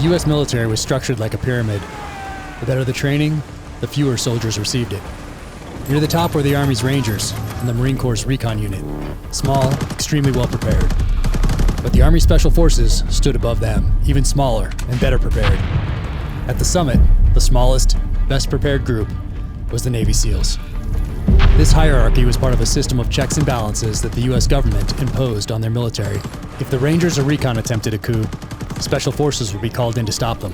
U.S. military was structured like a pyramid. The better the training, the fewer soldiers received it. Near the top were the Army's Rangers and the Marine Corps' Recon Unit, small, extremely well prepared. But the Army Special Forces stood above them, even smaller and better prepared. At the summit, the smallest, best prepared group was the Navy SEALs. This hierarchy was part of a system of checks and balances that the U.S. government imposed on their military. If the Rangers or Recon attempted a coup, Special Forces would be called in to stop them.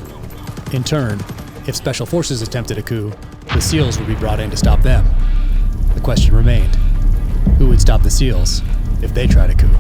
In turn, if Special Forces attempted a coup, the SEALs would be brought in to stop them. The question remained, who would stop the SEALs if they tried a coup?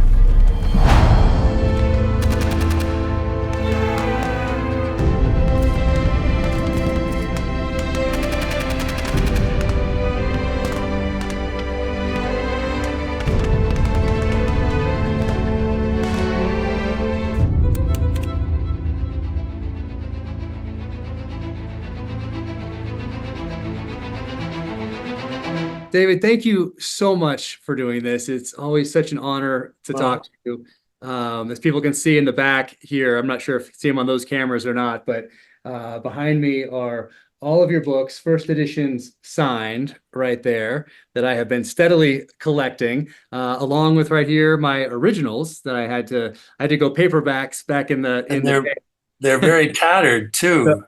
David, thank you so much for doing this. It's always such an honor to talk to you. As people can see in the back here, I'm not sure if you see them on those cameras or not, but behind me are all of your books, first editions signed right there that I have been steadily collecting, along with right here my originals that I had to go paperbacks back in the day. They're very tattered too.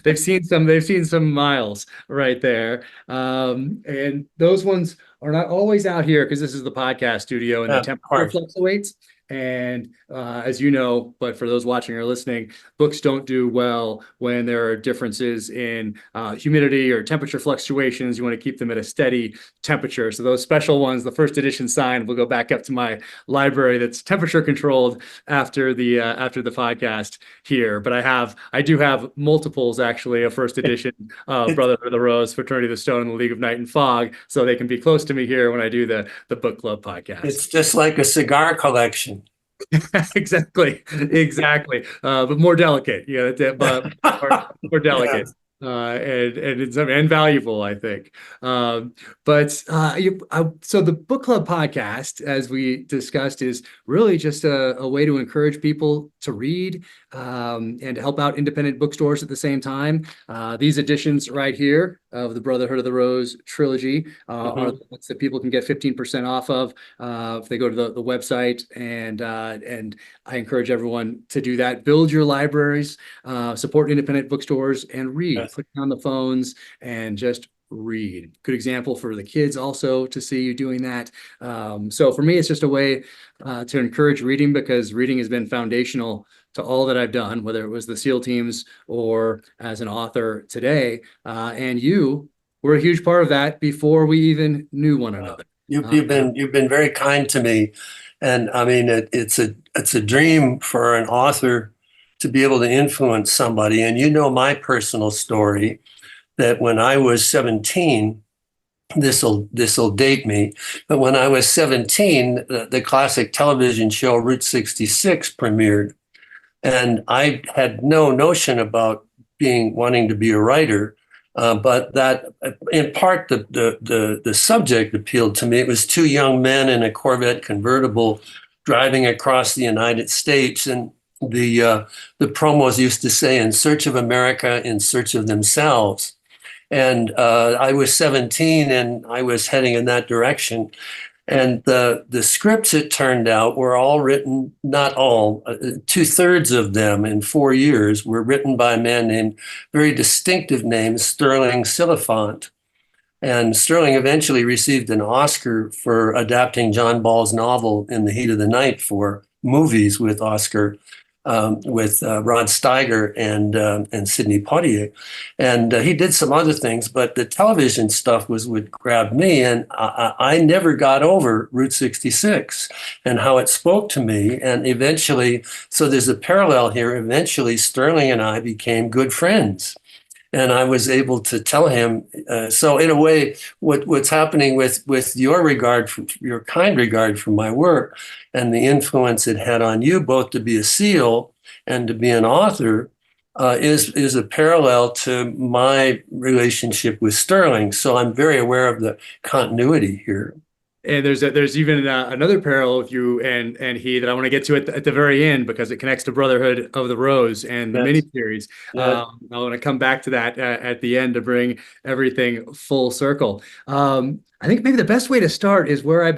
They've seen some miles right there. And those ones are not always out here because this is the podcast studio and the temperature fluctuates. And as you know, but for those watching or listening, books don't do well when there are differences in humidity or temperature fluctuations. You want to keep them at a steady temperature. So those special ones, the first edition signed, will go back up to my library that's temperature controlled after the podcast here. But I do have multiples actually of first edition Brotherhood of the Rose, Fraternity of the Stone, and the League of Night and Fog, so they can be close to me here when I do the book club podcast. It's just like a cigar collection. Exactly. But more delicate, but more delicate. And valuable, I think. So the book club podcast, as we discussed, is really just a way to encourage people to read and to help out independent bookstores at the same time. These editions right here of the Brotherhood of the Rose trilogy are the ones that people can get 15% off of if they go to the website. And I encourage everyone to do that. Build your libraries, support independent bookstores, and read. Yes. Put down the phones and just read. Good example for the kids also to see you doing that. So for me, it's just a way to encourage reading, because reading has been foundational to all that I've done, whether it was the SEAL teams or as an author today. And you were a huge part of that before we even knew one another. You've been very kind to me, and I mean it's a dream for an author to be able to influence somebody. And you know my personal story, that when I was 17, this'll date me, but when I was 17, the classic television show Route 66 premiered. And I had no notion about wanting to be a writer, but that in part the subject appealed to me. It was two young men in a Corvette convertible driving across the United States, and the promos used to say, "In search of America, in search of themselves." And I was 17 and I was heading in that direction. And the scripts, it turned out, were all written, not all, 2/3 of them in 4 years were written by a man named, very distinctive name, Sterling Silliphant. And Sterling eventually received an Oscar for adapting John Ball's novel In the Heat of the Night for movies with Rod Steiger and Sidney Poitier. And he did some other things, but the television stuff would grab me. And I never got over Route 66 and how it spoke to me. And eventually, so there's a parallel here. Eventually, Sterling and I became good friends. And I was able to tell him. So in a way, what's happening with your kind regard for my work and the influence it had on you both to be a SEAL and to be an author is a parallel to my relationship with Sterling. So I'm very aware of the continuity here. And there's even another parallel with you and he that I want to get to at the very end because it connects to Brotherhood of the Rose and the Yes. miniseries. Yes. I want to come back to that at the end to bring everything full circle. I think maybe the best way to start is where I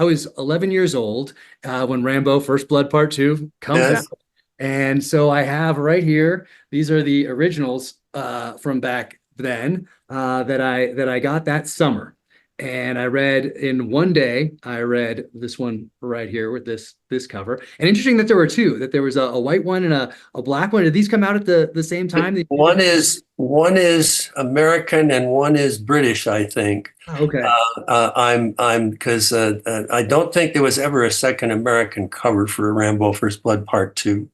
was 11 years old when Rambo First Blood Part 2 comes out. Yes. And so I have right here, these are the originals from back then that I got that summer. And I read in one day, I read this one right here with this cover. And interesting that there were two, that there was a white one and a black one. Did these come out at the same time? One is American and one is British, I think. Oh, okay. I'm because I don't think there was ever a second American cover for Rambo First Blood Part 2.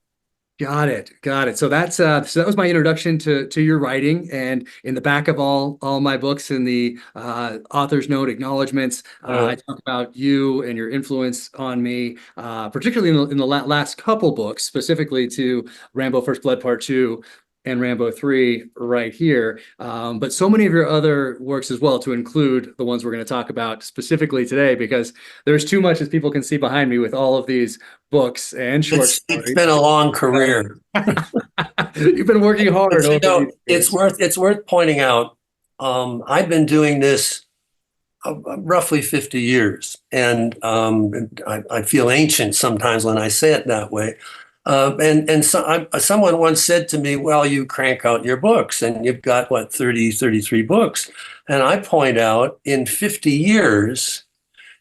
Got it. Got it. So that was my introduction to your writing. And in the back of all my books in the author's note acknowledgments, I talk about you and your influence on me, particularly in the last couple books, specifically to Rambo First Blood Part 2 and Rambo 3 right here. But so many of your other works as well, to include the ones we're going to talk about specifically today, because there's too much, as people can see behind me, with all of these books and short stories. It's been a long career. You've been working hard. It's worth pointing out. I've been doing this roughly 50 years, and I feel ancient sometimes when I say it that way. Someone once said to me, well, you crank out your books and you've got, what, 30, 33 books. And I point out in 50 years,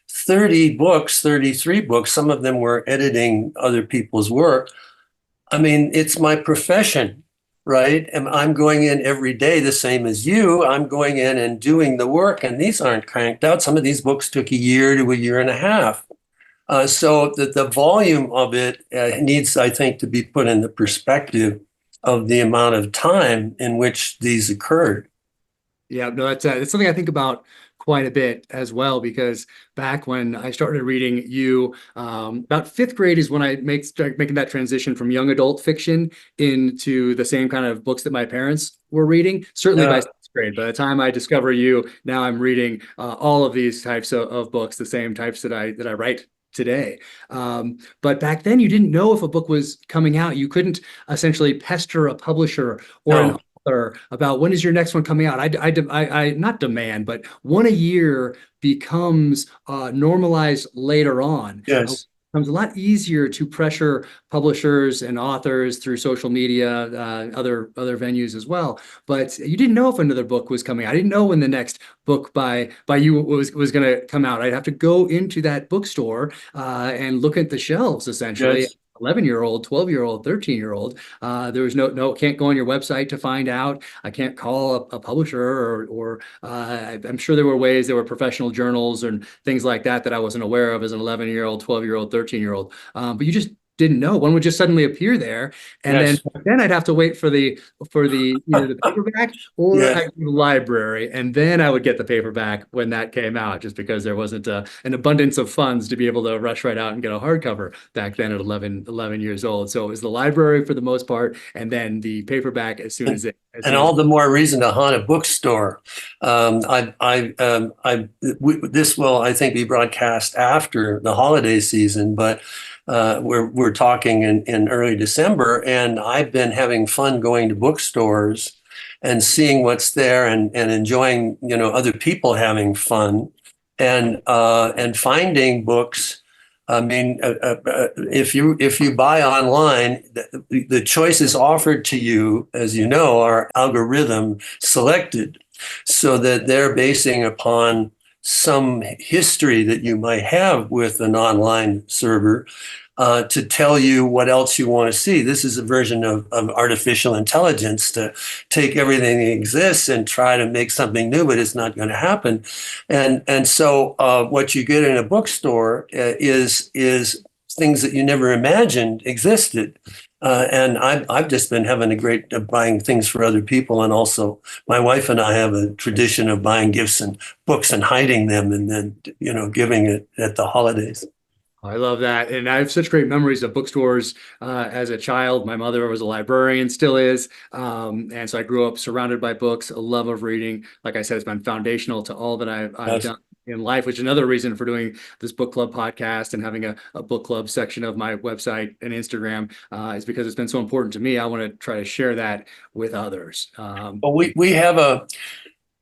30 books, 33 books, some of them were editing other people's work. I mean, it's my profession, right? And I'm going in every day, the same as you. I'm going in and doing the work, and these aren't cranked out. Some of these books took a year to a year and a half. So the volume of it needs, I think, to be put in the perspective of the amount of time in which these occurred. Yeah, no, that's something I think about quite a bit as well, because back when I started reading you, about fifth grade is when I started making that transition from young adult fiction into the same kind of books that my parents were reading, certainly by sixth grade. By the time I discover you, now I'm reading all of these types of books, the same types that I write today. But back then you didn't know if a book was coming out. You couldn't essentially pester a publisher or an author about when is your next one coming out. I not demand, but one a year becomes normalized later on. Yes. Becomes a lot easier to pressure publishers and authors through social media, other venues as well. But you didn't know if another book was coming out. I didn't know when the next book by you was going to come out. I'd have to go into that bookstore and look at the shelves, essentially. Yes. 11-year-old, 12-year-old, 13-year-old. There was no, can't go on your website to find out. I can't call a publisher or I'm sure there were professional journals and things like that I wasn't aware of as an 11-year-old, 12-year-old, 13-year-old. But you just didn't know. One would just suddenly appear there. And then I'd have to wait for the either the paperback or the library. And then I would get the paperback when that came out, just because there wasn't an abundance of funds to be able to rush right out and get a hardcover back then at 11 years old. So it was the library for the most part, and then the paperback as soon as it. All the more reason to haunt a bookstore. This will, I think, be broadcast after the holiday season, but we're talking in early December, and I've been having fun going to bookstores and seeing what's there and enjoying, other people having fun and finding books. I mean, if you buy online, the choices offered to you, as you know, are algorithm selected, so that they're basing upon some history that you might have with an online server to tell you what else you want to see. This is a version of artificial intelligence to take everything that exists and try to make something new, but it's not going to happen. And so what you get in a bookstore is things that you never imagined existed. And I've just been having a great buying things for other people. And also my wife and I have a tradition of buying gifts and books and hiding them and then, giving it at the holidays. I love that. And I have such great memories of bookstores as a child. My mother was a librarian, still is. And so I grew up surrounded by books, a love of reading. Like I said, it's been foundational to all that I've done in life, which is another reason for doing this book club podcast and having a book club section of my website and Instagram, is because it's been so important to me. I want to try to share that with others. Well, we have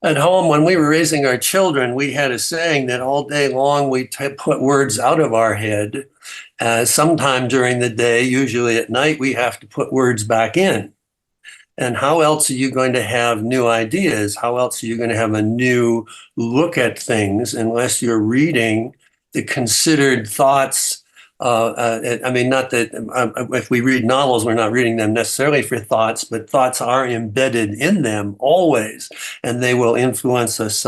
at home, when we were raising our children, we had a saying that all day long we put words out of our head. Sometime during the day, usually at night, we have to put words back in. And how else are you going to have new ideas? How else are you going to have a new look at things unless you're reading the considered thoughts? I mean, not that if we read novels, we're not reading them necessarily for thoughts, but thoughts are embedded in them always, and they will influence us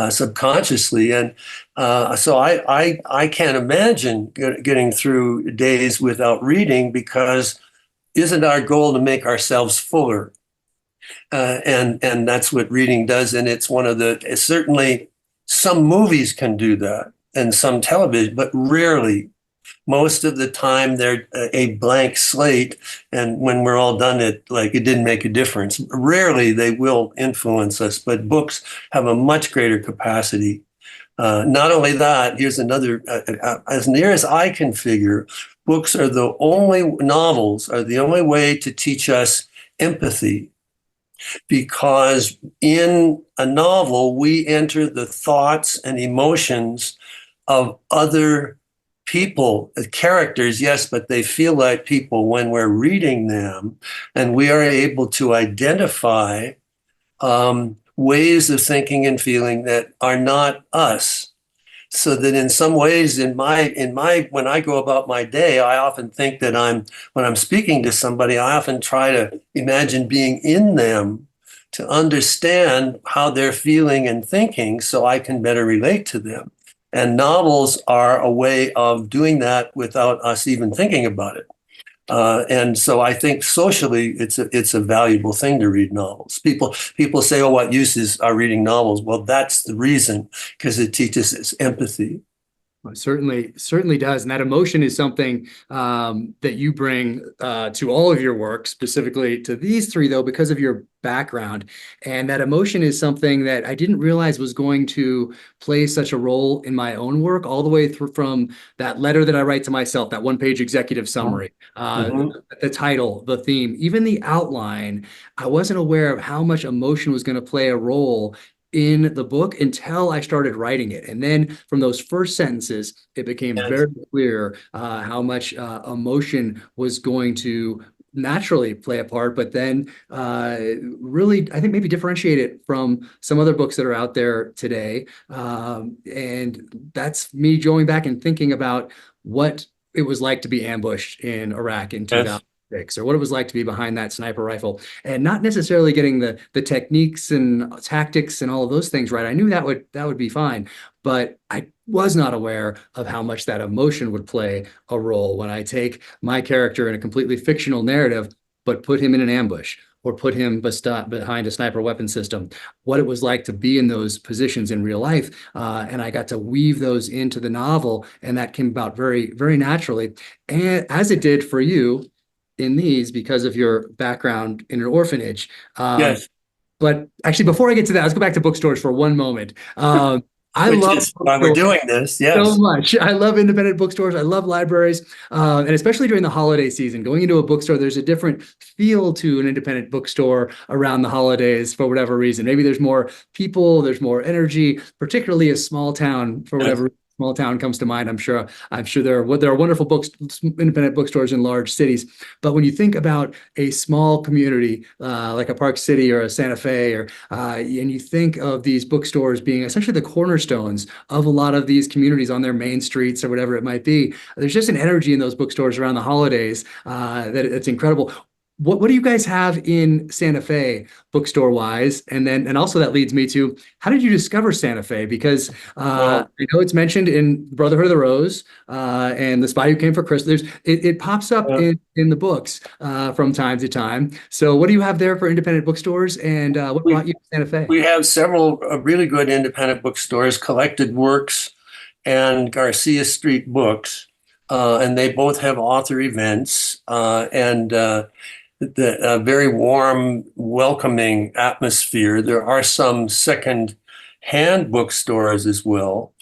subconsciously. And so I can't imagine getting through days without reading, because isn't our goal to make ourselves fuller? And that's what reading does. And it's certainly some movies can do that and some television, but rarely. Most of the time they're a blank slate. And when we're all done, it didn't make a difference. Rarely they will influence us, but books have a much greater capacity. Not only that, here's another, as near as I can figure, novels are the only way to teach us empathy, because in a novel, we enter the thoughts and emotions of other people, characters, yes, but they feel like people when we're reading them, and we are able to identify ways of thinking and feeling that are not us. So that in some ways, when I go about my day, I often think that when I'm speaking to somebody, I often try to imagine being in them to understand how they're feeling and thinking, so I can better relate to them. And novels are a way of doing that without us even thinking about it. And so I think socially, it's a valuable thing to read novels. People say, "Oh, what use are reading novels?" Well, that's the reason, because it teaches us empathy. Well, it certainly does. And that emotion is something that you bring to all of your work, specifically to these three, though, because of your background. And that emotion is something that I didn't realize was going to play such a role in my own work, all the way through from that letter that I write to myself, that one-page executive summary, the title, the theme, even the outline. I wasn't aware of how much emotion was going to play a role in the book until I started writing it. And then from those first sentences, it became very clear how much emotion was going to naturally play a part, but then really, I think, maybe differentiate it from some other books that are out there today. And that's me going back and thinking about what it was like to be ambushed in Iraq in 2000. Or what it was like to be behind that sniper rifle, and not necessarily getting the techniques and tactics and all of those things right. I knew that would be fine, but I was not aware of how much that emotion would play a role when I take my character in a completely fictional narrative, but put him in an ambush or put him behind a sniper weapon system, what it was like to be in those positions in real life. And I got to weave those into the novel, and that came about very, very naturally. And as it did for you in these, because of your background in an orphanage. Yes. But actually, before I get to that, let's go back to bookstores for one moment. I love why we're doing this. Yes. So much. I love independent bookstores. I love libraries. And especially during the holiday season, going into a bookstore, there's a different feel to an independent bookstore around the holidays for whatever reason. Maybe there's more people, there's more energy, particularly a small town for whatever reason. Small town comes to mind. I'm sure there are wonderful independent bookstores in large cities. But when you think about a small community like a Park City or a Santa Fe, and you think of these bookstores being essentially the cornerstones of a lot of these communities on their main streets or whatever it might be, there's just an energy in those bookstores around the holidays that it's incredible. What do you guys have in Santa Fe bookstore wise? And also that leads me to, how did you discover Santa Fe? Because I know it's mentioned in Brotherhood of the Rose and The Spy Who Came for Christmas. It pops up in the books from time to time. So what do you have there for independent bookstores, and what brought you to Santa Fe? We have several really good independent bookstores, Collected Works and Garcia Street Books, and they both have author events and the very warm, welcoming atmosphere. There are some second hand bookstores as well.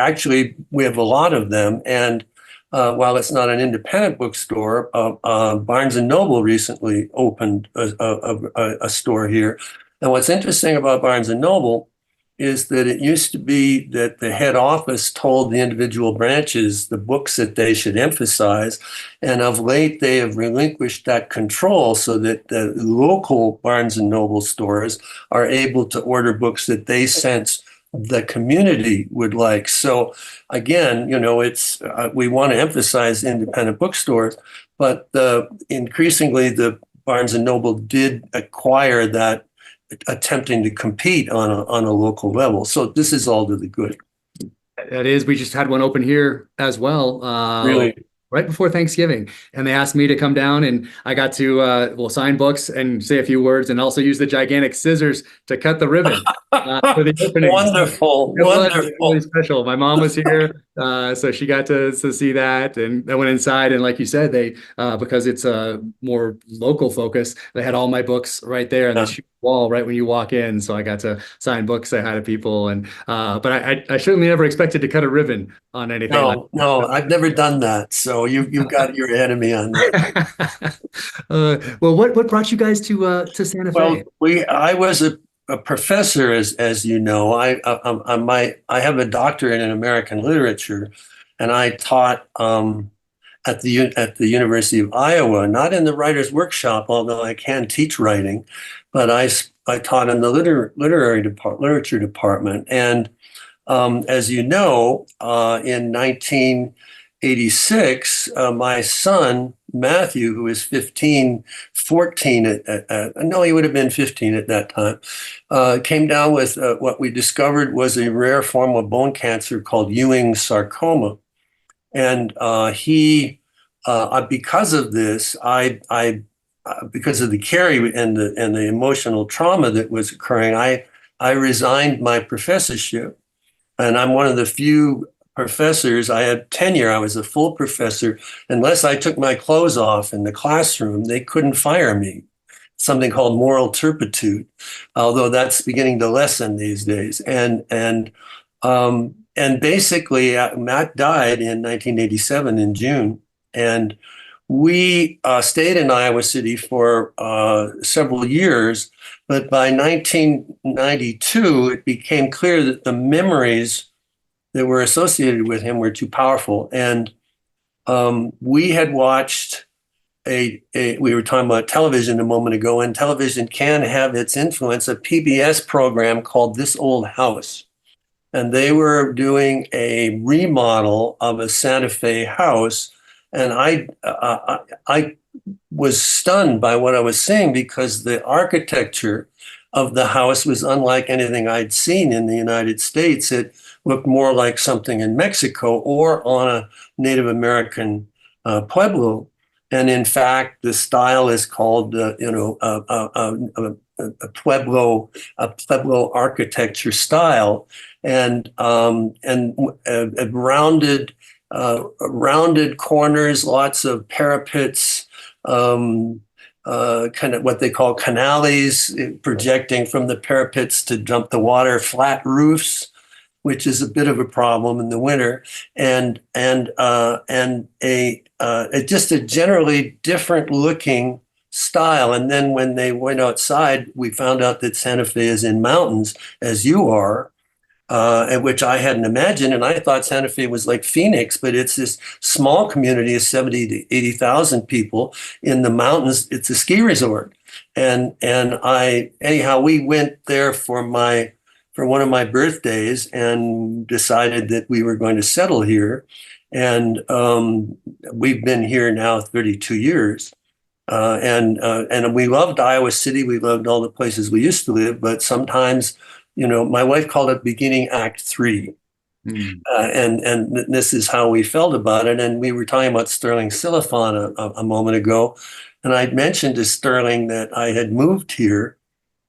Actually, we have a lot of them. And while it's not an independent bookstore, Barnes and Noble recently opened a store here. And what's interesting about Barnes and Noble is that it used to be that the head office told the individual branches the books that they should emphasize. And of late, they have relinquished that control so that the local Barnes and Noble stores are able to order books that they sense the community would like. So again, it's we want to emphasize independent bookstores, but increasingly the Barnes and Noble did acquire that, attempting to compete on a local level. So this is all to the good. That is, we just had one open here as well. Really? Right before Thanksgiving, and they asked me to come down, and I got to sign books and say a few words, and also use the gigantic scissors to cut the ribbon for the opening. Wonderful, wonderful, was really special. My mom was here, so she got to see that, and I went inside, and like you said, they because it's a more local focus, they had all my books right there on the wall right when you walk in, so I got to sign books, say hi to people, and but I certainly never expected to cut a ribbon on anything. No, I've never done that. So you've got your enemy on that. Well, what brought you guys to Santa Fe? Well, I was a professor, as you know. I have a doctorate in American literature, and I taught at the University of Iowa, not in the writer's workshop, although I can teach writing, but I taught in the literature department. And as you know, in 1986, my son, Matthew, who was 14 no, he would have been 15 at that time, came down with what we discovered was a rare form of bone cancer called Ewing sarcoma. And because of this, because of the care and the emotional trauma that was occurring, I resigned my professorship. And I'm one of the few professors. I had tenure. I was a full professor. Unless I took my clothes off in the classroom, they couldn't fire me. Something called moral turpitude, although that's beginning to lessen these days. And basically, Matt died in 1987 in June, and we stayed in Iowa City for several years. But by 1992, it became clear that the memories that were associated with him were too powerful. And we had watched we were talking about television a moment ago, and television can have its influence, a PBS program called This Old House. And they were doing a remodel of a Santa Fe house. And I was stunned by what I was seeing, because the architecture of the house was unlike anything I'd seen in the United States. It looked more like something in Mexico or on a Native American pueblo. And in fact, the style is called, a pueblo architecture style, and rounded corners, lots of parapets, kind of what they call canales projecting from the parapets to dump the water, flat roofs, which is a bit of a problem in the winter, and just a generally different looking style. And then when they went outside, we found out that Santa Fe is in mountains, as you are, which I hadn't imagined. And I thought Santa Fe was like Phoenix, but it's this small community of 70 to 80,000 people in the mountains. It's a ski resort. And anyhow, we went there for one of my birthdays and decided that we were going to settle here. And we've been here now 32 years. And we loved Iowa City. We loved all the places we used to live, but sometimes, my wife called it beginning Act 3. And this is how we felt about it. And we were talking about Sterling Silliphant a moment ago. And I'd mentioned to Sterling that I had moved here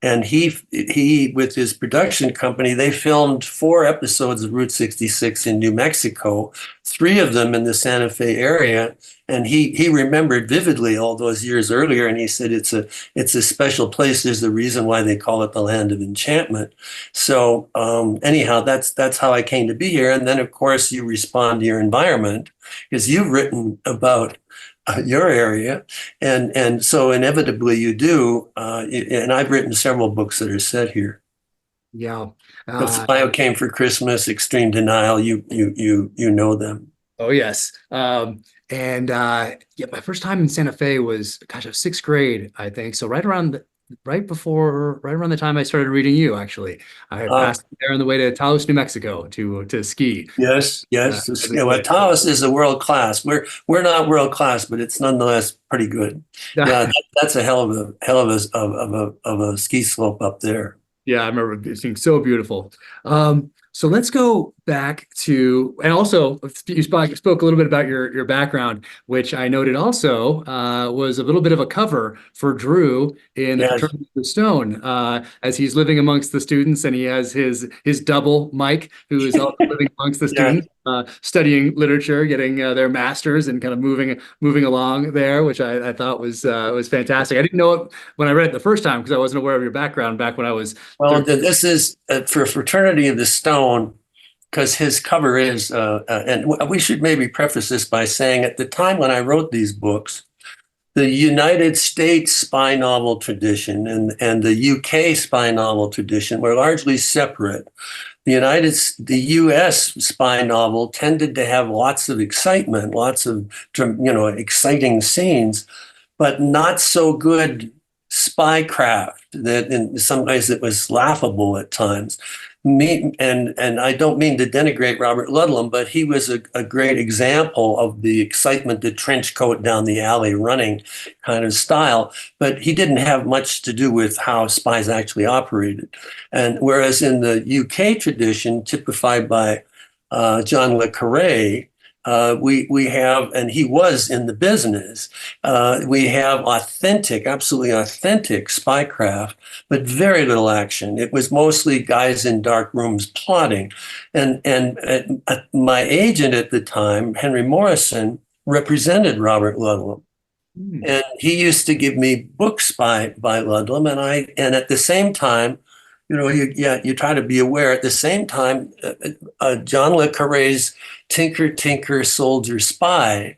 And he with his production company, they filmed 4 episodes of Route 66 in New Mexico, 3 of them in the Santa Fe area. And he remembered vividly all those years earlier, and he said it's a special place. There's a reason why they call it the land of enchantment. So anyhow, that's how I came to be here. And then of course you respond to your environment, because you've written about your area, and so inevitably you do. And I've written several books that are set here. Yeah. The Smile Came for Christmas, Extreme Denial. You know them. Oh yes. And yeah, my first time in Santa Fe was, gosh, I was 6th grade, I think. So right around the time I started reading you, actually. I had passed there on the way to Taos, New Mexico to ski. Yes. Well, Taos is a world class. We're not world class, but it's nonetheless pretty good. Yeah, that's a hell of a ski slope up there. Yeah, I remember it being so beautiful. So let's go back to, and also you spoke a little bit about your background, which I noted also was a little bit of a cover for Drew in the Fraternity of the Stone, as he's living amongst the students, and he has his double Mike, who is also living amongst the students, studying literature, getting their masters, and kind of moving along there, which I thought was fantastic. I didn't know it when I read it the first time because I wasn't aware of your background back when I was. Well, this is for Fraternity of the Stone, because his cover is, and we should maybe preface this by saying at the time when I wrote these books, the United States spy novel tradition and the UK spy novel tradition were largely separate. The US spy novel tended to have lots of excitement, lots of, exciting scenes, but not so good spycraft, that in some ways it was laughable at times. And I don't mean to denigrate Robert Ludlum, but he was a great example of the excitement, the trench coat down the alley running kind of style, but he didn't have much to do with how spies actually operated. And whereas in the UK tradition, typified by John le Carré, we have, and he was in the business, we have absolutely authentic spycraft, but very little action. It was mostly guys in dark rooms plotting. And my agent at the time, Henry Morrison, represented Robert Ludlum. And he used to give me books by Ludlum, and at the same time, you try to be aware. At the same time, John le Carré's Tinker, Tinker, Soldier, Spy,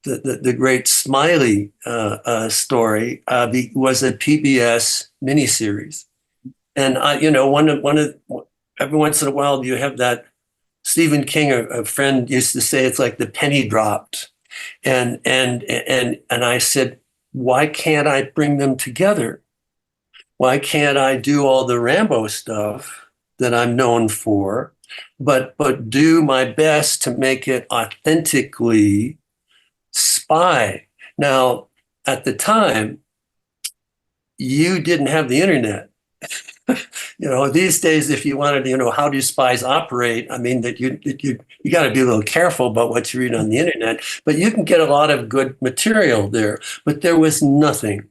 the great Smiley story, was a PBS miniseries. And every once in a while you have that. Stephen King, a friend, used to say it's like the penny dropped, and I said, why can't I bring them together? Why can't I do all the Rambo stuff that I'm known for, but do my best to make it authentically spy? Now, at the time, you didn't have the internet. These days, if you wanted to, how do spies operate? I mean, that you got to be a little careful about what you read on the internet, but you can get a lot of good material there. But there was nothing.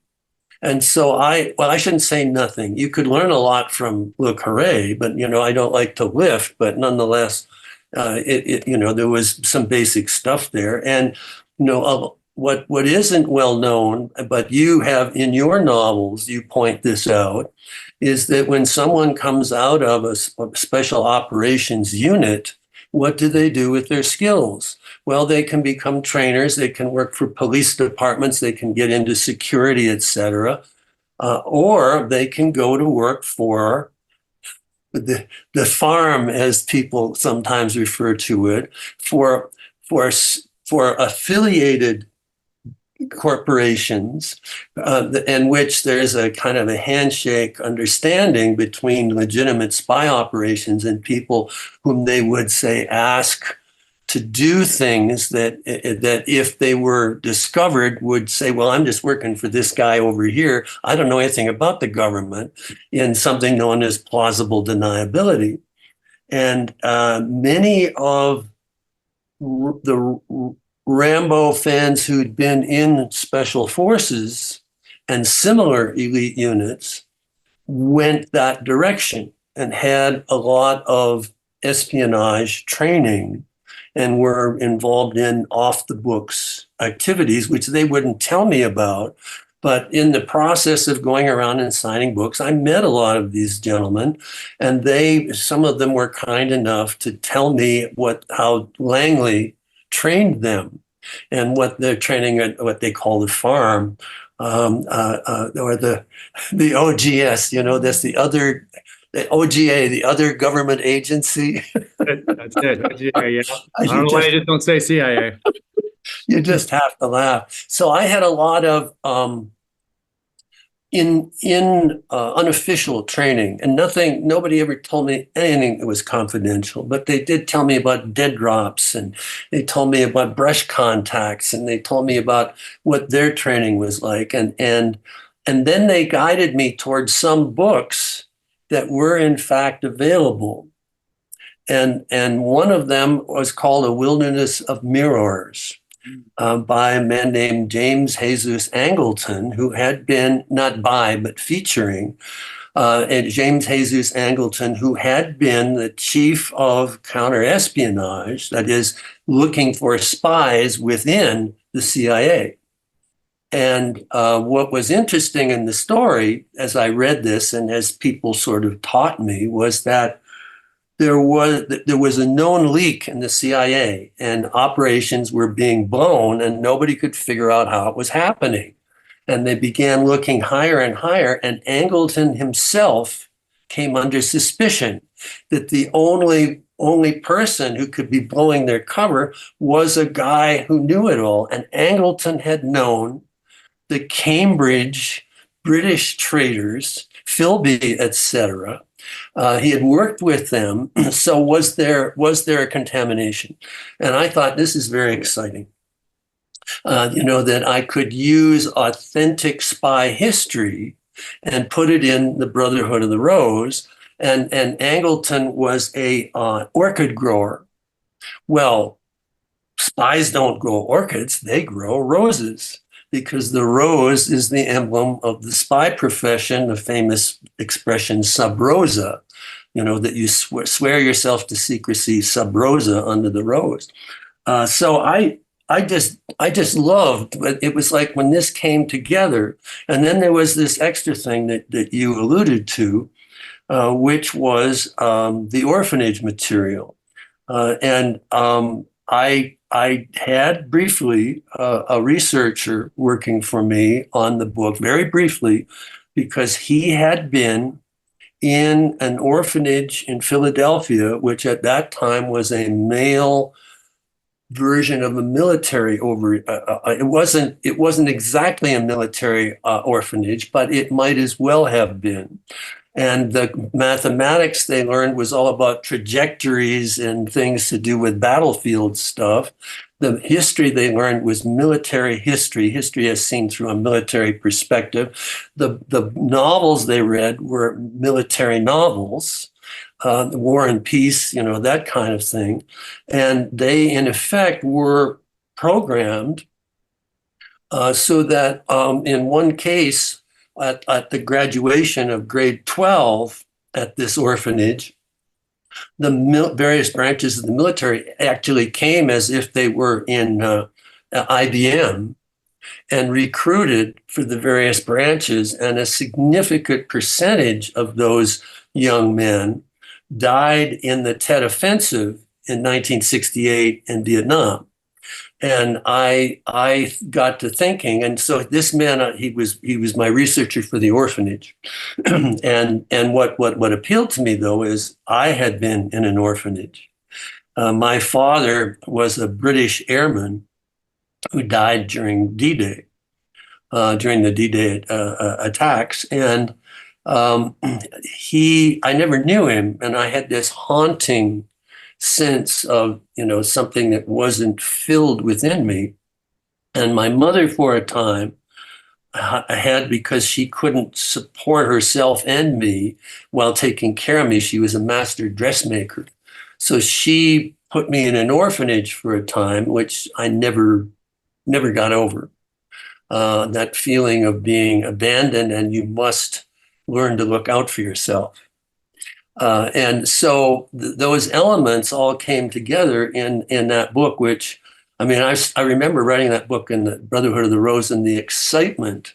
And so I shouldn't say nothing. You could learn a lot from Le Carré, but, I don't like to lift, but nonetheless, there was some basic stuff there. And, what isn't well known, but you have in your novels, you point this out, is that when someone comes out of a special operations unit, what do they do with their skills? Well, they can become trainers, they can work for police departments, they can get into security, etc., or they can go to work for the farm, as people sometimes refer to it, for affiliated corporations, in which there's a kind of a handshake understanding between legitimate spy operations and people whom they would say ask to do things that if they were discovered would say, well, I'm just working for this guy over here. I don't know anything about the government, in something known as plausible deniability. And many of the Rambo fans who'd been in special forces and similar elite units went that direction and had a lot of espionage training and were involved in off the books activities, which they wouldn't tell me about. But in the process of going around and signing books, I met a lot of these gentlemen, and some of them were kind enough to tell me how Langley trained them and what they're training at, what they call the farm, or the OGS. That's the OGA, the other government agency. That's it. OGA, yeah. I don't know why you just don't say CIA. You just have to laugh. So I had a lot of unofficial training, and nobody ever told me anything that was confidential, but they did tell me about dead drops, and they told me about brush contacts, and they told me about what their training was like. And then they guided me towards some books that were in fact available. And one of them was called A Wilderness of Mirrors, by a man named James Jesus Angleton, who had been, not by, but featuring, and James Jesus Angleton, who had been the chief of counterespionage, that is, looking for spies within the CIA. And what was interesting in the story, as I read this and as people sort of taught me, was that there was a known leak in the CIA, and operations were being blown, and nobody could figure out how it was happening. And they began looking higher and higher, and Angleton himself came under suspicion that the only person who could be blowing their cover was a guy who knew it all. And Angleton had known the Cambridge British traders, Philby, etc. He had worked with them. So was there a contamination? And I thought, this is very exciting. That I could use authentic spy history and put it in the Brotherhood of the Rose. And Angleton was a orchid grower. Well, spies don't grow orchids, they grow roses, because the rose is the emblem of the spy profession, the famous expression sub rosa, that you swear yourself to secrecy sub rosa, under the rose. So I just loved, but it was like when this came together, and then there was this extra thing that you alluded to, which was the orphanage material. I had briefly a researcher working for me on the book, very briefly, because he had been in an orphanage in Philadelphia, which at that time was a male version of a military it wasn't exactly a military orphanage, but it might as well have been. And the mathematics they learned was all about trajectories and things to do with battlefield stuff. The history they learned was military history as seen through a military perspective. The novels they read were military novels, War and Peace, that kind of thing. And they, in effect, were programmed so that in one case, at the graduation of grade 12 at this orphanage, the various branches of the military actually came as if they were in IBM and recruited for the various branches, and a significant percentage of those young men died in the Tet Offensive in 1968 in Vietnam. And I got to thinking, and so this man, he was my researcher for the orphanage, and what appealed to me though is I had been in an orphanage. My father was a British airman who died during D-Day, during the D-Day attacks, and I never knew him, and I had this haunting sense of something that wasn't filled within me. And my mother, for a time, had, because she couldn't support herself and me while taking care of me, she was a master dressmaker, so she put me in an orphanage for a time, which I never got over. That feeling of being abandoned, and you must learn to look out for yourself. And so those elements all came together in that book, which, I mean, I remember writing that book in the Brotherhood of the Rose, and the excitement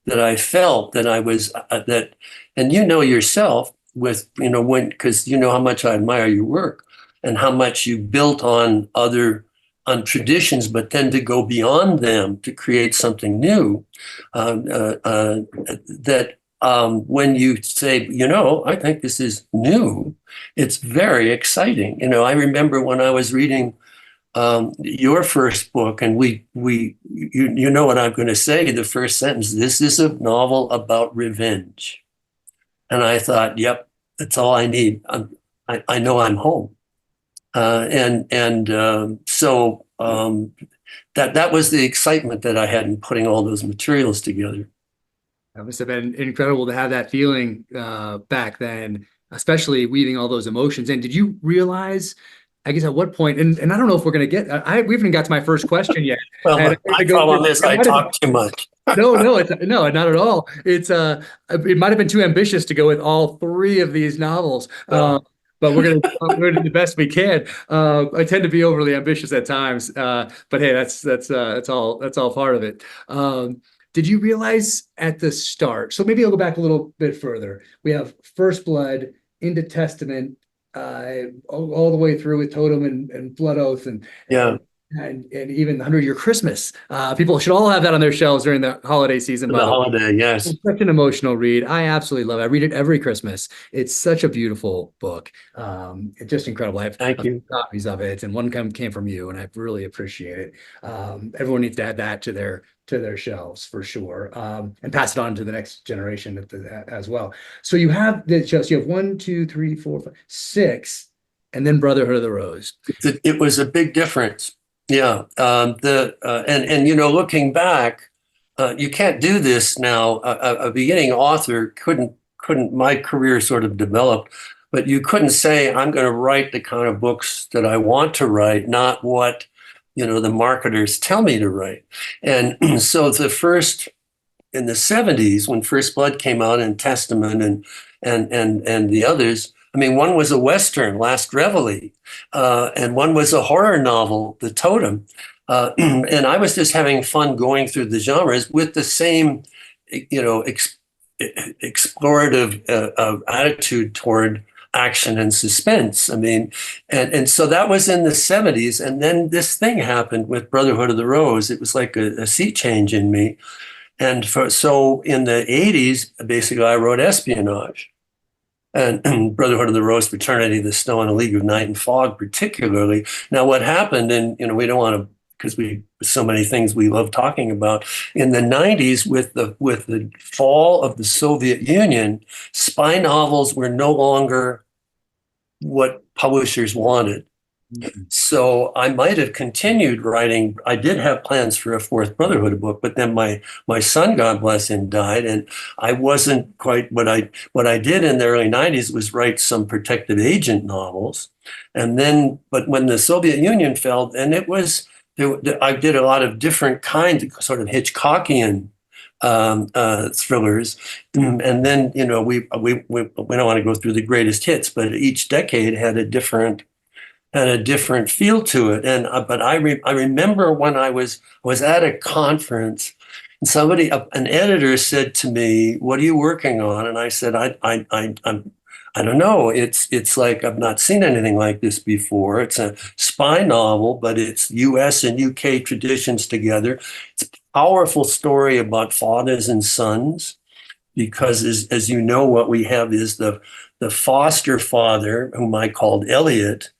that I felt that I was, and you know yourself with, because you know how much I admire your work and how much you built on traditions, but then to go beyond them to create something new, that when you say, I think this is new, it's very exciting. I remember when I was reading your first book, and you know what I'm going to say, the first sentence, this is a novel about revenge. And I thought, yep, that's all I need. I know I'm home. So that was the excitement that I had in putting all those materials together. That must have been incredible to have that feeling back then, especially weaving all those emotions in. Did you realize, I guess, at what point, and I don't know if we're going to get, we haven't even got to my first question yet. Well, my problem is I talk too much. No, not at all. It might have been too ambitious to go with all three of these novels. But we're gonna do the best we can. I tend to be overly ambitious at times, but hey, that's all part of it. Did you realize at the start? So maybe I'll go back a little bit further. We have First Blood into Testament, all the way through with Totem and Blood Oath, and even 100-Year Christmas. People should all have that on their shelves during the holiday season. The holiday, yes. It's such an emotional read. I absolutely love it. I read it every Christmas. It's such a beautiful book. It's just incredible. I have copies of it, and one came from you, and I really appreciate it. Everyone needs to add that to their shelves for sure, and pass it on to the next generation as well. So you have you have 1, 2, 3, 4, 5, 6, and then Brotherhood of the Rose. It was a big difference. Yeah. Looking back, you can't do this now. A beginning author couldn't, my career sort of developed, but you couldn't say, I'm going to write the kind of books that I want to write, not what, the marketers tell me to write. And so in the 70s, when First Blood came out, and Testament and the others, I mean, one was a Western, Last Reveille, and one was a horror novel, The Totem. And I was just having fun going through the genres with the same, explorative attitude toward action and suspense. I mean, and so that was in the 70s. And then this thing happened with Brotherhood of the Rose. It was like a sea change in me. And so in the 80s, basically, I wrote Espionage. And Brotherhood of the Rose, Fraternity of the Stone, A League of Night and Fog, particularly. Now, what happened, and we don't want to, because so many things we love talking about, in the 90s, with the fall of the Soviet Union, spy novels were no longer what publishers wanted. Mm-hmm. So I might have continued writing. I did have plans for a fourth Brotherhood book, but then my son, God bless him, died, and I wasn't quite what I did in the early 90s was write some protective agent novels. And then, but when the Soviet Union fell, and I did a lot of different kinds of sort of Hitchcockian thrillers, and then we don't want to go through the greatest hits, but each decade had a different feel to it. And but I remember when I was at a conference, and an editor said to me, "What are you working on?" And I said, I don't know. It's like I've not seen anything like this before. It's a spy novel, but it's U.S. and U.K. traditions together. It's a powerful story about fathers and sons, because as you know, what we have is the foster father, whom I called Elliot,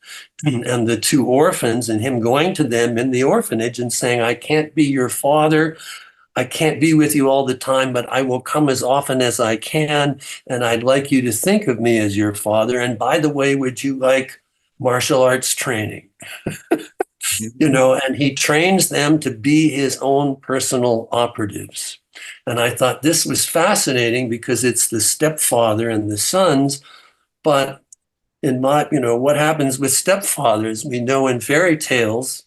and the two orphans, and him going to them in the orphanage and saying, "I can't be your father. I can't be with you all the time, but I will come as often as I can, and I'd like you to think of me as your father. And by the way, would you like martial arts training?" And he trains them to be his own personal operatives. And I thought this was fascinating, because it's the stepfather and the sons, but in what happens with stepfathers, we know in fairy tales,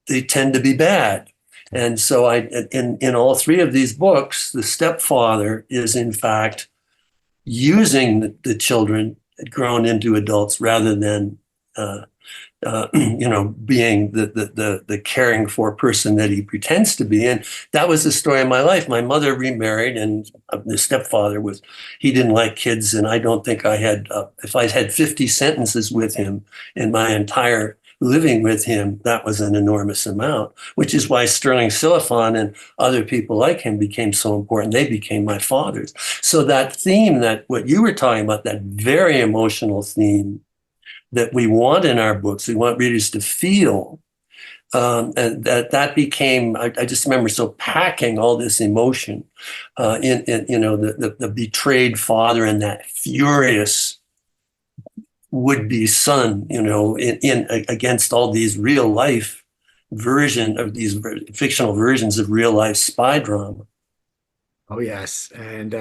they tend to be bad. And so in all three of these books, the stepfather is in fact using the children grown into adults rather than being the caring for person that he pretends to be. And that was the story of my life. My mother remarried, and the stepfather he didn't like kids. And I don't think I had, if I had 50 sentences with him in my entire living with him, that was an enormous amount, which is why Sterling Silliphant and other people like him became so important. They became my fathers. So that theme, that what you were talking about, that very emotional theme, that we want in our books, we want readers to feel, and that became. I just remember so packing all this emotion in the betrayed father and that furious would-be son, in against all these real life version of these fictional versions of real life spy drama. Oh yes, and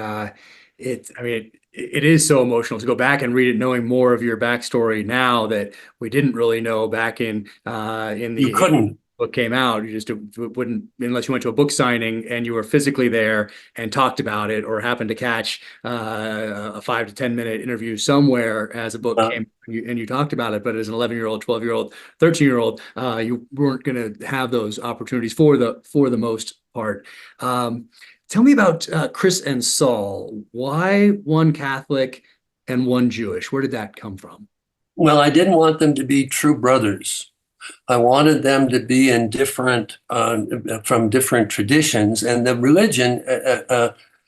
it is so emotional to go back and read it, knowing more of your backstory now that we didn't really know back in You the couldn't. book came out. You just wouldn't, unless you went to a book signing and you were physically there and talked about it, or happened to catch a 5 to 10 minute interview somewhere as a book came and you talked about it. But as an 11-year-old, 12-year-old, 13-year-old, you weren't going to have those opportunities for the most part. Tell me about Chris and Saul. Why one Catholic and one Jewish? Where did that come from? Well, I didn't want them to be true brothers. I wanted them to be in from different traditions, and the religion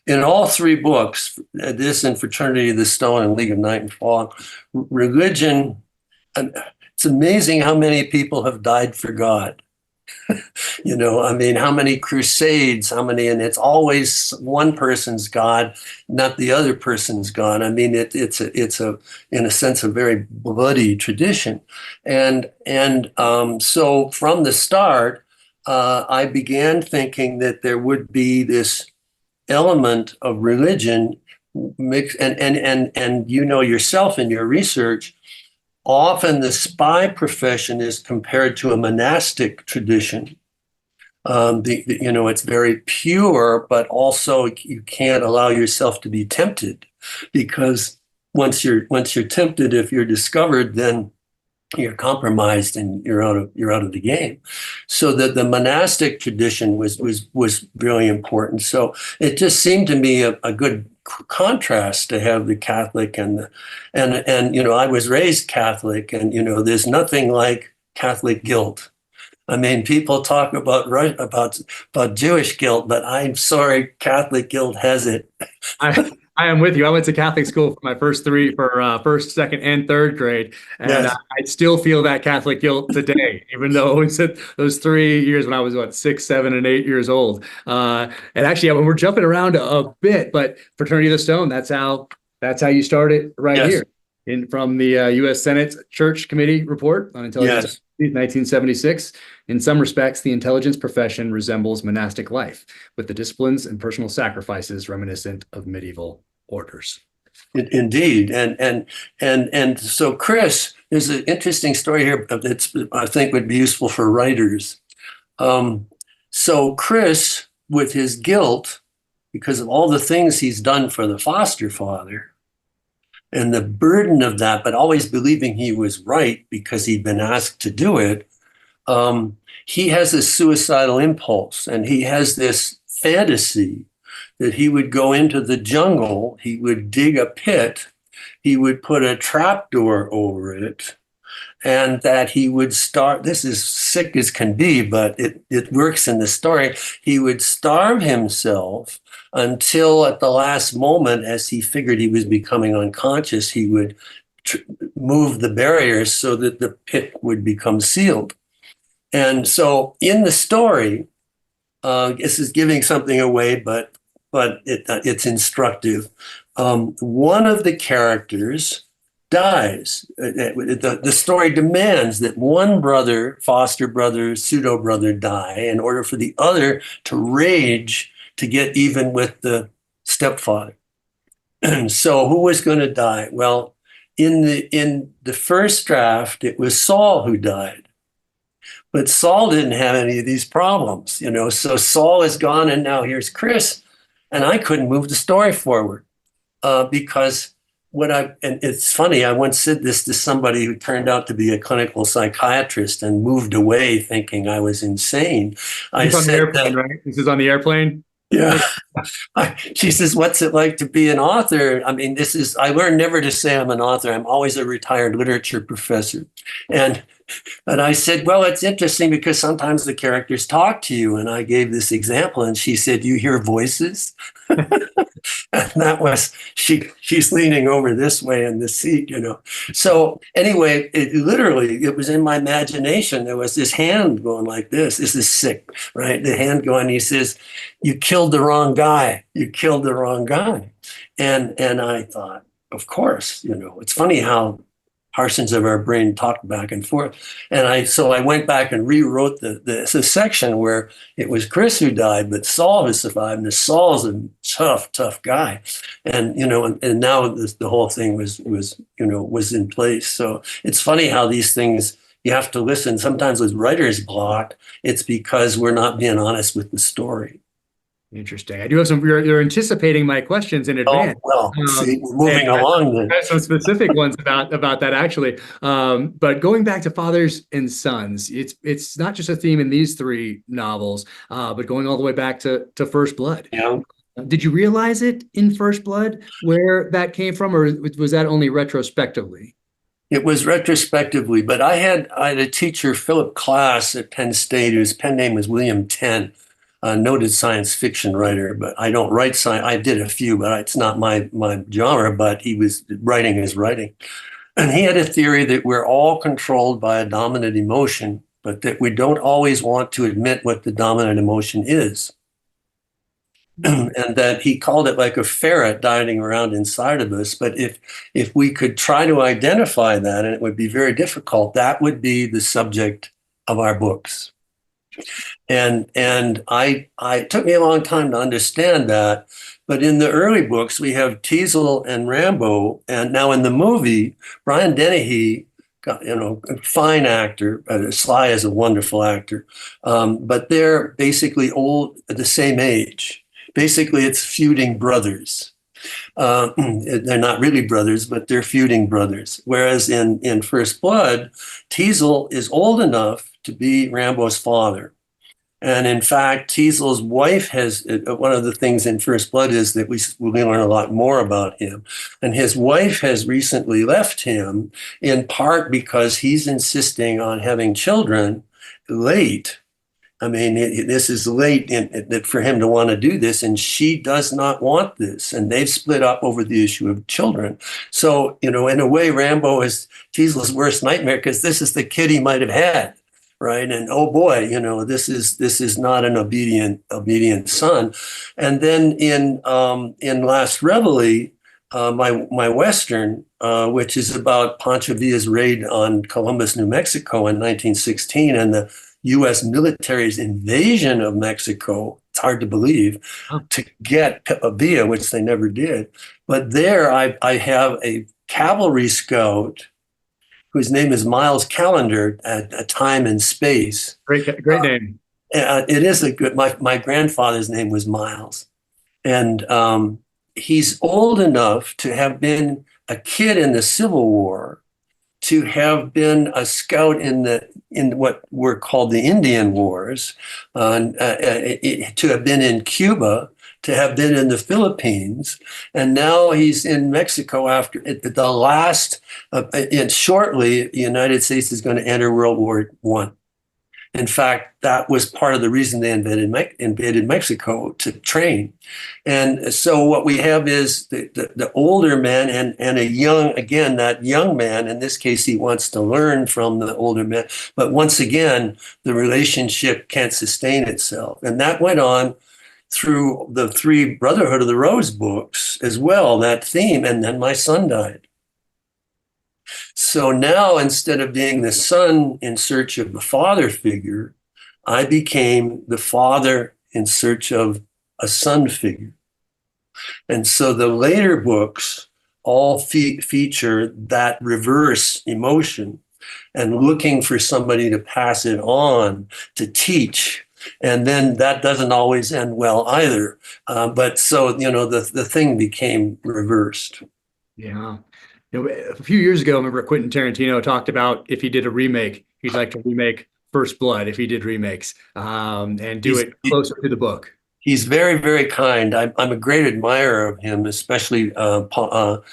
in all three books, this and Fraternity of the Stone and League of Night and Fall, religion. It's amazing how many people have died for God. How many crusades, and it's always one person's God, not the other person's God. It's in a sense, a very bloody tradition. So from the start, I began thinking that there would be this element of religion mixed, and yourself in your research, often the spy profession is compared to a monastic tradition. It's very pure, but also you can't allow yourself to be tempted, because once you're tempted, if you're discovered, then you're compromised and you're out of the game. So the monastic tradition was really important. So it just seemed to me a good contrast to have the Catholic and I was raised Catholic, and there's nothing like Catholic guilt. People talk about Jewish guilt, but I'm sorry, Catholic guilt has it. I am with you. I went to Catholic school for my first, second, and third grade, and Yes. I still feel that Catholic guilt today, even though it was those 3 years when I was 6, 7, and 8 years old. And actually, we're jumping around a bit, but Fraternity of the Stone, that's how you started right Yes. here, from the U.S. Senate Church Committee report on intelligence. Yes. 1976. In some respects, the intelligence profession resembles monastic life, with the disciplines and personal sacrifices reminiscent of medieval orders. Indeed, and so Chris, there's an interesting story here that I think would be useful for writers. So Chris, with his guilt, because of all the things he's done for the foster father, and the burden of that, but always believing he was right because he'd been asked to do it, he has a suicidal impulse, and he has this fantasy that he would go into the jungle, he would dig a pit, he would put a trapdoor over it, and that he would start, this is sick as can be, but it works in the story, he would starve himself until at the last moment, as he figured he was becoming unconscious, he would move the barriers so that the pit would become sealed. And so in the story, this is giving something away, but it's instructive. One of the characters dies. The story demands that one brother, foster brother, pseudo brother, die in order for the other to rage to get even with the stepfather. So who was going to die? Well, in the first draft, it was Saul who died. But Saul didn't have any of these problems, so Saul is gone, and now here's Chris, and I couldn't move the story forward. because and it's funny, I once said this to somebody who turned out to be a clinical psychiatrist and moved away thinking I was insane. It's on the airplane, right? This is on the airplane? Yeah. She says, what's it like to be an author? I mean, I learned never to say I'm an author. I'm always a retired literature professor. And I said, well, it's interesting because sometimes the characters talk to you. And I gave this example and she said, you hear voices? And that was, she's leaning over this way in the seat, So anyway, it was in my imagination. There was this hand going like this. This is sick, right? The hand going, he says, you killed the wrong guy. You killed the wrong guy. And I thought, of course, it's funny how portions of our brain talk back and forth. And so I went back and rewrote the section where it was Chris who died, but Saul has survived, and Saul's a tough guy. And and now the whole thing was in place. So it's funny how these things, you have to listen. Sometimes with writer's block, it's because we're not being honest with the story. Interesting. I do have you're anticipating my questions in advance. Oh, well, see, we're moving along then. I have some specific ones about that actually. But going back to fathers and sons, it's not just a theme in these three novels, but going all the way back to First Blood. Yeah. Did you realize it in First Blood where that came from, or was that only retrospectively? It was retrospectively, but I had a teacher, Philip Klass at Penn State, whose pen name was William Tenn. A noted science fiction writer, but I don't write science. I did a few, but it's not my genre, but he was writing his writing. And he had a theory that we're all controlled by a dominant emotion, but that we don't always want to admit what the dominant emotion is. And that he called it like a ferret diving around inside of us. But if we could try to identify that, and it would be very difficult, that would be the subject of our books. And I it took me a long time to understand that. But in the early books, we have Teasel and Rambo. And now in the movie, Brian Dennehy, a fine actor. Sly is a wonderful actor. But they're basically the same age. Basically, it's feuding brothers. They're not really brothers, but they're feuding brothers. Whereas in First Blood, Teasel is old enough to be Rambo's father. And in fact, Teasel's wife has, one of the things in First Blood is that we learn a lot more about him. And his wife has recently left him, in part because he's insisting on having children late. I mean, this is late for him to want to do this, and she does not want this. And they've split up over the issue of children. So, in a way, Rambo is Teasel's worst nightmare because this is the kid he might have had, right? And oh boy, this is not an obedient son. And then in Last Reveille, my Western, which is about Pancho Villa's raid on Columbus, New Mexico in 1916, and the U.S. military's invasion of Mexico, it's hard to believe, to get Villa, which they never did. But there I have a cavalry scout whose name is Miles Callender at A Time and Space. Great name. It is a good, my grandfather's name was Miles. And he's old enough to have been a kid in the Civil War, to have been a scout in what were called the Indian Wars, to have been in Cuba, to have been in the Philippines, and now he's in Mexico after the last. And shortly, the United States is going to enter World War I. In fact, that was part of the reason they invaded Mexico, to train. And so what we have is the older man and that young man, in this case, he wants to learn from the older man. But once again, the relationship can't sustain itself. And that went on through the 3 Brotherhood of the Rose books as well, that theme. And then my son died. So now, instead of being the son in search of the father figure, I became the father in search of a son figure. And so the later books all feature that reverse emotion and looking for somebody to pass it on, to teach. And then that doesn't always end well either. But so, the thing became reversed. Yeah. A few years ago, I remember Quentin Tarantino talked about if he did a remake, he'd like to remake First Blood if he did remakes, and do it closer to the book. He's very, very kind. I'm a great admirer of him, especially Pulp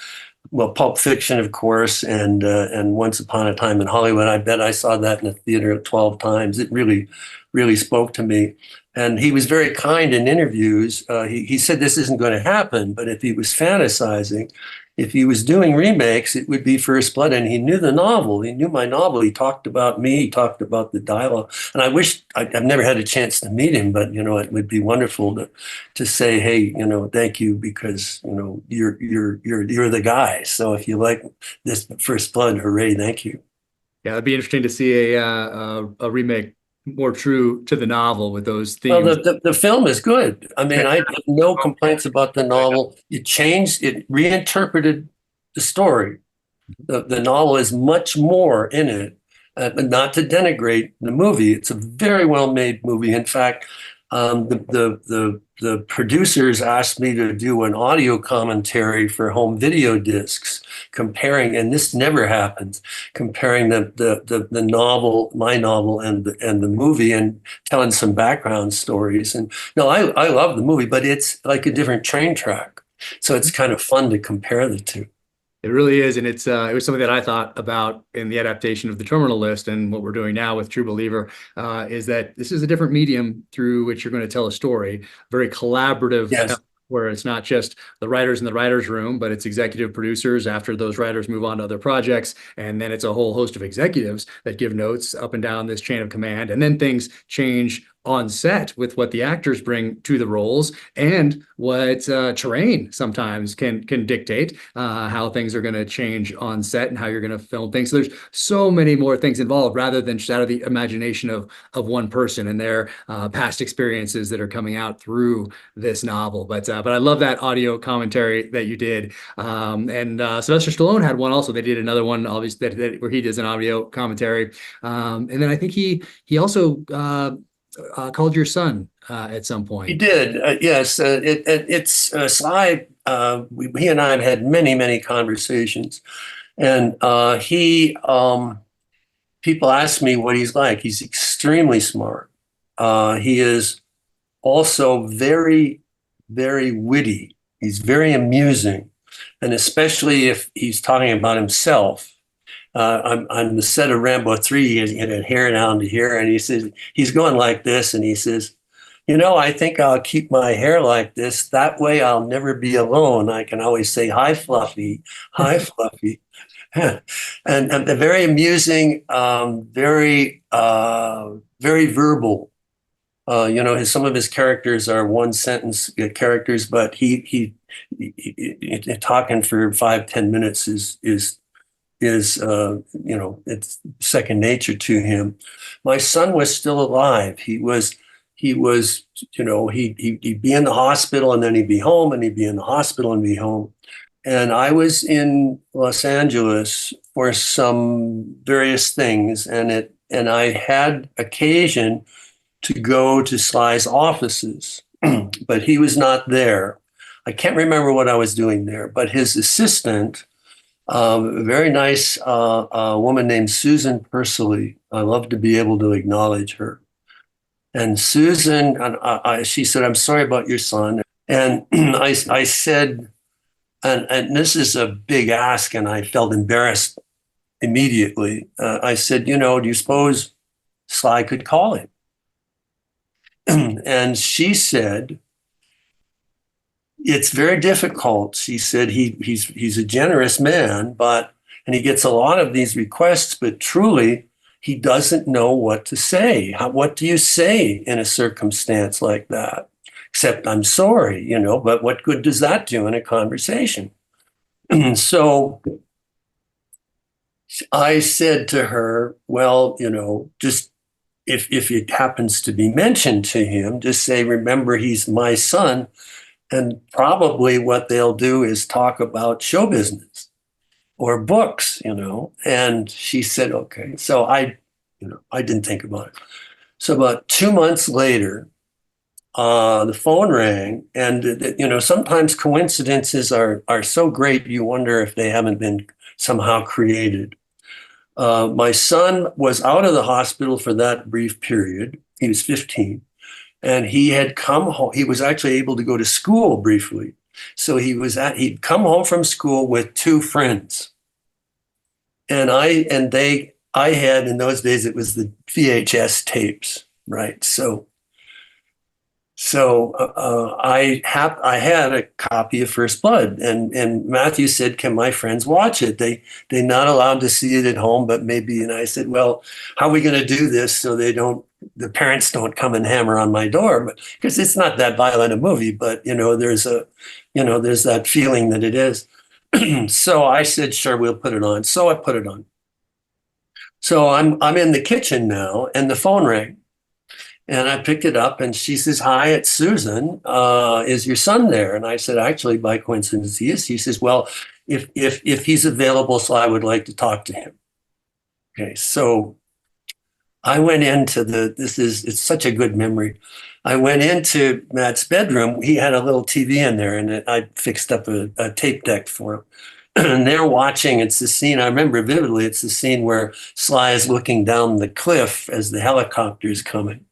Fiction, of course, and Once Upon a Time in Hollywood. I bet I saw that in the theater 12 times. It really, really spoke to me. And he was very kind in interviews. He said this isn't going to happen, but if he was fantasizing, if he was doing remakes, it would be First Blood. And he knew the novel. He knew my novel. He talked about me. He talked about the dialogue. And I wish I've never had a chance to meet him, but it would be wonderful to say, hey, thank you, because you're the guy. So if you like this First Blood, hooray, thank you. Yeah, it'd be interesting to see a remake more true to the novel with those themes. Well, the film is good. I mean, I have no complaints about the novel. It reinterpreted the story. The novel is much more in it, but not to denigrate the movie. It's a very well-made movie. In fact, the producers asked me to do an audio commentary for home video discs, comparing, and this never happens, comparing the novel, my novel, and the movie, and telling some background stories. And no, I love the movie, but it's like a different train track, so it's kind of fun to compare the two. It really is, and it was something that I thought about in the adaptation of The Terminal List, and what we're doing now with True Believer is that this is a different medium through which you're going to tell a story, very collaborative. Yes. Where it's not just the writers in the writer's room, but it's executive producers after those writers move on to other projects. And then it's a whole host of executives that give notes up and down this chain of command. And then things change on set with what the actors bring to the roles and what terrain sometimes can dictate how things are going to change on set and how you're going to film things. So there's so many more things involved rather than just out of the imagination of one person and their past experiences that are coming out through this novel. But I love that audio commentary that you did. And Sylvester Stallone had one also. They did another one, obviously, where he does an audio commentary. And then I think he also called your son at some point. He did, yes. It's Sly. He and I have had many, many conversations, and people ask me what he's like. He's extremely smart. He is also very, very witty. He's very amusing, and especially if he's talking about himself. On the set of Rambo 3, he had hair down to here, and he says, he's going like this, and he says, I think I'll keep my hair like this. That way I'll never be alone. I can always say, hi, Fluffy, hi, Fluffy. and they're very amusing, very verbal. Some of his characters are one sentence characters, but he talking for 5-10 minutes is it's second nature to him. My son was still alive. He'd be in the hospital and then he'd be home, and he'd be in the hospital and be home. And I was in Los Angeles for some various things, and I had occasion to go to Sly's offices, but he was not there. I can't remember what I was doing there, but his assistant, a very nice woman named Susan Persley. I love to be able to acknowledge her. And Susan, she said, I'm sorry about your son. And I said, and this is a big ask, and I felt embarrassed immediately. I said, do you suppose Sly could call him? And she said, it's very difficult. She said he's a generous man, and he gets a lot of these requests, but truly he doesn't know what to say. What do you say in a circumstance like that? Except I'm sorry, but what good does that do in a conversation? So I said to her, well, just if it happens to be mentioned to him, just say, remember, he's my son. And probably what they'll do is talk about show business or books, And she said, okay. So I didn't think about it. So about 2 months later, the phone rang, and sometimes coincidences are so great you wonder if they haven't been somehow created. My son was out of the hospital for that brief period. He was 15, and he had come home. He was actually able to go to school briefly. So he'd come home from school with two friends, and I had, in those days, it was the VHS tapes, right? I had a copy of First Blood, and Matthew said, "Can my friends watch it? They're not allowed to see it at home, but maybe." And I said, "Well, how are we going to do this so the parents don't come and hammer on my door?" But because it's not that violent a movie, but there's that feeling that it is. So I said, "Sure, we'll put it on." So I put it on. So I'm in the kitchen now, and the phone rang. And I picked it up, and she says, "Hi, it's Susan. Is your son there?" And I said, "Actually, by coincidence, he is." He says, "Well, if he's available, so I would like to talk to him." Okay, so I went into it's such a good memory. I went into Matt's bedroom. He had a little TV in there, and I fixed up a tape deck for him. And they're watching. It's the scene, I remember vividly. It's the scene where Sly is looking down the cliff as the helicopter is coming.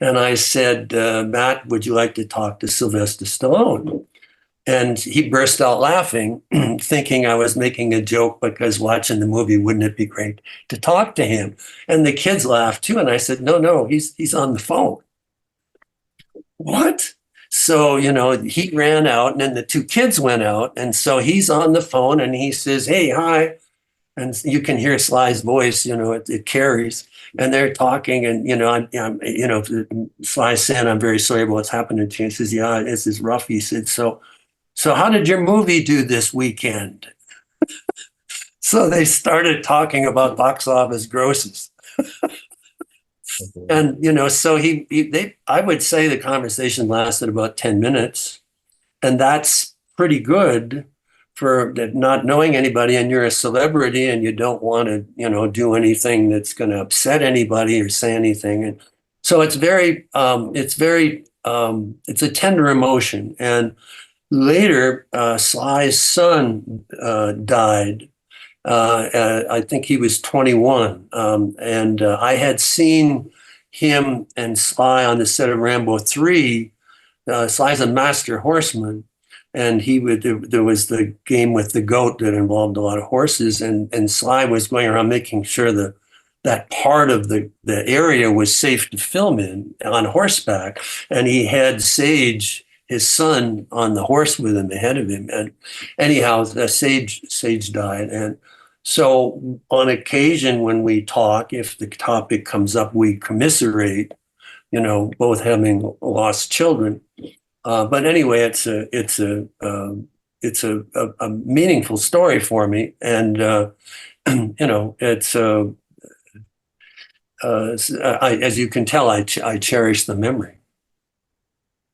And I said, "Matt, would you like to talk to Sylvester Stallone?" And he burst out laughing, thinking I was making a joke because watching the movie, wouldn't it be great to talk to him? And the kids laughed too. And I said, no, he's on the phone. What? So, he ran out, and then the two kids went out. And so he's on the phone, and he says, "Hey, hi." And you can hear Sly's voice, it carries, and they're talking, and Sly saying, "I'm very sorry about what's happening to you." He says, "Yeah, this is rough." He said, "So how did your movie do this weekend?" So they started talking about box office grosses, and so I would say the conversation lasted about 10 minutes, and that's pretty good for not knowing anybody, and you're a celebrity and you don't want to, do anything that's going to upset anybody or say anything. And so it's a tender emotion. And later, Sly's son died. I think he was 21. And I had seen him and Sly on the set of Rambo 3. Sly's a master horseman. And there was the game with the goat that involved a lot of horses, and Sly was going around making sure that part of the area was safe to film in on horseback. And he had Sage, his son, on the horse with him, ahead of him. And anyhow, Sage died. And so on occasion when we talk, if the topic comes up, we commiserate, both having lost children. But anyway, it's a meaningful story for me, and it's as you can tell, I cherish the memory.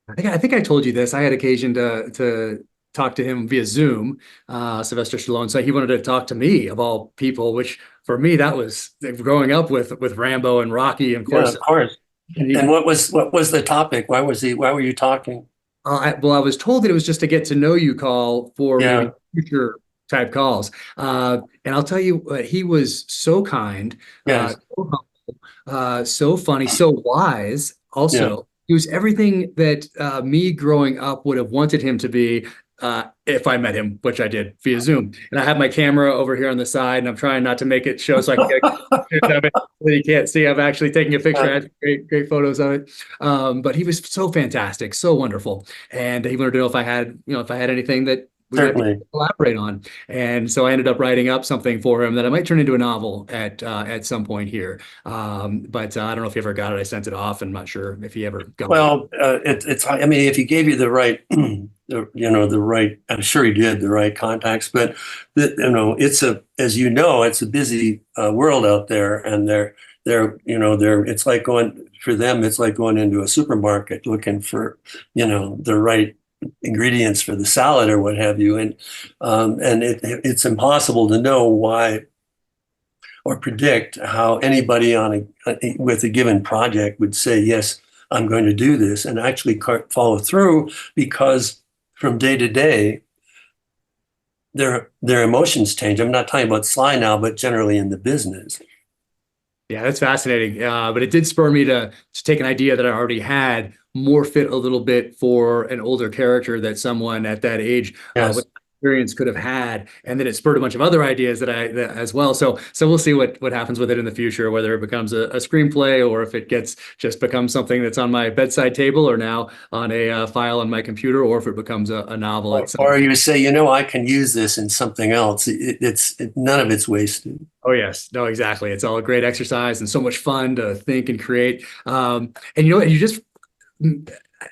I think I told you this. I had occasion to talk to him via Zoom, Sylvester Stallone. So he wanted to talk to me, of all people, which for me, that was growing up with Rambo and Rocky, and of course. Yeah, of course. And what was the topic? Why were you talking? I was told that it was just a get to know you call for maybe future type calls. And I'll tell you, he was so kind, Yes. so humble, so funny, so wise. Also, he was everything that me growing up would have wanted him to be if I met him, which I did via Zoom. And I have my camera over here on the side, and I'm trying not to make it show so I can get you can't see. I'm actually taking a picture. I had great photos of it. But he was so fantastic, so wonderful. And he wanted to know if I had anything that we Certainly might collaborate on. And so I ended up writing up something for him that I might turn into a novel at some point here. But I don't know if he ever got it. I sent it off, and I'm not sure if he ever got it. Well, I mean, if he gave you the right, the right, I'm sure he did, the right contacts, but it's a busy world out there, and it's like going into a supermarket looking for, the right ingredients for the salad or what have you. And it's impossible to know or predict how anybody with a given project would say, yes, I'm going to do this, and actually follow through, because from day to day, their emotions change. I'm not talking about Sly now, but generally in the business. Yeah, that's fascinating. But it did spur me to take an idea that I already had, morph it a little bit for an older character that someone at that age with experience could have had, and then it spurred a bunch of other ideas that as well. So we'll see what happens with it in the future, whether it becomes a screenplay, or if it just becomes something that's on my bedside table, or now on a file on my computer, or if it becomes a novel. Or you say, I can use this in something else. None of it's wasted. Oh, yes. No, exactly. It's all a great exercise and so much fun to think and create. And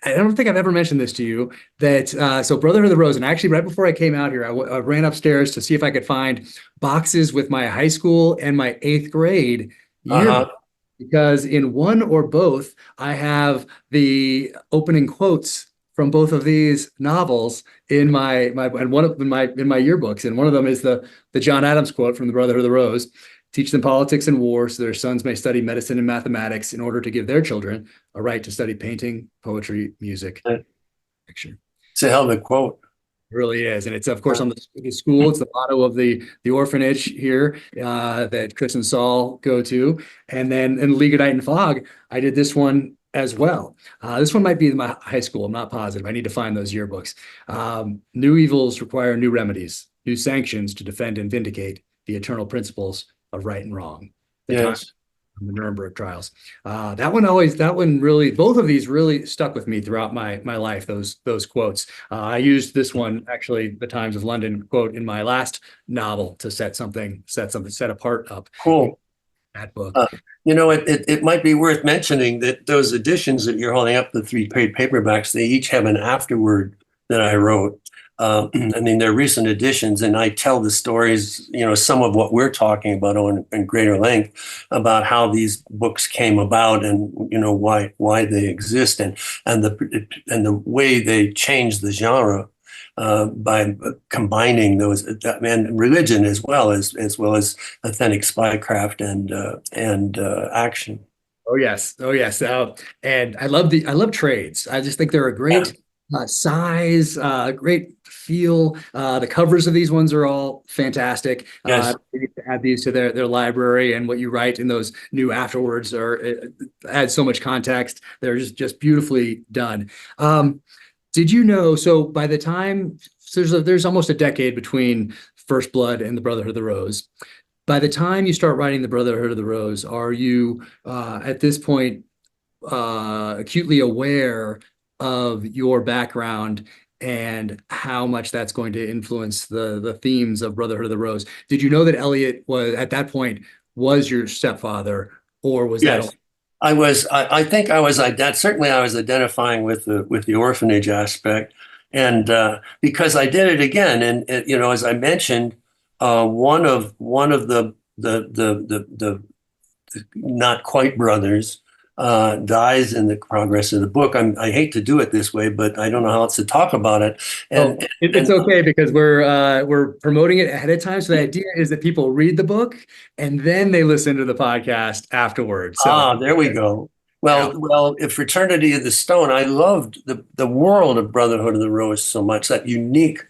I don't think I've ever mentioned this to you, that so Brotherhood of the Rose, and actually right before I came out here, I ran upstairs to see if I could find boxes with my high school and my 8th grade yearbook, because in one or both, I have the opening quotes from both of these novels in my yearbooks, and one of them is the John Adams quote from the Brotherhood of the Rose: "Teach them politics and war, so their sons may study medicine and mathematics, in order to give their children a right to study painting, poetry, music, picture." It's a hell of a quote. It really is, and it's of course on the school. It's the motto of the orphanage here that Chris and Saul go to, and then in League of Night and Fog, I did this one as well. This one might be in my high school. I'm not positive. I need to find those yearbooks. New evils require new remedies, new sanctions to defend and vindicate the eternal principles of right and wrong. The Nuremberg trials. That one really, both of these really stuck with me throughout my life. Those quotes. I used this one, actually, the Times of London quote, in my last novel to set apart up. Cool. That book. It might be worth mentioning that those editions that you're holding up, the 3 paperbacks, they each have an afterword that I wrote. They're recent editions, and I tell the stories, some of what we're talking about in greater length, about how these books came about, and why they exist, and the way they changed the genre by combining those, and religion as well as authentic spycraft and action. Oh yes. And I love trades. I just think they're a great size, great feel. The covers of these ones are all fantastic. Yes. They need to add these to their library, and what you write in those new afterwards add so much context. They're just beautifully done. Did you know? So by the time there's almost a decade between First Blood and the Brotherhood of the Rose. By the time you start writing the Brotherhood of the Rose, are you at this point acutely aware of your background and how much that's going to influence the themes of Brotherhood of the Rose? Did you know that Elliot at that point was your stepfather, or was that? I think I was certainly I was identifying with the orphanage aspect, and because I did it again, and as I mentioned, one of the not quite brothers dies in the progress of the book. I hate to do it this way, but I don't know how else to talk about it. And it's okay, because we're promoting it ahead of time. So the idea is that people read the book and then they listen to the podcast afterwards. So there we go. Well, if Fraternity of the Stone, I loved the world of Brotherhood of the Rose so much. That unique,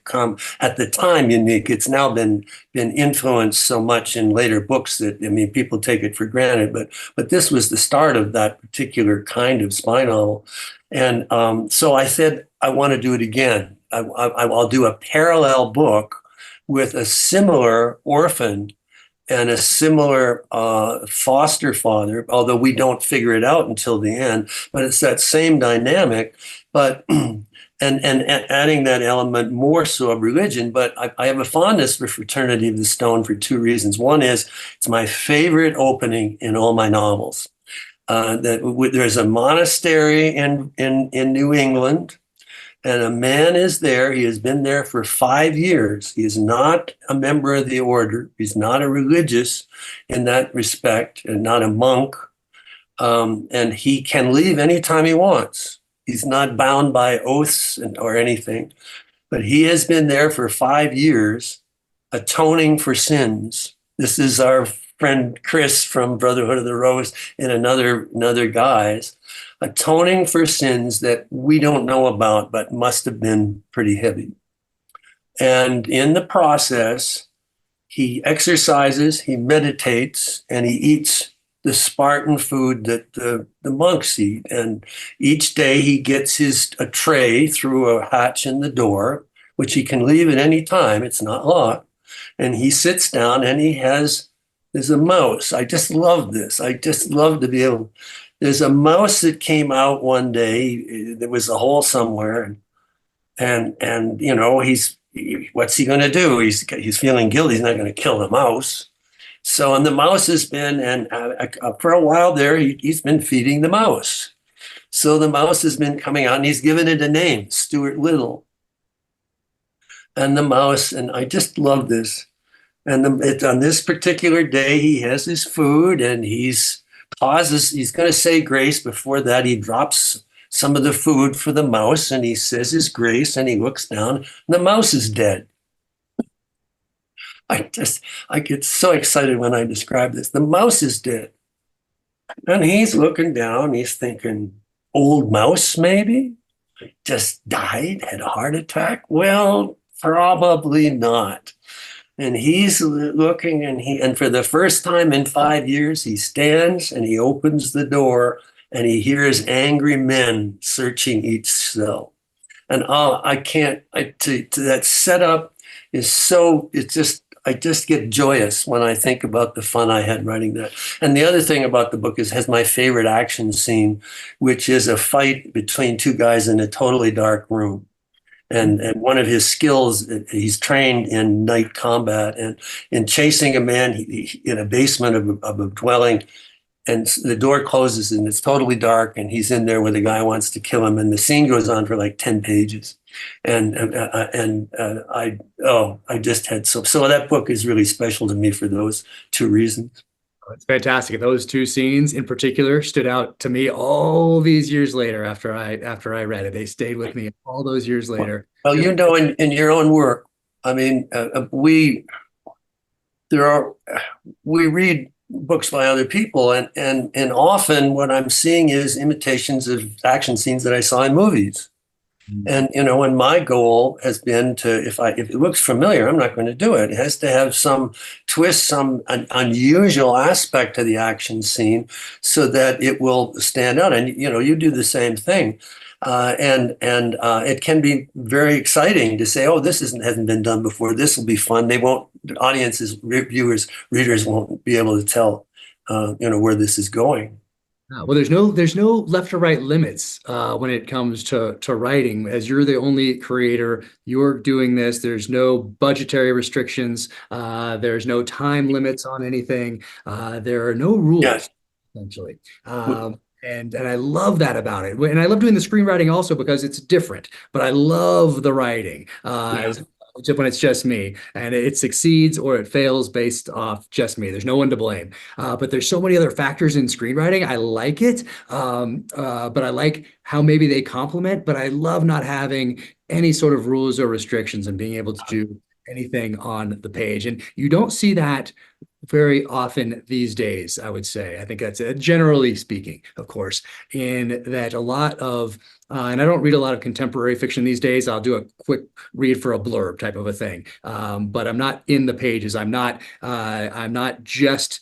at the time unique. It's now been influenced so much in later books that people take it for granted. But this was the start of that particular kind of spy novel, and so I said I want to do it again. I'll do a parallel book with a similar orphan and a similar foster father, although we don't figure it out until the end. But it's that same dynamic, but and adding that element more so of religion. But I have a fondness for Fraternity of the Stone for 2 reasons. One is it's my favorite opening in all my novels. There's a monastery in New England, and a man is there. He has been there for 5 years. He is not a member of the order. He's not a religious in that respect, and not a monk. And he can leave anytime he wants. He's not bound by oaths or anything. But he has been there for 5 years, atoning for sins. This is our friend Chris from Brotherhood of the Rose and another guys, atoning for sins that we don't know about, but must have been pretty heavy. And in the process, he exercises, he meditates, and he eats the Spartan food that the monks eat. And each day he gets a tray through a hatch in the door, which he can leave at any time. It's not locked. And he sits down and there's a mouse. I just love this. I just love to be able, there's a mouse that came out one day. There was a hole somewhere. And what's he going to do? He's feeling guilty. He's not going to kill the mouse. So, and the mouse has been, and for a while there, he's been feeding the mouse. So the mouse has been coming out, and he's given it a name, Stuart Little. And the mouse, and I just love this. And on this particular day, he has his food, and he's going to say grace. Before that, he drops some of the food for the mouse, and he says his grace, and he looks down, and the mouse is dead. I get so excited when I describe this. The mouse is dead. And he's looking down, he's thinking, old mouse maybe? Just died, had a heart attack? Well, probably not. And he's looking, and for the first time in 5 years, he stands and he opens the door and he hears angry men searching each cell. And that setup is so, I just get joyous when I think about the fun I had writing that. And the other thing about the book has my favorite action scene, which is a fight between two guys in a totally dark room. And one of his skills, he's trained in night combat and in chasing a man in a basement of a dwelling. And the door closes and it's totally dark, and he's in there where the guy wants to kill him. And the scene goes on for like 10 pages. I just had so that book is really special to me for those two reasons. It's fantastic. Those two scenes in particular stood out to me all these years later after I read it. They stayed with me all those years later. Well, in your own work, I mean, we read books by other people, and often what I'm seeing is imitations of action scenes that I saw in movies. And and my goal has been to, if it looks familiar, I'm not going to do it. It has to have some twist, some unusual aspect to the action scene, so that it will stand out. And you do the same thing, and it can be very exciting to say, "Oh, this hasn't been done before. This will be fun." Audiences, reviewers, readers won't be able to tell, where this is going. Well, there's no left or right limits when it comes to writing. As you're the only creator, you're doing this. There's no budgetary restrictions. There's no time limits on anything. There are no rules, Yes. essentially. And I love that about it. And I love doing the screenwriting also because it's different. But I love the writing. When it's just me, and it succeeds or it fails based off just me. There's no one to blame. But there's so many other factors in screenwriting. I like it, but I like how maybe they complement. But I love not having any sort of rules or restrictions and being able to do anything on the page. And you don't see that very often these days, I would say. I think that's generally speaking, of course, in that a lot of, and I don't read a lot of contemporary fiction these days. I'll do a quick read for a blurb type of a thing. But I'm not in the pages. I'm not just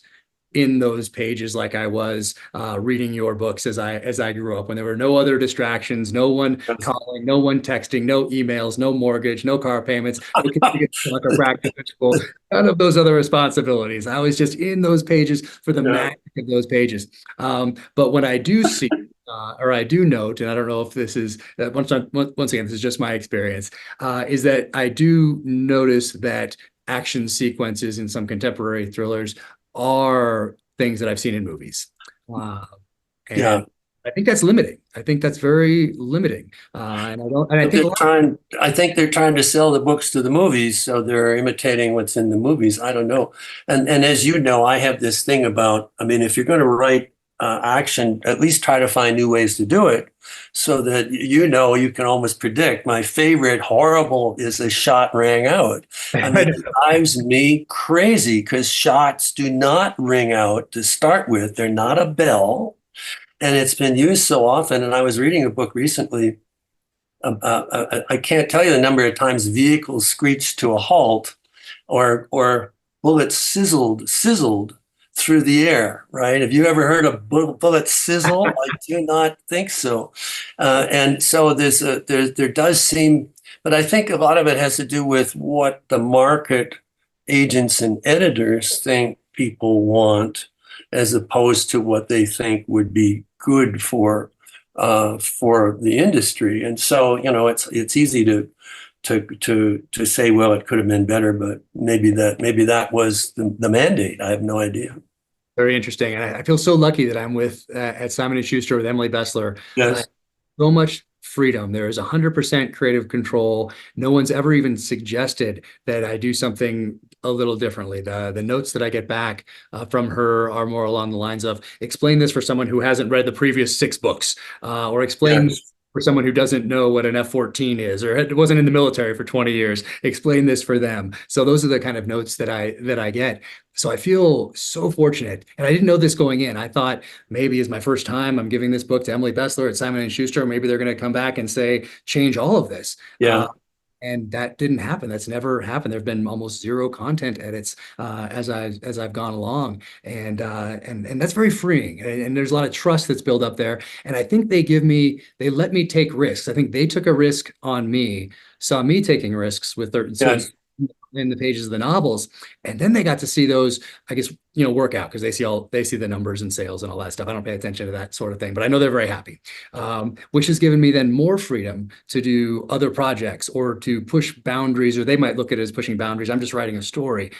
in those pages like I was reading your books as I grew up, when there were no other distractions, no one calling, no one texting, no emails, no mortgage, no car payments, no like a practice school, none of those other responsibilities. I was just in those pages for the magic of those pages. But when I do see or I do note, and I don't know if this is once again, this is just my experience, is that I do notice that action sequences in some contemporary thrillers are things that I've seen in movies. And I think that's limiting. I think that's very limiting. And I think they're trying to sell the books to the movies, so they're imitating what's in the movies. I don't know. And as you know, I have this thing about, I mean, if you're going to write action, at least try to find new ways to do it so that, you know, you can almost predict. My favorite horrible is a shot rang out. I mean, it drives me crazy because shots do not ring out to start with. They're not a bell. And it's been used so often. And I was reading a book recently. I can't tell you the number of times vehicles screeched to a halt or bullets sizzled through the air, right? Have you ever heard a bullet sizzle? I do not think so. And so there does seem, but I think a lot of it has to do with what the market agents and editors think people want, as opposed to what they think would be good for the industry. And so, you know, it's easy to say, well, it could have been better, but maybe that was the mandate. I have no idea. Very interesting. And I feel so lucky that I'm with at Simon & Schuster with Emily Bessler. Yes. So much freedom. There is 100% creative control. No one's ever even suggested that I do something a little differently. The notes that I get back from her are more along the lines of, explain this for someone who hasn't read the previous 6 books, or explain for someone who doesn't know what an F-14 is, or wasn't in the military for 20 years, explain this for them. So those are the kind of notes that I get. So I feel so fortunate. And I didn't know this going in. I thought maybe it's my first time I'm giving this book to Emily Bessler at Simon & Schuster. Maybe they're going to come back and say, change all of this. Yeah. And that didn't happen. That's never happened. There've been almost 0 content edits as I've gone along, and that's very freeing. And there's a lot of trust that's built up there. And I think they let me take risks. I think they took a risk on me, saw me taking risks with their in the pages of the novels, and then they got to see those, I guess, work out, because they see the numbers and sales and all that stuff. I don't pay attention to that sort of thing, but I know they're very happy, which has given me then more freedom to do other projects or to push boundaries, or they might look at it as pushing boundaries. I'm just writing a story.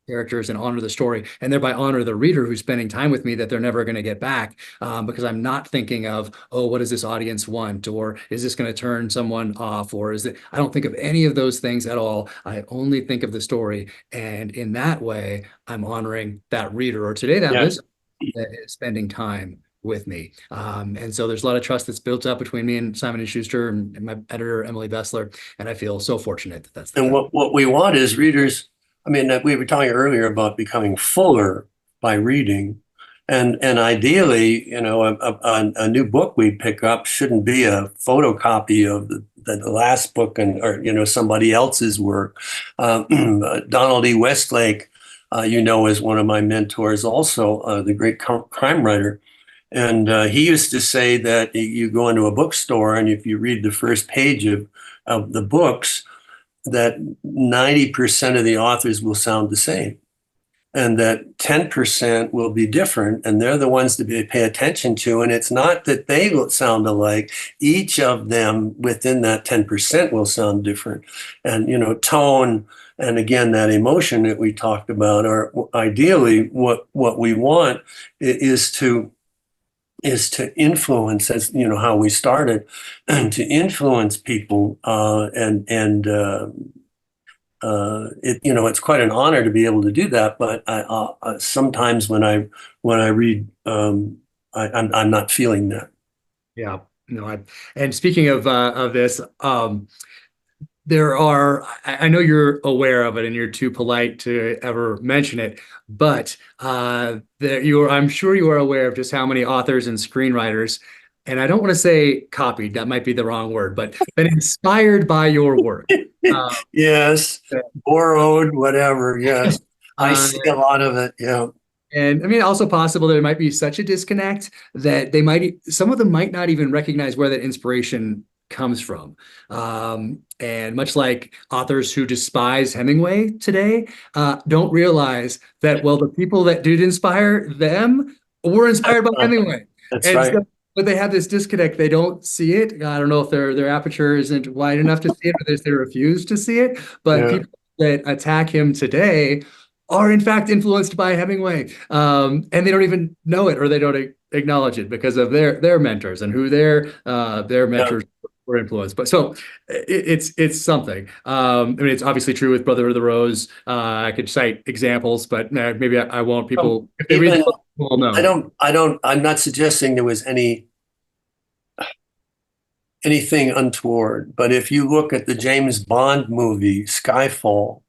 Characters and honor the story, and thereby honor the reader who's spending time with me that they're never going to get back, because I'm not thinking of, oh, what does this audience want, or is this going to turn someone off, or is it? I don't think of any of those things at all. I only think of the story, and in that way, I'm honoring that reader, or today that listener that is spending time with me. And so there's a lot of trust that's built up between me and Simon & Schuster and my editor, Emily Bessler, and I feel so fortunate that that's the And what we want is readers. I mean, we were talking earlier about becoming fuller by reading, and ideally, a new book we pick up shouldn't be a photocopy of the last book or somebody else's work. Donald E. Westlake, is one of my mentors, also the great crime writer, and he used to say that you go into a bookstore and if you read the first page of the books, that 90% of the authors will sound the same, and that 10% will be different, and they're the ones to pay attention to. And it's not that they will sound alike. Each of them within that 10% will sound different. And, tone, and again, that emotion that we talked about, are ideally what we want is to influence, as how we started, to influence people, it's quite an honor to be able to do that. But I sometimes when I read, I'm not feeling that. Yeah, no. And speaking of this, there are, I know you're aware of it and you're too polite to ever mention it, but I'm sure you are aware of just how many authors and screenwriters, and I don't want to say copied, that might be the wrong word, but been inspired by your work. Yes, borrowed, whatever. Yes, I see a lot of it. Yeah. And I mean, also possible there might be such a disconnect that some of them might not even recognize where that inspiration comes from. And much like authors who despise Hemingway today, don't realize that, well, the people that did inspire them were inspired by Hemingway. That's right. But they have this disconnect. They don't see it. I don't know if their aperture isn't wide enough to see it, or they refuse to see it. But people that attack him today are in fact influenced by Hemingway. And they don't even know it, or they don't acknowledge it because of their mentors and who their mentors or influence. But so it's something. I mean, it's obviously true with Brotherhood of the Rose. I could cite examples, but maybe I won't. People, if they read the book, will know. I'm not suggesting there was anything untoward, but if you look at the James Bond movie, Skyfall,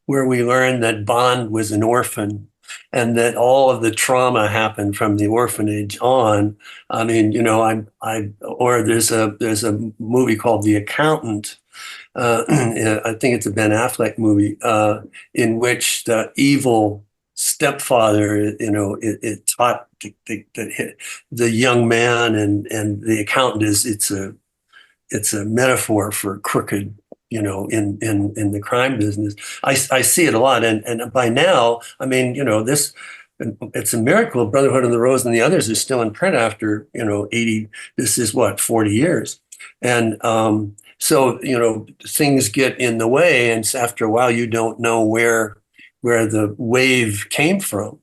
where we learn that Bond was an orphan and that all of the trauma happened from the orphanage on. I mean, or there's a movie called The Accountant. I think it's a Ben Affleck movie, in which the evil stepfather, it taught the young man, and the accountant it's a metaphor for crooked, in the crime business. I see it a lot, and by now, I mean, it's a miracle. Brotherhood of the Rose and the others are still in print after 80. This is what, 40 years, and so things get in the way, and after a while, you don't know where the wave came from.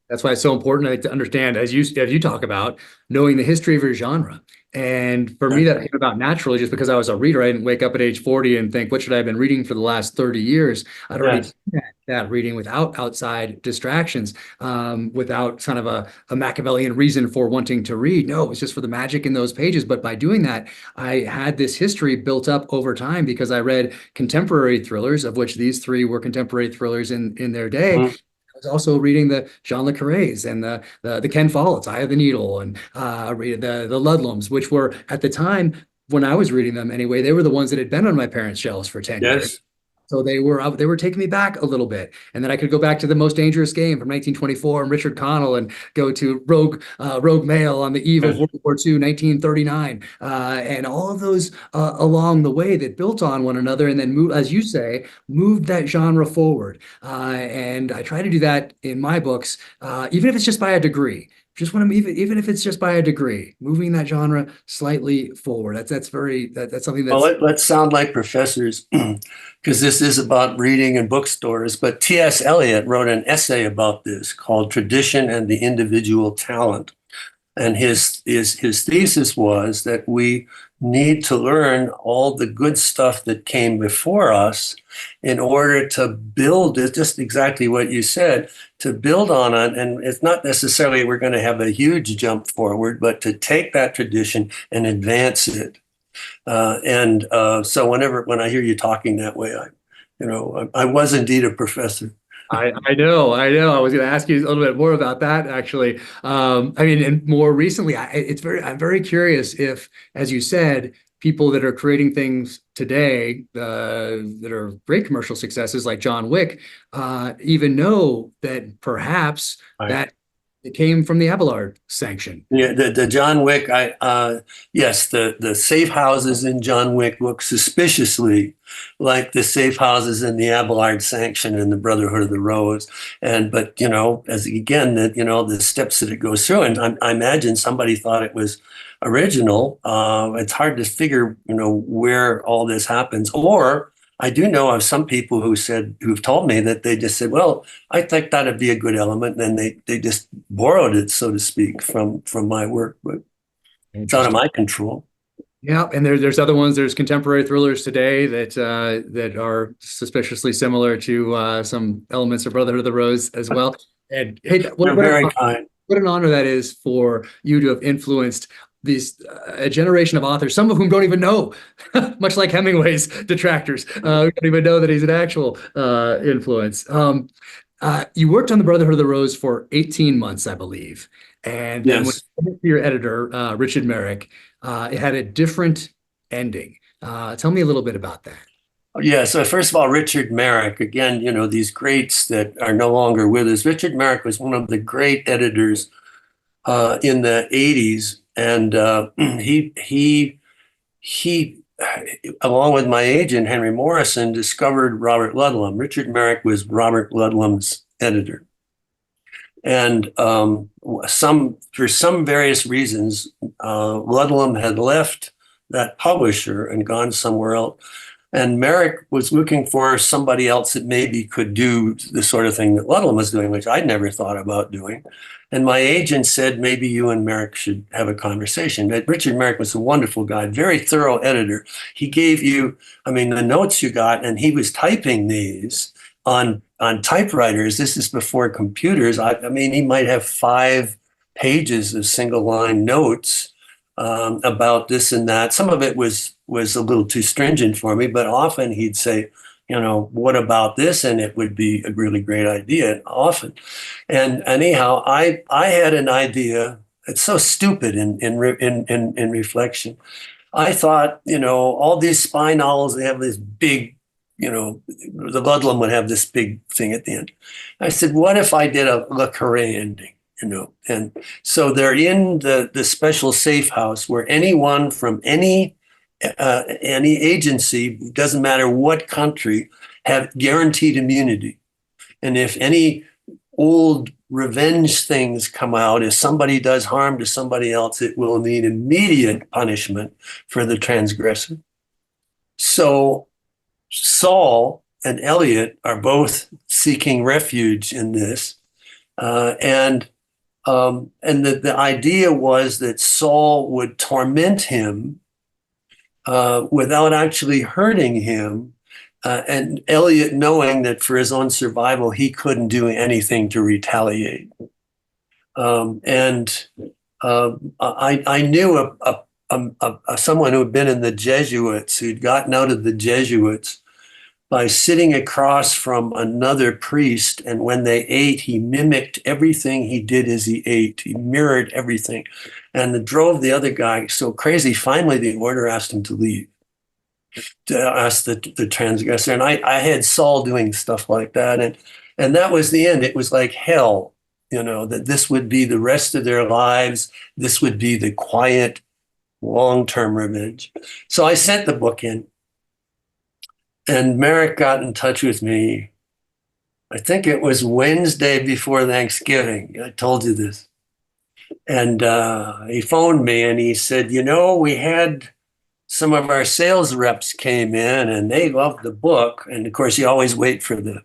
That's why it's so important to understand, as you talk about, knowing the history of your genre. And for me, that came about naturally just because I was a reader. I didn't wake up at age 40 and think, what should I have been reading for the last 30 years? I'd already done that reading without outside distractions, without kind of a Machiavellian reason for wanting to read. No, it was just for the magic in those pages. But by doing that, I had this history built up over time because I read contemporary thrillers, of which these three were contemporary thrillers in their day. Mm-hmm. Was also reading the Jean Le Carrés and the Ken Follett's Eye of the Needle, and the Ludlums, which were at the time when I was reading them anyway, they were the ones that had been on my parents' shelves for 10 years. So they were taking me back a little bit. And then I could go back to The Most Dangerous Game from 1924 and Richard Connell, and go to Rogue Mail on the eve of World War II, 1939, and all of those along the way that built on one another, and then, as you say, moved that genre forward. And I try to do that in my books, even if it's just by a degree. Just want to even if it's just by a degree, moving that genre slightly forward. That's something that's. Well, let's sound like professors, because this is about reading in bookstores. But T.S. Eliot wrote an essay about this called "Tradition and the Individual Talent," and his thesis was that we need to learn all the good stuff that came before us in order to build it, just exactly what you said, to build on it. And it's not necessarily we're going to have a huge jump forward, but to take that tradition and advance it. So when I hear you talking that way, I was indeed a professor. I know. I was going to ask you a little bit more about that, actually. I mean, and more recently, I'm very curious if, as you said, people that are creating things today that are great commercial successes like John Wick even know that perhaps that it came from the Abelard sanction. Yeah, the John Wick, yes, the safe houses in John Wick look suspiciously like the safe houses in the Abelard sanction in the Brotherhood of the Rose. But as again, the steps that it goes through, and I imagine somebody thought it was original. It's hard to figure, where all this happens. Or I do know of some people who've told me that they just said, well, I think that'd be a good element. And then they just borrowed it, so to speak, from my work, but it's out of my control. Yeah. And there's other ones, there's contemporary thrillers today that are suspiciously similar to some elements of Brotherhood of the Rose as well. And hey, what an honor that is for you to have influenced a generation of authors, some of whom don't even know, much like Hemingway's detractors, who don't even know that he's an actual influence. You worked on the Brotherhood of the Rose for 18 months, I believe. And then when your editor, Richard Merrick, it had a different ending. Tell me a little bit about that. Yeah, so first of all, Richard Merrick, again, these greats that are no longer with us. Richard Merrick was one of the great editors in the 80s. And he, along with my agent, Henry Morrison, discovered Robert Ludlum. Richard Merrick was Robert Ludlum's editor. And for some various reasons, Ludlum had left that publisher and gone somewhere else. And Merrick was looking for somebody else that maybe could do the sort of thing that Ludlam was doing, which I'd never thought about doing. And my agent said, maybe you and Merrick should have a conversation. But Richard Merrick was a wonderful guy, very thorough editor. He gave you, I mean, the notes you got, and he was typing these on typewriters. This is before computers. I mean, he might have 5 pages of single line notes about this and that. Some of it was a little too stringent for me, but often he'd say, you know, what about this? And it would be a really great idea often. And anyhow, I had an idea. It's so stupid in reflection. I thought, you know, all these spy novels, they have this big, you know, the Ludlam would have this big thing at the end. I said, what if I did a Le Carré ending? You know, and so they're in the special safe house where anyone from any agency, doesn't matter what country, have guaranteed immunity. And if any old revenge things come out, if somebody does harm to somebody else, it will need immediate punishment for the transgressor. So Saul and Elliot are both seeking refuge in this, and the idea was that Saul would torment him without actually hurting him, and Elliot knowing that for his own survival, he couldn't do anything to retaliate. I knew someone who had been in the Jesuits, who'd gotten out of the Jesuits by sitting across from another priest, and when they ate, he mimicked everything he did as he ate. He mirrored everything, and it drove the other guy so crazy. Finally, the order asked him to leave, to ask the transgressor. And I had Saul doing stuff like that, and that was the end. It was like hell, you know, that this would be the rest of their lives. This would be the quiet, long-term revenge. So I sent the book in. And Merrick got in touch with me. I think it was Wednesday before Thanksgiving. I told you this. And he phoned me and he said, you know, we had some of our sales reps came in and they loved the book. And of course, you always wait for the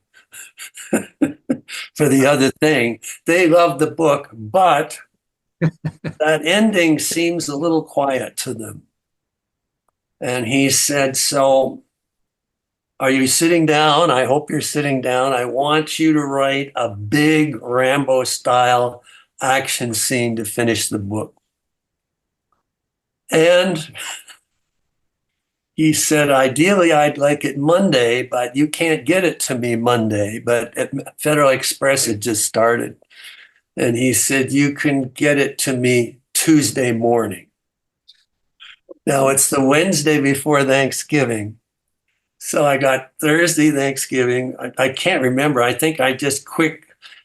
for the other thing. They loved the book, but that ending seems a little quiet to them. And he said, so are you sitting down? I hope you're sitting down. I want you to write a big Rambo style action scene to finish the book. And he said, ideally, I'd like it Monday, but you can't get it to me Monday. But at Federal Express, it just started. And he said, you can get it to me Tuesday morning. Now, it's the Wednesday before Thanksgiving. So I got Thursday, Thanksgiving. I can't remember. I think I just quick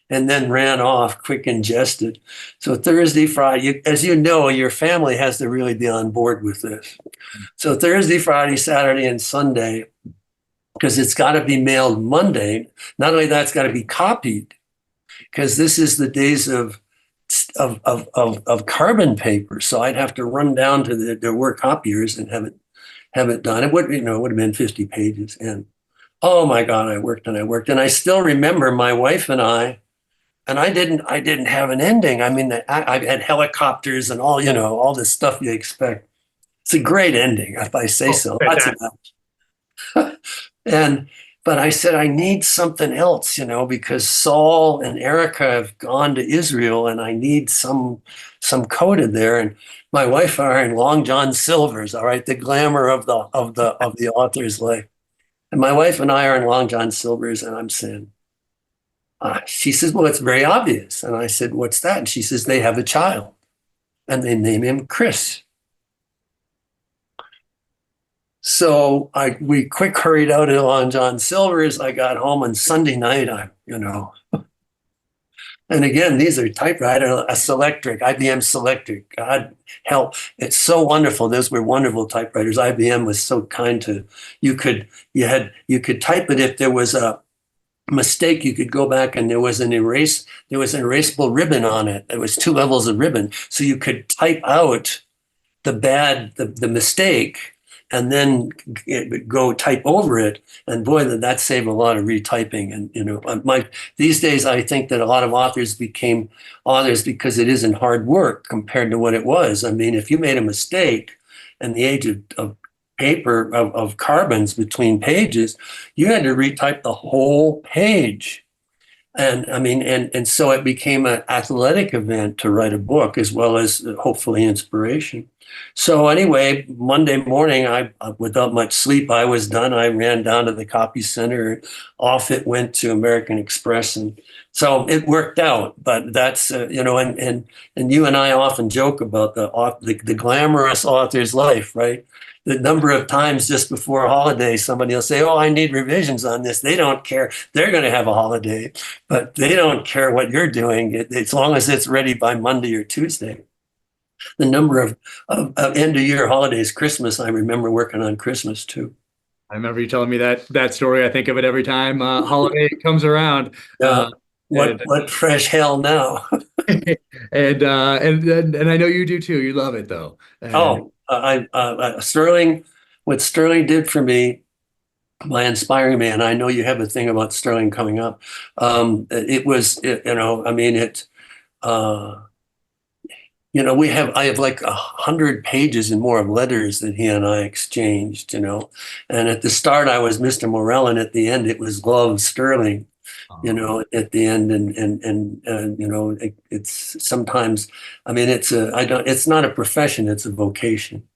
and then ran off, quick ingested. So Thursday, Friday, as you know, your family has to really be on board with this. So Thursday, Friday, Saturday, and Sunday, because it's got to be mailed Monday. Not only that, it's got to be copied, because this is the days of carbon paper. So I'd have to run down to there were copiers and have it done. It would, you know, it would have been 50 pages. And oh my God, I worked. And I still remember my wife and I didn't have an ending. I mean, I had helicopters and all, you know, all this stuff you expect. It's a great ending, if I say so. That's enough. But I said, I need something else, you know, because Saul and Erica have gone to Israel and I need some coded there. And my wife and I are in Long John Silver's, all right, the glamour of the author's life. And my wife and I are in Long John Silver's, and I'm saying, she says, well, it's very obvious. And I said, what's that? And she says, they have a child and they name him Chris. So we quick hurried out of Long John Silver's. I got home on Sunday night, and again, these are typewriter, a Selectric, IBM Selectric. God help. It's so wonderful. Those were wonderful typewriters. IBM was so kind to, you could type it if there was a mistake, you could go back and there was an erasable ribbon on it. There was 2 levels of ribbon. So you could type out the mistake, and then go type over it. And boy, that saved a lot of retyping. And, these days, I think that a lot of authors became authors because it isn't hard work compared to what it was. I mean, if you made a mistake in the age of paper, of carbons between pages, you had to retype the whole page. And I mean, and so it became an athletic event to write a book as well as hopefully inspiration. So anyway, Monday morning, without much sleep, I was done. I ran down to the copy center. Off it went to American Express, and so it worked out. But that's and you and I often joke about the glamorous author's life, right? The number of times just before a holiday, somebody will say, "Oh, I need revisions on this." They don't care. They're going to have a holiday, but they don't care what you're doing as long as it's ready by Monday or Tuesday. The number of end of year holidays, Christmas. I remember working on Christmas too. I remember you telling me that story. I think of it every time holiday comes around. What fresh hell now? and I know you do too. You love it though. Sterling, what Sterling did for me by inspiring me, and I know you have a thing about Sterling coming up. I have like 100 pages and more of letters that he and I exchanged, and at the start I was Mr. Morrell, and at the end it was Love Sterling, at the end, and it's sometimes, I mean, it's not a profession, it's a vocation.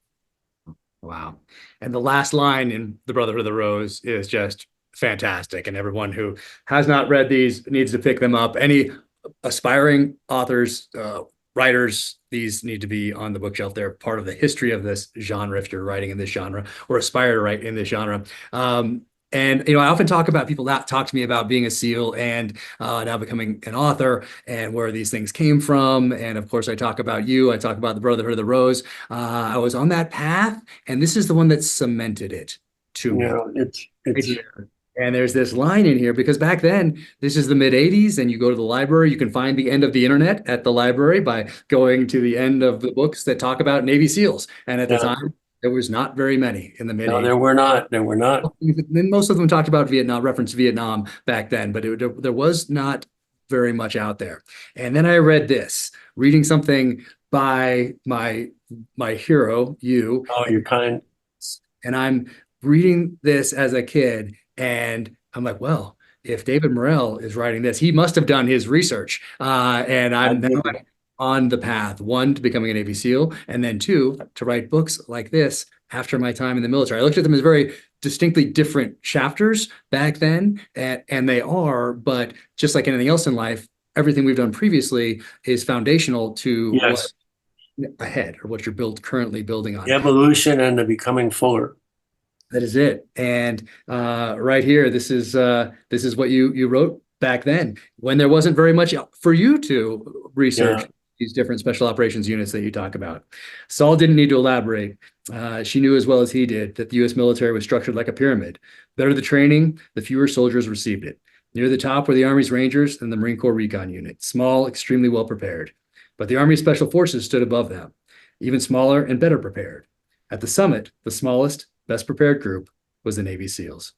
Wow. And the last line in The Brotherhood of the Rose is just fantastic. And everyone who has not read these needs to pick them up. Any aspiring authors, writers, these need to be on the bookshelf. They're part of the history of this genre if you're writing in this genre or aspire to write in this genre. And I often talk about people that talk to me about being a SEAL and now becoming an author and where these things came from. And of course, I talk about you. I talk about the Brotherhood of the Rose. I was on that path, and this is the one that cemented it to me. And there's this line in here because back then, this is the mid 80s, and you go to the library, you can find the end of the internet at the library by going to the end of the books that talk about Navy SEALs. And at the time, there was not very many in the mid 80s. No, there were not. Then most of them talked about Vietnam, referenced Vietnam back then, but there was not very much out there. And then I read this, reading something by my hero, you. Oh, you're kind. And I'm reading this as a kid, and I'm like, well, if David Morrell is writing this, he must have done his research. And I'm now on the path, one, to becoming a Navy SEAL, and then two, to write books like this after my time in the military. I looked at them as very distinctly different chapters back then, and they are, but just like anything else in life, everything we've done previously is foundational to what ahead, or what you're currently building on. The evolution and the becoming fuller. That is it. And right here, this is what you wrote back then, when there wasn't very much for you to research these different special operations units that you talk about. Saul didn't need to elaborate. She knew as well as he did that the U.S. military was structured like a pyramid. Better the training, the fewer soldiers received it. Near the top were the Army's Rangers and the Marine Corps Recon Unit, small, extremely well prepared. But the Army Special Forces stood above them, even smaller and better prepared. At the summit, the smallest, best prepared group was the Navy SEALs.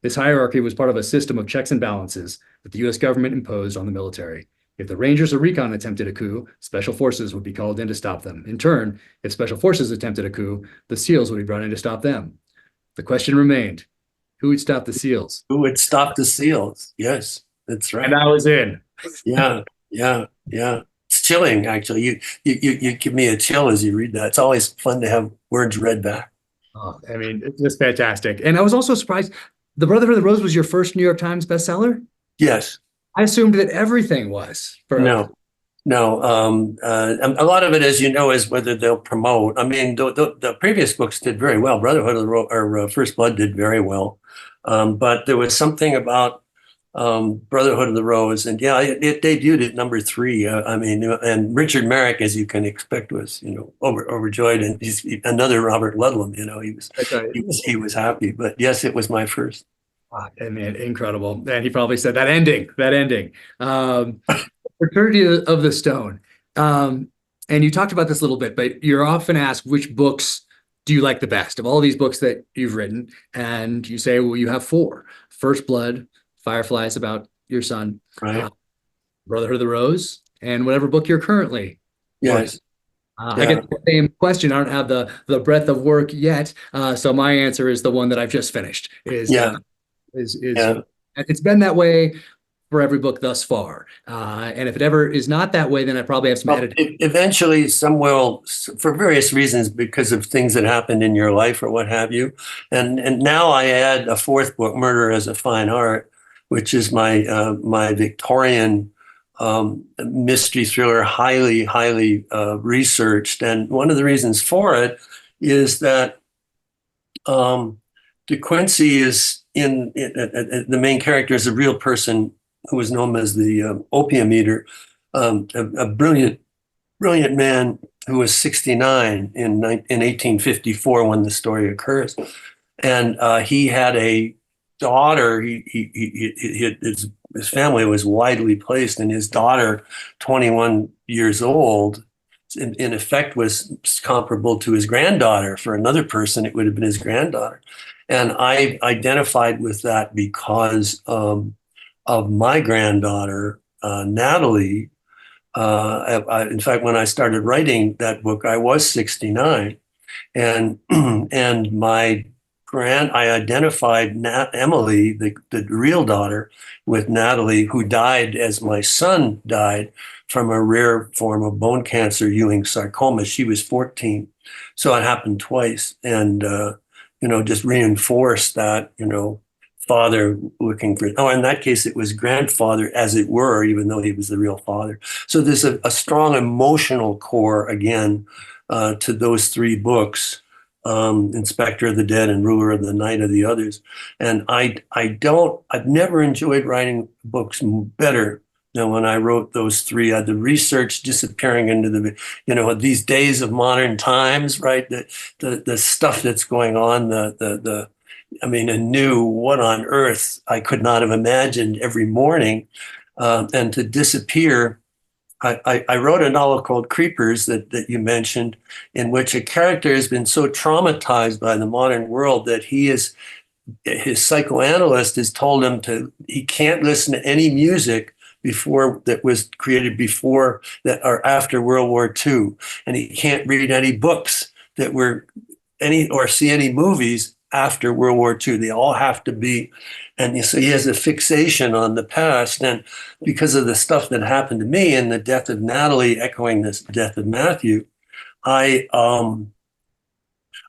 This hierarchy was part of a system of checks and balances that the U.S. government imposed on the military. If the Rangers or Recon attempted a coup, Special Forces would be called in to stop them. In turn, if Special Forces attempted a coup, the SEALs would be brought in to stop them. The question remained, who would stop the SEALs? Who would stop the SEALs? Yes, that's right. And I was in. Yeah. It's chilling, actually. You give me a chill as you read that. It's always fun to have words read back. Oh, I mean, it's just fantastic. And I was also surprised, The Brotherhood of the Rose was your first New York Times bestseller? Yes. I assumed that everything was. No. A lot of it, as you know, is whether they'll promote. I mean, the previous books did very well. Brotherhood of the Rose, or First Blood did very well. But there was something about Brotherhood of the Rose, and it debuted at number 3. And Richard Merrick, as you can expect, was overjoyed, and he's another Robert Ludlum. He was happy. But yes, it was my first. And incredible. And he probably said that ending. Fraternity of the Stone. And you talked about this a little bit, but you're often asked which books do you like the best of all these books that you've written? And you say, well, you have four: First Blood, Fireflies about your son, Right. Brotherhood of the Rose, and whatever book you're currently working. Yes. I get the same question. I don't have the breadth of work yet, so my answer is the one that I've just finished. Yeah. It's been that way for every book thus far, and if it ever is not that way, then I probably have some editing. Eventually, some will, for various reasons, because of things that happened in your life or what have you. And now I add a fourth book, Murder as a Fine Art, which is my my Victorian mystery thriller, highly researched. And one of the reasons for it is that De Quincey is the main character is a real person who was known as the opium eater, a brilliant man who was 69 in 1854 when the story occurs. And he had a daughter. His family was widely placed, and his daughter, 21 years old, in effect was comparable to his granddaughter. For another person, it would have been his granddaughter. And I identified with that because of my granddaughter, Natalie. In fact, when I started writing that book, I was 69, and I identified Emily, the real daughter, with Natalie, who died as my son died from a rare form of bone cancer, Ewing sarcoma. She was 14, so it happened twice, and just reinforced that father looking for. Oh, in that case, it was grandfather, as it were, even though he was the real father. So there's a strong emotional core again to those three books. Inspector of the Dead and Ruler of the Night are the others. And I've never enjoyed writing books better than when I wrote those three. The research disappearing into these days of modern times, right? The stuff that's going on, anew, what on earth I could not have imagined every morning, and to disappear. I wrote a novel called Creepers that you mentioned, in which a character has been so traumatized by the modern world that his psychoanalyst has told him he can't listen to any music that was created before that or after World War II, and he can't read any books that were or see any movies after World War II. They all have to be, and so he has a fixation on the past. And because of the stuff that happened to me and the death of Natalie echoing this death of Matthew, I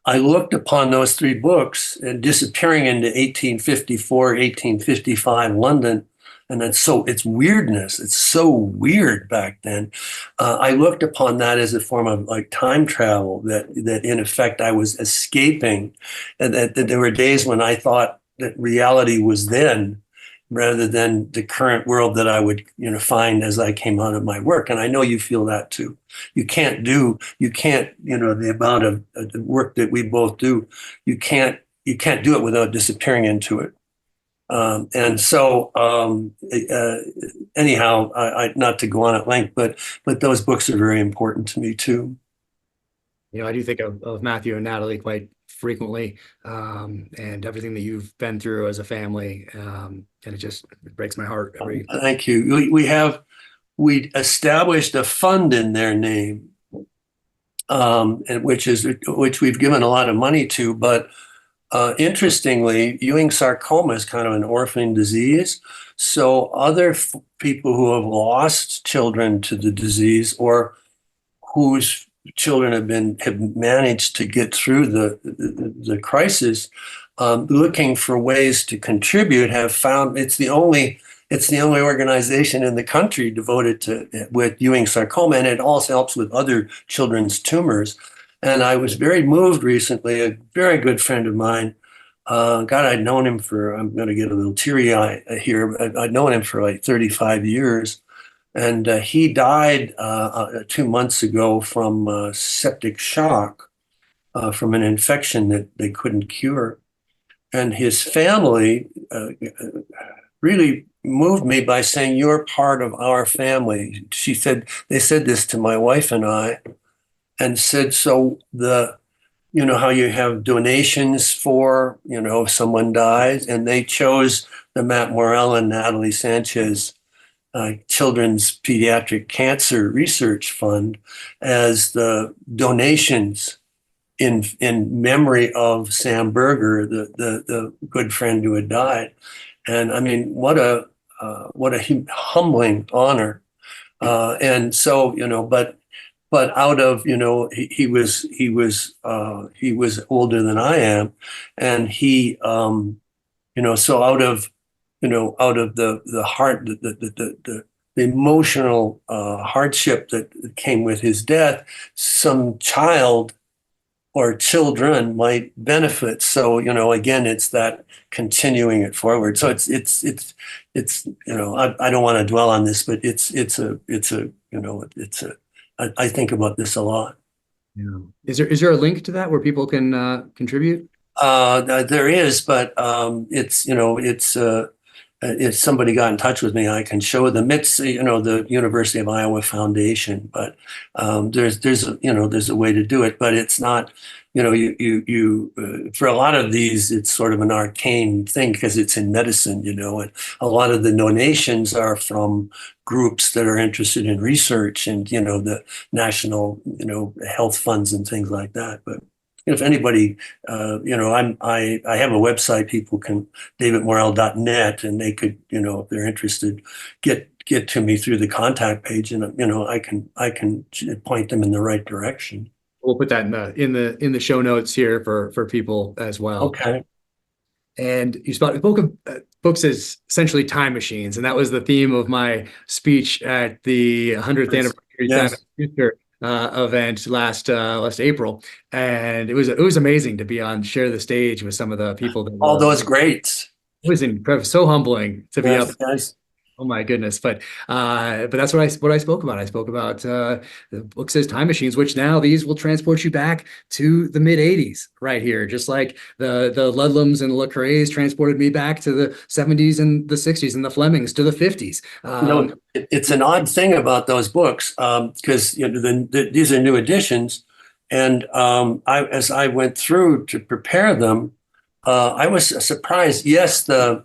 looked upon those three books and disappearing into 1854, 1855 London. And it's weirdness. It's so weird back then. I looked upon that as a form of like time travel, that in effect I was escaping, and that there were days when I thought that reality was then, rather than the current world that I would find as I came out of my work. And I know you feel that too. You can't the amount of work that we both do. You can't do it without disappearing into it. Anyhow, I not to go on at length, but those books are very important to me too. I do think of Matthew and Natalie quite frequently, and everything that you've been through as a family, and it breaks my heart. Thank you. We established a fund in their name, and which we've given a lot of money to, but interestingly, Ewing sarcoma is kind of an orphan disease. So other people who have lost children to the disease, or whose children have managed to get through the crisis, looking for ways to contribute, have found it's the only organization in the country devoted with Ewing sarcoma, and it also helps with other children's tumors. And I was very moved recently. A very good friend of mine, I'd known him I'm going to get a little teary-eyed here. I'd known him for like 35 years. And he died 2 months ago from septic shock from an infection that they couldn't cure. And his family really moved me by saying, "You're part of our family." They said this to my wife and I, and said, so you know, how you have donations for, you know, if someone dies, and they chose the Matt Morrell and Natalie Sanchez Children's Pediatric Cancer Research Fund as the donations in memory of Sam Berger, the good friend who had died. And I mean, what a humbling honor. And so, you know, but out of, you know, he was older than I am, and he, you know, so out of, you know, out of the heart, the emotional hardship that came with his death, some child or children might benefit. So, you know, again, it's that continuing it forward. So it's you know, I don't want to dwell on this, but it's a you know, I think about this a lot. Yeah. Is there a link to that where people can contribute? There is, but it's, you know, it's if somebody got in touch with me, I can show them. It's, you know, the University of Iowa Foundation, but there's you know, there's a way to do it, but it's not, you know, for a lot of these, it's sort of an arcane thing because it's in medicine, you know, and a lot of the donations are from groups that are interested in research and, you know, the national, you know, health funds and things like that. But if anybody, you know, I have a website, people can, davidmorrell.net, and they could, you know, if they're interested, get to me through the contact page, and, you know, I can point them in the right direction. We'll put that in the show notes here for people as well. Okay. And you spoke of books as essentially time machines, and that was the theme of my speech at the 100th anniversary Yes. Event last April, and it was amazing to share the stage with some of the people that All those greats. It was incredible, so humbling to be up. Yes. Oh my goodness! But that's what I spoke about. I spoke about the books as time machines, which now these will transport you back to the mid '80s, right here, just like the Ludlums and Lecrae's transported me back to the '70s and the '60s, and the Flemings to the '50s. You know, it's an odd thing about those books because, you know, these are new editions, and as I went through to prepare them, I was surprised. Yes, the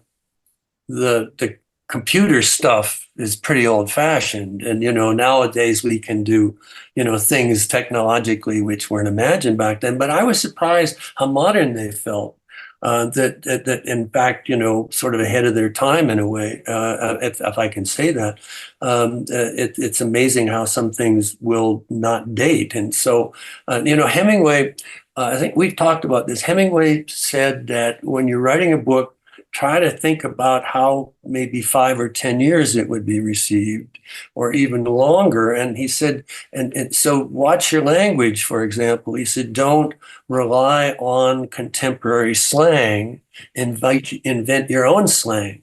computer stuff is pretty old fashioned. And, you know, nowadays we can do, you know, things technologically which weren't imagined back then. But I was surprised how modern they felt. That in fact, you know, sort of ahead of their time in a way, if I can say that. It's amazing how some things will not date. And so, you know, Hemingway, I think we've talked about this. Hemingway said that when you're writing a book, try to think about how maybe 5 or 10 years it would be received, or even longer. And he said, and so watch your language, for example. He said, don't rely on contemporary slang, invent your own slang.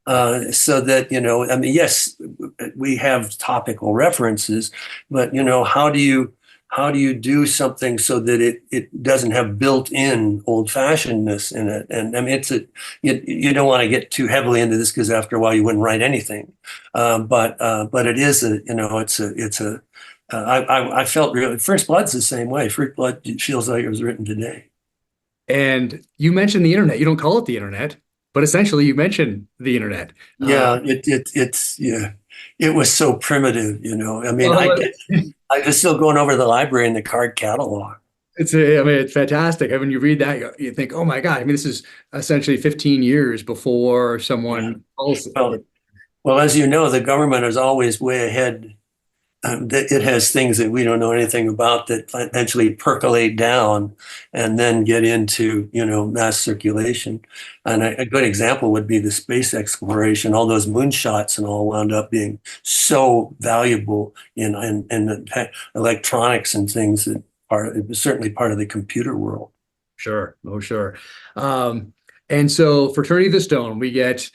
So that, you know, I mean, yes, we have topical references, but, you know, how do you do something so that it doesn't have built-in old-fashionedness in it? And I mean, you don't want to get too heavily into this because after a while you wouldn't write anything. But it is you know, I felt really, First Blood's the same way. First Blood feels like it was written today. And you mentioned the internet. You don't call it the internet, but essentially you mentioned the internet. Yeah, it was so primitive, you know. I mean, I was still going over the library in the card catalog. I mean, it's fantastic. And when you read that, you think, oh my God, I mean, this is essentially 15 years before someone calls it. Well, as you know, the government is always way ahead. It has things that we don't know anything about that eventually percolate down and then get into, you know, mass circulation. And a good example would be the space exploration. All those moonshots and all wound up being so valuable in the electronics and things that it was certainly part of the computer world. Sure. Oh, sure. And so Fraternity of the Stone, we get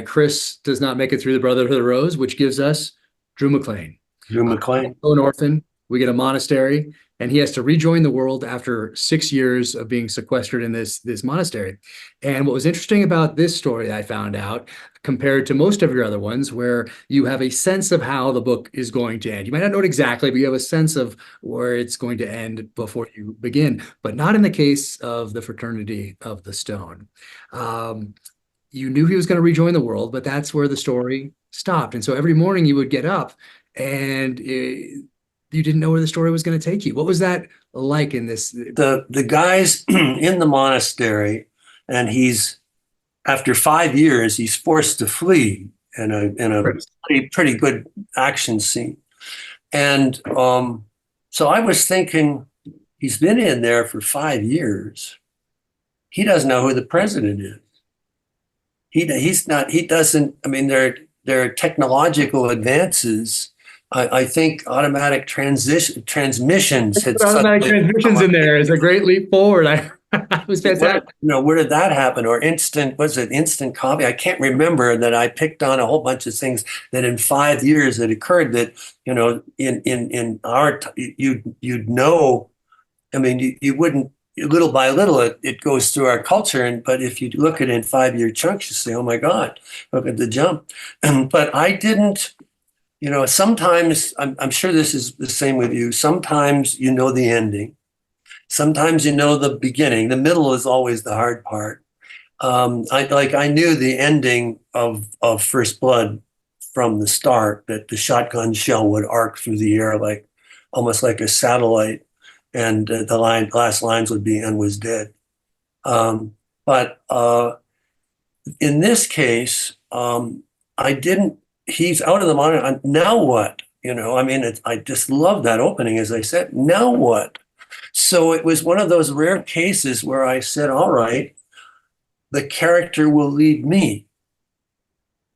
Chris does not make it through the Brotherhood of the Rose, which gives us Drew McClain. Drew McClain. An orphan we get a monastery, and he has to rejoin the world after 6 years of being sequestered in this monastery. And what was interesting about this story, I found out, compared to most of your other ones, where you have a sense of how the book is going to end. You might not know it exactly, but you have a sense of where it's going to end before you begin, but not in the case of the Fraternity of the Stone. You knew he was going to rejoin the world, but that's where the story stopped. And so every morning you would get up and you didn't know where the story was going to take you. What was that like in this? The guy's in the monastery, and after 5 years, he's forced to flee in a pretty good action scene. And so I was thinking, he's been in there for 5 years. He doesn't know who the president is. He doesn't, I mean, there are technological advances. I think automatic transmissions had automatic transmissions in there is a great leap forward. It was fantastic. Where did that happen? Or instant copy? I can't remember that I picked on a whole bunch of things that in 5 years it occurred that, in our, you'd know, I mean, you wouldn't, little by little, it goes through our culture. But if you look at it in 5-year chunks, you say, oh my God, look at the jump. But I didn't, sometimes, I'm sure this is the same with you. Sometimes you know the ending. Sometimes you know the beginning. The middle is always the hard part. I knew the ending of First Blood from the start, that the shotgun shell would arc through the air almost like a satellite. And the last lines would be, and was dead. But in this case, he's out of the monitor. Now what? I just love that opening, as I said. Now what? So it was one of those rare cases where I said, all right, the character will lead me.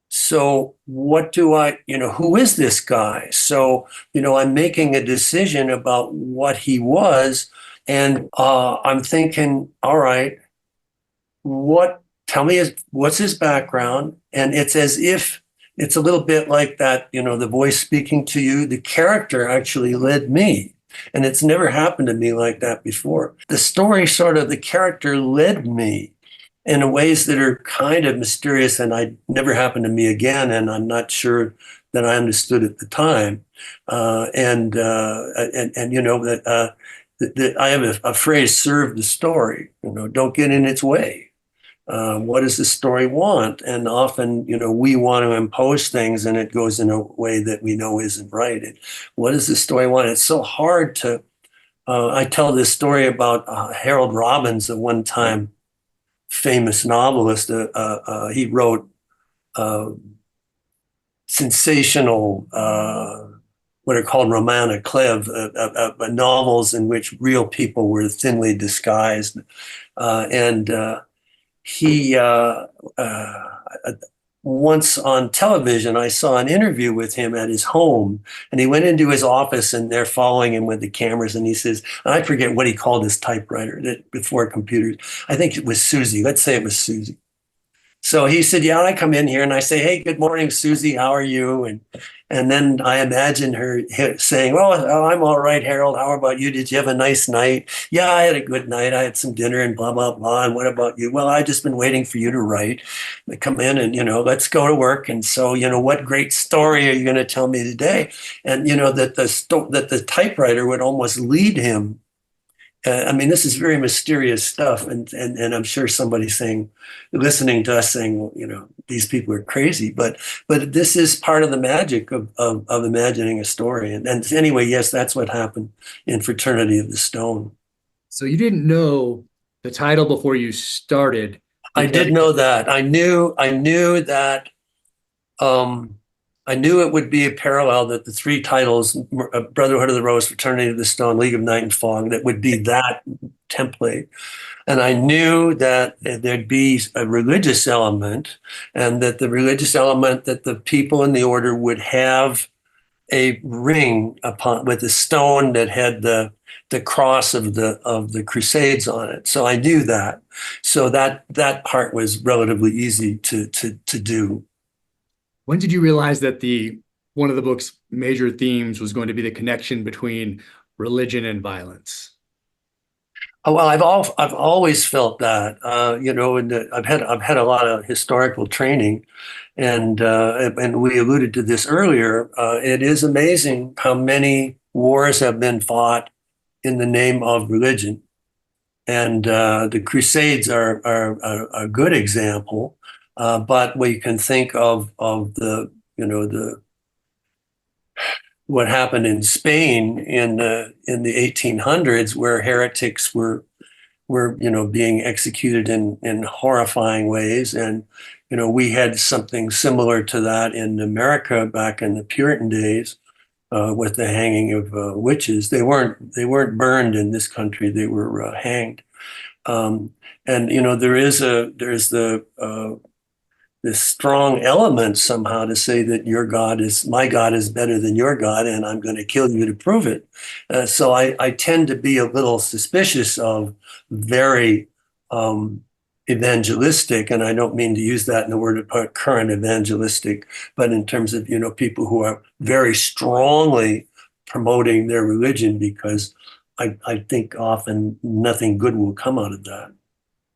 So what do who is this guy? So, I'm making a decision about what he was, and I'm thinking, all right, tell me what's his background? And it's as if it's a little bit like that, the voice speaking to you, the character actually led me. And it's never happened to me like that before. The story the character led me in ways that are kind of mysterious, and never happened to me again, and I'm not sure that I understood at the time. That I have a phrase: serve the story. Don't get in its way. What does the story want? And often, we want to impose things, and it goes in a way that we know isn't right. And what does the story want? It's so hard to. I tell this story about Harold Robbins at one time. Famous novelist. He wrote sensational, what are called roman à clef, novels in which real people were thinly disguised. He once on television, I saw an interview with him at his home, and he went into his office, and they're following him with the cameras, and he says, and I forget what he called his typewriter that before computers. I think it was Susie. Let's say it was Susie. So he said, yeah, I come in here and I say, hey, good morning, Susie, how are you? And then I imagine her saying, oh, I'm all right, Harold. How about you? Did you have a nice night? Yeah, I had a good night. I had some dinner and blah, blah, blah. And what about you? Well, I've just been waiting for you to write. I come in and, let's go to work. And so, what great story are you going to tell me today? And, that the typewriter would almost lead him. This is very mysterious stuff, and I'm sure somebody's listening to us saying, these people are crazy, but this is part of the magic of imagining a story. And anyway, yes, that's what happened in Fraternity of the Stone. So you didn't know the title before you started. I did know that. I knew that. I knew it would be a parallel, that the three titles, Brotherhood of the Rose, Fraternity of the Stone, League of Night and Fog, that would be that template. And I knew that there'd be a religious element, and that the religious element, that the people in the order would have a ring with a stone that had the cross of the Crusades on it. So I knew that. So that part was relatively easy to do. When did you realize that one of the book's major themes was going to be the connection between religion and violence. Oh, well, I've always felt that, and I've had a lot of historical training, and we alluded to this earlier. It is amazing how many wars have been fought in the name of religion, and the Crusades are a good example. But we can think of the what happened in Spain in the 1800s, where heretics were being executed in horrifying ways. And we had something similar to that in America back in the Puritan days, with the hanging of witches. They weren't burned in this country; they were hanged. And there's this strong element somehow to say that my God is better than your God, and I'm going to kill you to prove it. So I tend to be a little suspicious of very evangelistic, and I don't mean to use that in the word of current evangelistic, but in terms of people who are very strongly promoting their religion, because I think often nothing good will come out of that.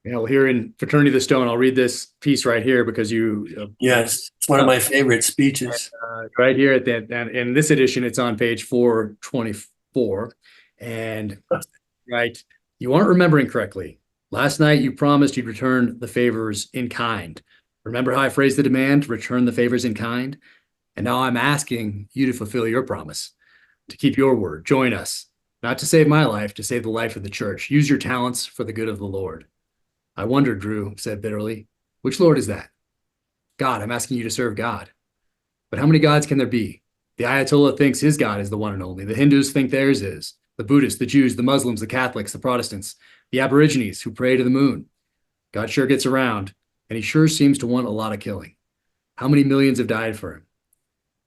Here in Fraternity of the Stone, I'll read this piece right here because yes, it's one of my favorite speeches. Right here at that, and in this edition, it's on page 424. And right, you aren't remembering correctly. Last night, you promised you'd return the favors in kind. Remember how I phrased the demand, return the favors in kind? And now I'm asking you to fulfill your promise, to keep your word. Join us, not to save my life, to save the life of the church. Use your talents for the good of the Lord. I wonder, Drew said bitterly, which Lord is that? God, I'm asking you to serve God. But how many gods can there be? The Ayatollah thinks his God is the one and only. The Hindus think theirs is. The Buddhists, the Jews, the Muslims, the Catholics, the Protestants, the Aborigines who pray to the moon. God sure gets around, and he sure seems to want a lot of killing. How many millions have died for him?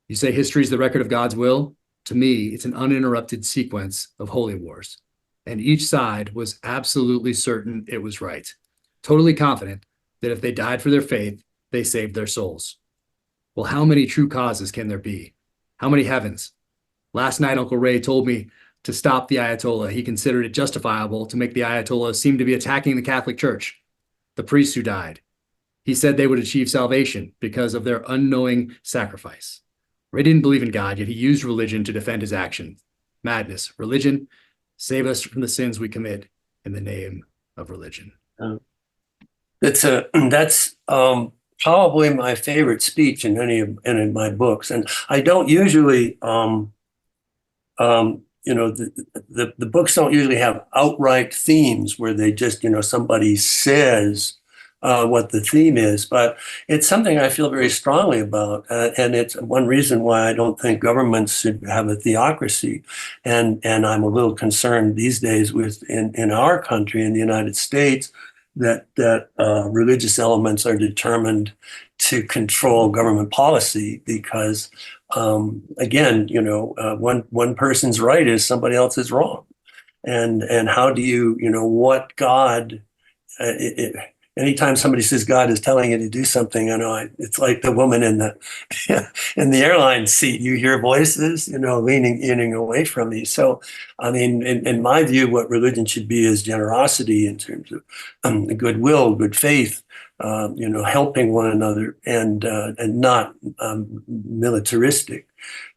You say history is the record of God's will? To me, it's an uninterrupted sequence of holy wars. And each side was absolutely certain it was right. Totally confident that if they died for their faith, they saved their souls. Well, how many true causes can there be? How many heavens? Last night, Uncle Ray told me to stop the Ayatollah. He considered it justifiable to make the Ayatollah seem to be attacking the Catholic Church, the priests who died. He said they would achieve salvation because of their unknowing sacrifice. Ray didn't believe in God, yet he used religion to defend his actions. Madness. Religion, save us from the sins we commit in the name of religion. That's probably my favorite speech in any of my books, and I don't usually, the books don't usually have outright themes where they just, somebody says what the theme is, but it's something I feel very strongly about, and it's one reason why I don't think governments should have a theocracy, and I'm a little concerned these days in our country, in the United States, that religious elements are determined to control government policy, because again, one person's right is somebody else's wrong, and how do you what God? Anytime somebody says God is telling you to do something, it's like the woman in the in the airline seat. You hear voices, leaning away from me. So, I mean, in my view, what religion should be is generosity in terms of goodwill, good faith, helping one another, and not militaristic.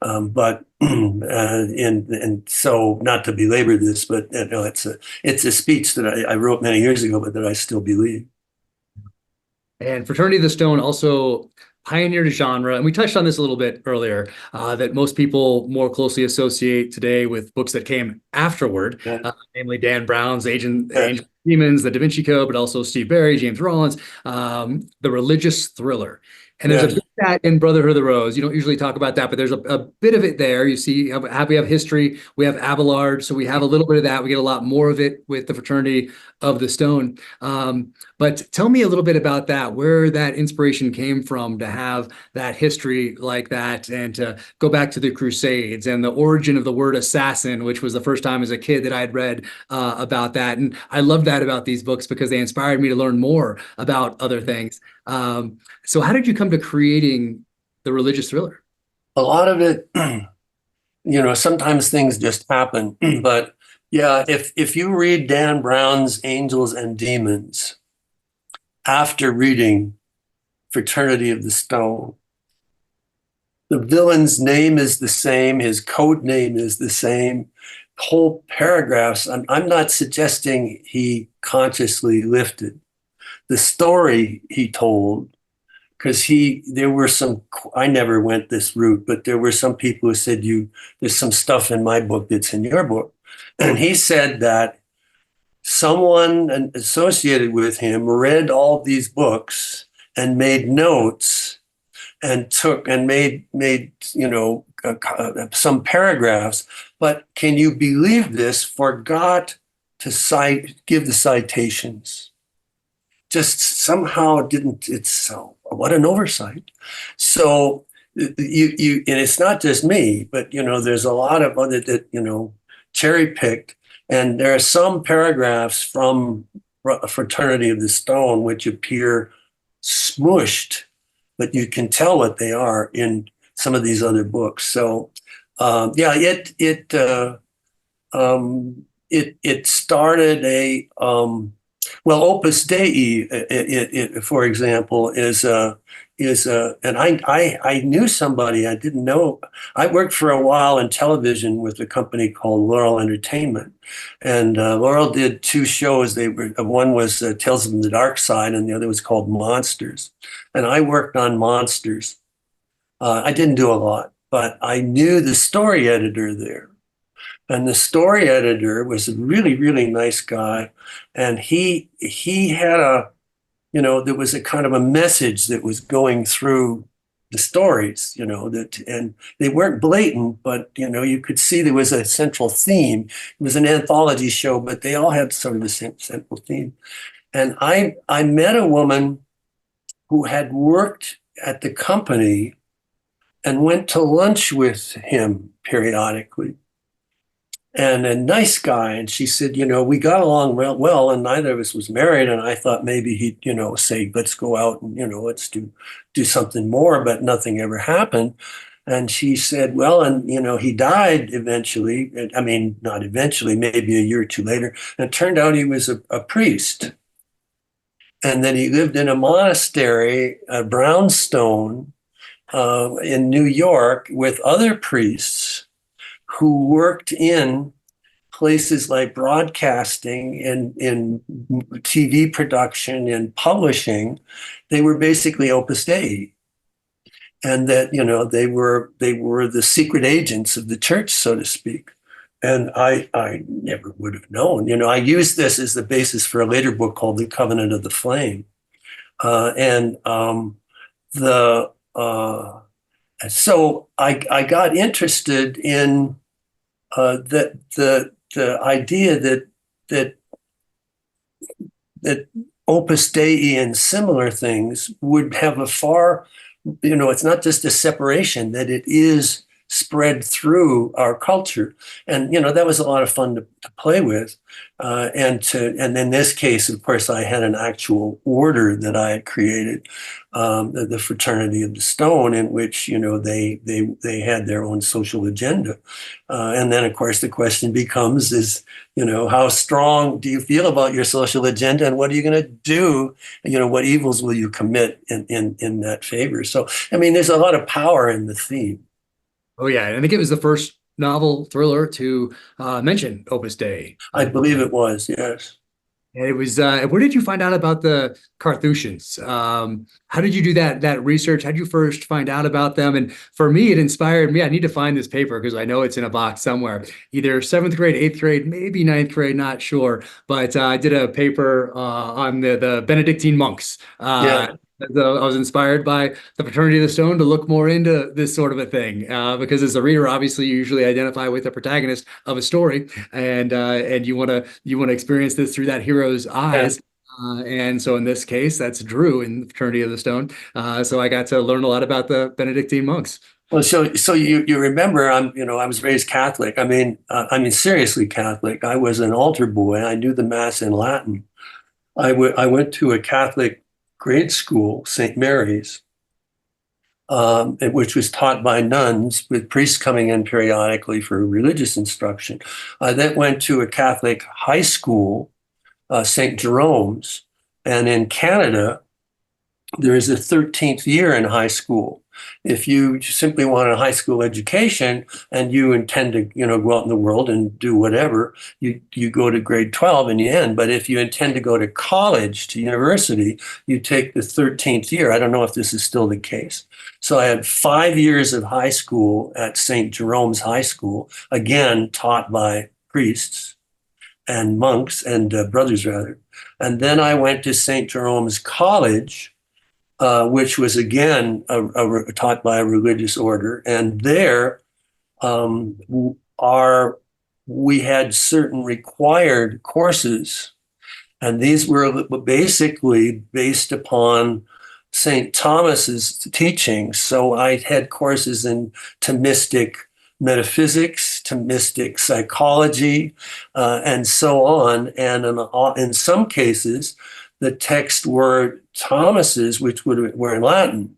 But and so, not to belabor this, but it's a speech that I wrote many years ago, but that I still believe. And Fraternity of the Stone also pioneered a genre, and we touched on this a little bit earlier, that most people more closely associate today with books that came afterward, namely Dan Brown's Angel Demons, The Da Vinci Code, but also Steve Berry, James Rollins, the religious thriller. And there's a bit of that in Brotherhood of the Rose. You don't usually talk about that, but there's a bit of it there. You see, we have history, we have Abelard, so we have a little bit of that. We get a lot more of it with the Fraternity of the Stone. But tell me a little bit about that, where that inspiration came from to have that history like that, and to go back to the Crusades and the origin of the word assassin, which was the first time as a kid that I'd read about that. And I love that about these books because they inspired me to learn more about other things. So how did you come to creating the religious thriller? A lot of it sometimes things just happen. But yeah, if you read Dan Brown's Angels and Demons after reading Fraternity of the Stone, the villain's name is the same, his code name is the same, whole paragraphs. I'm not suggesting he consciously lifted the story he told, because there were some, I never went this route, but there were some people who said, there's some stuff in my book that's in your book. And he said that someone associated with him read all these books and made notes and made some paragraphs, but can you believe this? Forgot to give the citations. Just somehow didn't. It's so, what an oversight. So and it's not just me, but there's a lot of other that cherry picked, and there are some paragraphs from Fraternity of the Stone which appear smushed, but you can tell what they are in some of these other books. So it started a Opus Dei, for example, and I knew somebody I didn't know. I worked for a while in television with a company called Laurel Entertainment, and Laurel did two shows. One was Tales from the Dark Side, and the other was called Monsters. And I worked on Monsters. I didn't do a lot, but I knew the story editor there. And the story editor was a really, really nice guy. And he had there was a kind of a message that was going through the stories, and they weren't blatant, but, you could see there was a central theme. It was an anthology show, but they all had sort of the same central theme. And I met a woman who had worked at the company and went to lunch with him periodically. And a nice guy. And she said, we got along well, and neither of us was married. And I thought maybe he'd, say, let's go out and, let's do something more, but nothing ever happened. And she said, well, and, he died eventually. I mean, not eventually, maybe a year or two later. And it turned out he was a priest. And then he lived in a monastery, a brownstone, in New York with other priests who worked in places like broadcasting and in TV production and publishing. They were basically Opus Dei. And that, they were the secret agents of the church, so to speak. And I never would have known. I used this as the basis for a later book called The Covenant of the Flame. So I got interested in the idea that Opus Dei and similar things would have a far, it's not just a separation, that it is spread through our culture. And, that was a lot of fun to play with. And in this case, of course, I had an actual order that I had created, the Fraternity of the Stone, in which, they had their own social agenda. And then, of course, the question becomes how strong do you feel about your social agenda, and what are you going to do? What evils will you commit in that favor? So, I mean, there's a lot of power in the theme. Oh, yeah. And I think it was the first novel thriller to mention Opus Dei. I believe it was, yes. And it was, where did you find out about the Carthusians? How did you do that research? How did you first find out about them? And for me, it inspired me. I need to find this paper because I know it's in a box somewhere, either 7th grade, 8th grade, maybe 9th grade, not sure. But I did a paper on the Benedictine monks. Yeah. I was inspired by the Fraternity of the Stone to look more into this sort of a thing, because as a reader, obviously, you usually identify with the protagonist of a story, and you want to experience this through that hero's eyes. Yeah. And so in this case, that's Drew in the Fraternity of the Stone. So I got to learn a lot about the Benedictine monks. Well, so you remember, I was raised Catholic. I mean, seriously Catholic. I was an altar boy. I knew the Mass in Latin. I went to a Catholic grade school, St. Mary's, which was taught by nuns with priests coming in periodically for religious instruction. I then went to a Catholic high school, St. Jerome's, and in Canada, there is a 13th year in high school. If you simply want a high school education and you intend to, go out in the world and do whatever, you go to grade 12 in the end. But if you intend to go to college, to university, you take the 13th year. I don't know if this is still the case. So I had 5 years of high school at St. Jerome's High School, again, taught by priests and monks and brothers, rather. And then I went to St. Jerome's College, which was again taught by a religious order, and there we had certain required courses, and these were basically based upon St. Thomas's teachings. So I had courses in Thomistic metaphysics, Thomistic psychology, and so on. And in some cases, the texts were Thomas's, which were in Latin.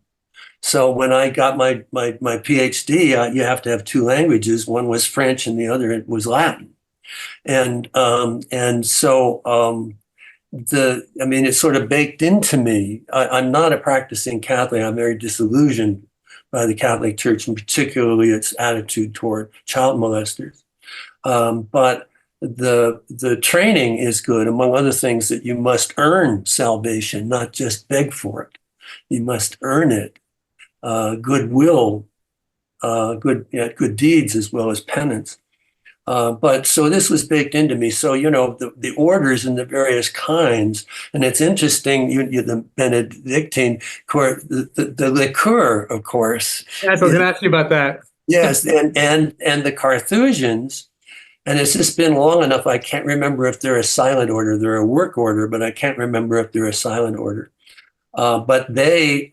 So when I got my PhD, you have to have two languages. One was French, and the other was Latin. And so it's sort of baked into me. I'm not a practicing Catholic. I'm very disillusioned by the Catholic Church, and particularly its attitude toward child molesters. But the training is good, among other things, that you must earn salvation, not just beg for it. You must earn it. Goodwill, good deeds, as well as penance. But so this was baked into me. So, the orders and the various kinds, and it's interesting, the Benedictine, the liqueur, of course. Yeah, so I was going to ask you about that. Yes, and the Carthusians. And it's just been long enough, I can't remember if they're a silent order. They're a work order, but I can't remember if they're a silent order. But they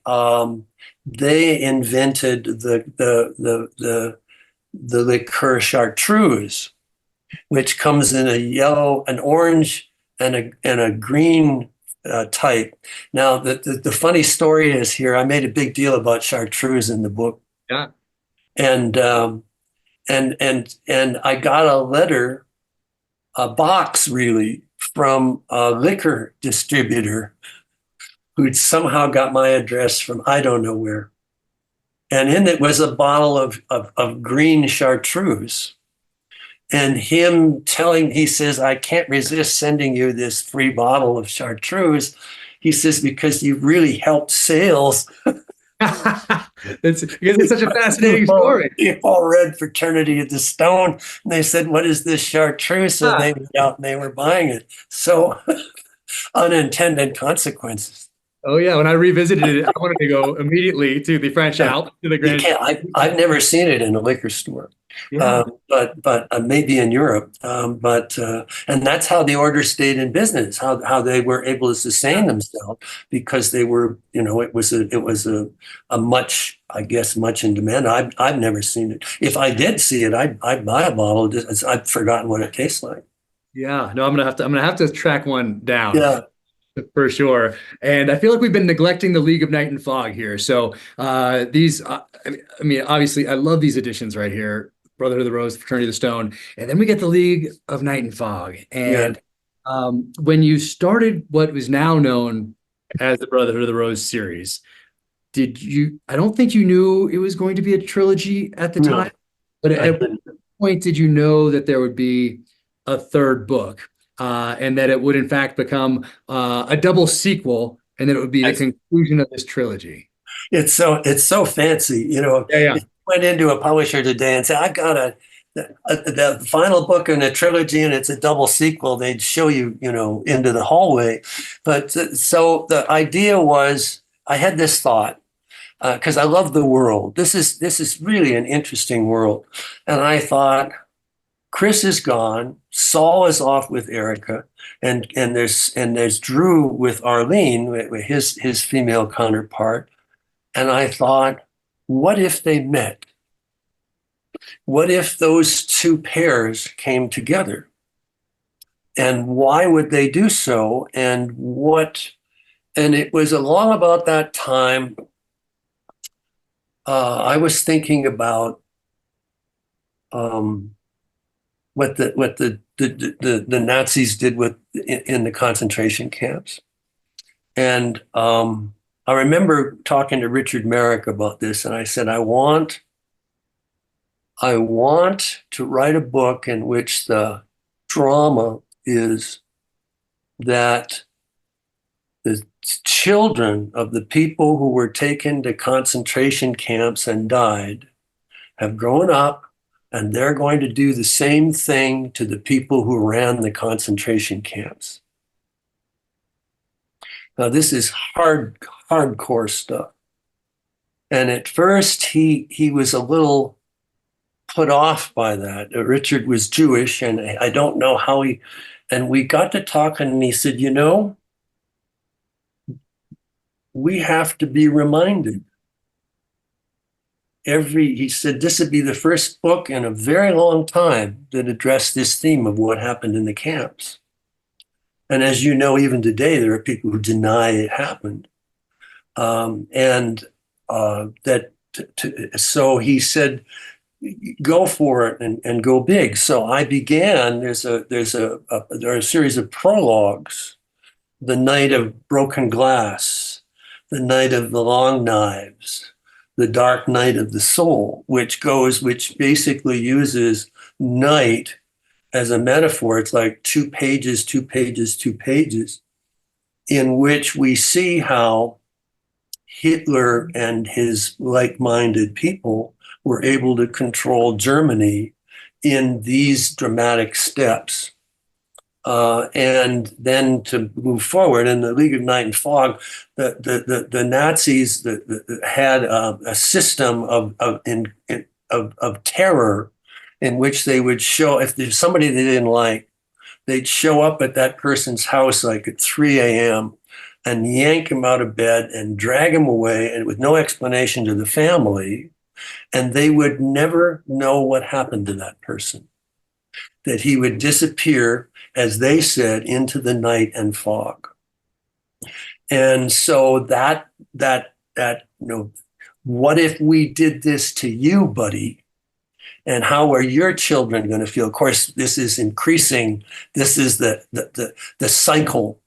invented the liqueur chartreuse, which comes in a yellow, an orange, and a green type. Now, the funny story is here, I made a big deal about chartreuse in the book. Yeah. And I got a letter, a box really, from a liquor distributor who'd somehow got my address from I don't know where. And in it was a bottle of green chartreuse. And he says, I can't resist sending you this free bottle of chartreuse. He says, because you really helped sales. Because it's such a fascinating story. People read Fraternity of the Stone, and they said, what is this chartreuse? So they went out and they were buying it. So unintended consequences. Oh yeah, when I revisited it, I wanted to go immediately to the French Alps, to the Grand. I've never seen it in a liquor store. Yeah. But maybe in Europe. And that's how the order stayed in business. How they were able to sustain themselves, because they were, it was a much in demand. I've never seen it. If I did see it, I'd buy a bottle. I've forgotten what it tastes like. Yeah. No, I'm gonna have to track one down. Yeah. For sure. And I feel like we've been neglecting the League of Night and Fog here. So these, obviously, I love these editions right here. Brotherhood of the Rose, Fraternity of the Stone. And then we get the League of Night and Fog. And when you started what was now known as the Brotherhood of the Rose series, I don't think you knew it was going to be a trilogy at the time, but at what point did you know that there would be a third book? And that it would in fact become a double sequel, and that it would be the conclusion of this trilogy. It's so fancy, Yeah. If you went into a publisher today and said, "I've got the final book in a trilogy, and it's a double sequel," they'd show you, into the hallway. But so the idea was, I had this thought, because I love the world. This is really an interesting world, and I thought, Chris is gone. Saul is off with Erica, and there's Drew with Arlene, with his female counterpart. And I thought, what if they met? What if those two pairs came together? And why would they do so? And it was along about that time I was thinking about what the Nazis did in the concentration camps. And I remember talking to Richard Merrick about this, and I said, I want to write a book in which the drama is that the children of the people who were taken to concentration camps and died have grown up, and they're going to do the same thing to the people who ran the concentration camps. Now, this is hardcore stuff. And at first, he was a little put off by that. Richard was Jewish, and I don't know how and we got to talking, and he said, you know, we have to be reminded. He said, this would be the first book in a very long time that addressed this theme of what happened in the camps. And as you know, even today, there are people who deny it happened. So he said, go for it and go big. So I began, there are a series of prologues, The Night of Broken Glass, The Night of the Long Knives, The Dark Night of the Soul, which basically uses night as a metaphor. It's like 2 pages, 2 pages, 2 pages, in which we see how Hitler and his like-minded people were able to control Germany in these dramatic steps. And then to move forward in the League of Night and Fog, the Nazis had a system of terror in which they would show, if there's somebody they didn't like, they'd show up at that person's house like at 3 a.m. and yank him out of bed and drag him away, and with no explanation to the family, and they would never know what happened to that person. That he would disappear, as they said, into the night and fog. And so that what if we did this to you, buddy? And how are your children going to feel? Of course, this is increasing. This is the cycle.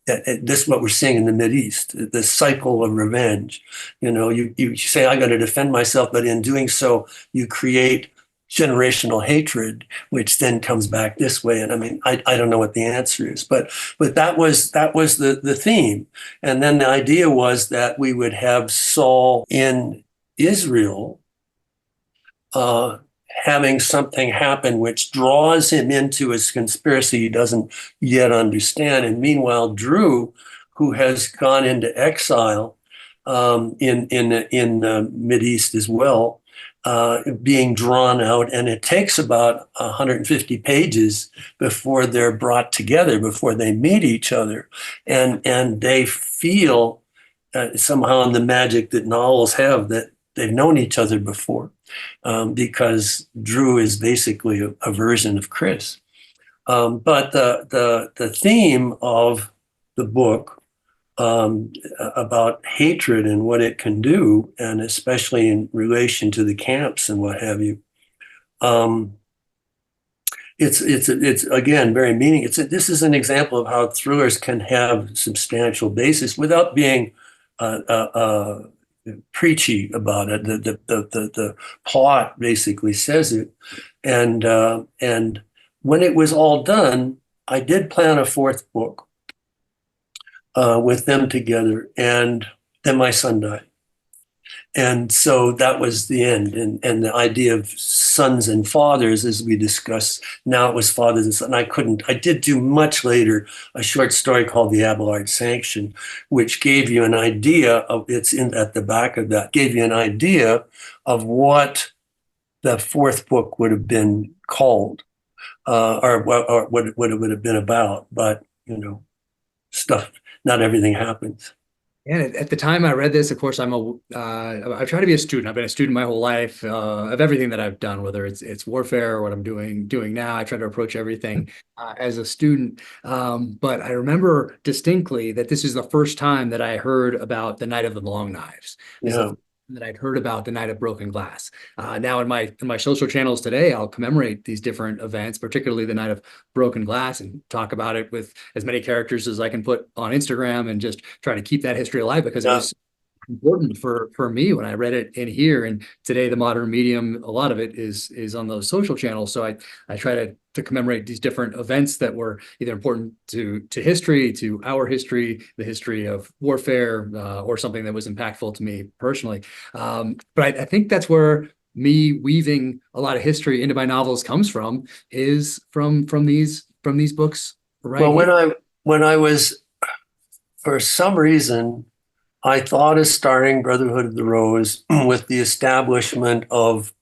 This is what we're seeing in the Mideast, the cycle of revenge. You say, I got to defend myself, but in doing so, you create generational hatred, which then comes back this way. And I mean, I don't know what the answer is, but that was the theme. And then the idea was that we would have Saul in Israel, having something happen which draws him into his conspiracy he doesn't yet understand. And meanwhile, Drew, who has gone into exile in the Mideast as well, being drawn out, and it takes about 150 pages before they're brought together, before they meet each other, and they feel somehow in the magic that novels have, that they've known each other before, because Drew is basically a version of Chris. But the theme of the book about hatred and what it can do, and especially in relation to the camps and what have you, it's again very meaning. This is an example of how thrillers can have substantial basis without being preachy about it. The plot basically says it, and when it was all done, I did plan a 4th book with them together, and then my son died. And so that was the end. And the idea of sons and fathers, as we discussed, now it was fathers and sons. I did do much later a short story called The Abelard Sanction, which gave you an idea of, at the back of that, gave you an idea of what the 4th book would have been called, or what it would have been about. But, stuff, not everything happens. And at the time I read this, of course, I try to be a student. I've been a student my whole life, of everything that I've done, whether it's warfare or what I'm doing now. I try to approach everything as a student. But I remember distinctly that this is the first time that I heard about the Night of the Long Knives. Yeah. that I'd heard about the Night of Broken Glass. Now in my social channels today, I'll commemorate these different events, particularly the Night of Broken Glass, and talk about it with as many characters as I can put on Instagram, and just try to keep that history alive, because it was important for me when I read it in here. And today, the modern medium, a lot of it is on those social channels. So I try to commemorate these different events that were either important to history, to our history, the history of warfare, or something that was impactful to me personally. But I think that's where me weaving a lot of history into my novels comes from, is from these books. Right. Well, when I was, for some reason, I thought of starting Brotherhood of the Rose with the establishment of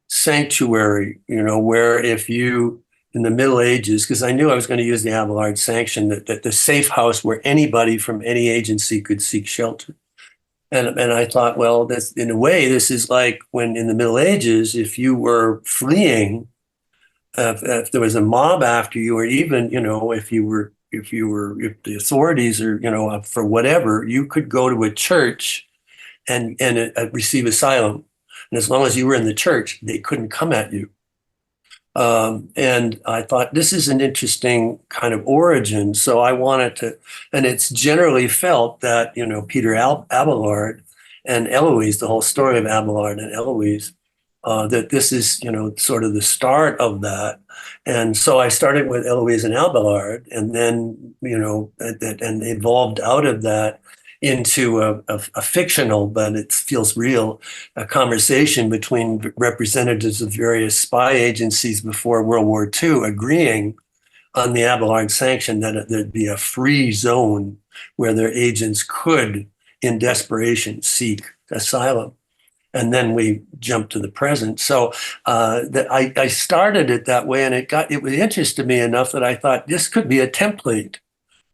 sanctuary, where if you, in the Middle Ages, because I knew I was going to use the Abelard sanction, that the safe house where anybody from any agency could seek shelter. And I thought, well, that's, in a way, this is like when in the Middle Ages, if you were fleeing, if there was a mob after you, or even, if the authorities or, for whatever, you could go to a church and receive asylum. And as long as you were in the church, they couldn't come at you. And I thought, this is an interesting kind of origin. So I wanted to, and it's generally felt that, Peter Abelard and Eloise, the whole story of Abelard and Eloise, that this is, sort of the start of that. And so I started with Eloise and Abelard, and then, and evolved out of that into a fictional, but it feels real, a conversation between representatives of various spy agencies before World War II, agreeing on the Abelard sanction that there'd be a free zone where their agents could, in desperation, seek asylum. And then we jumped to the present. So I started it that way, and it interested me enough that I thought this could be a template.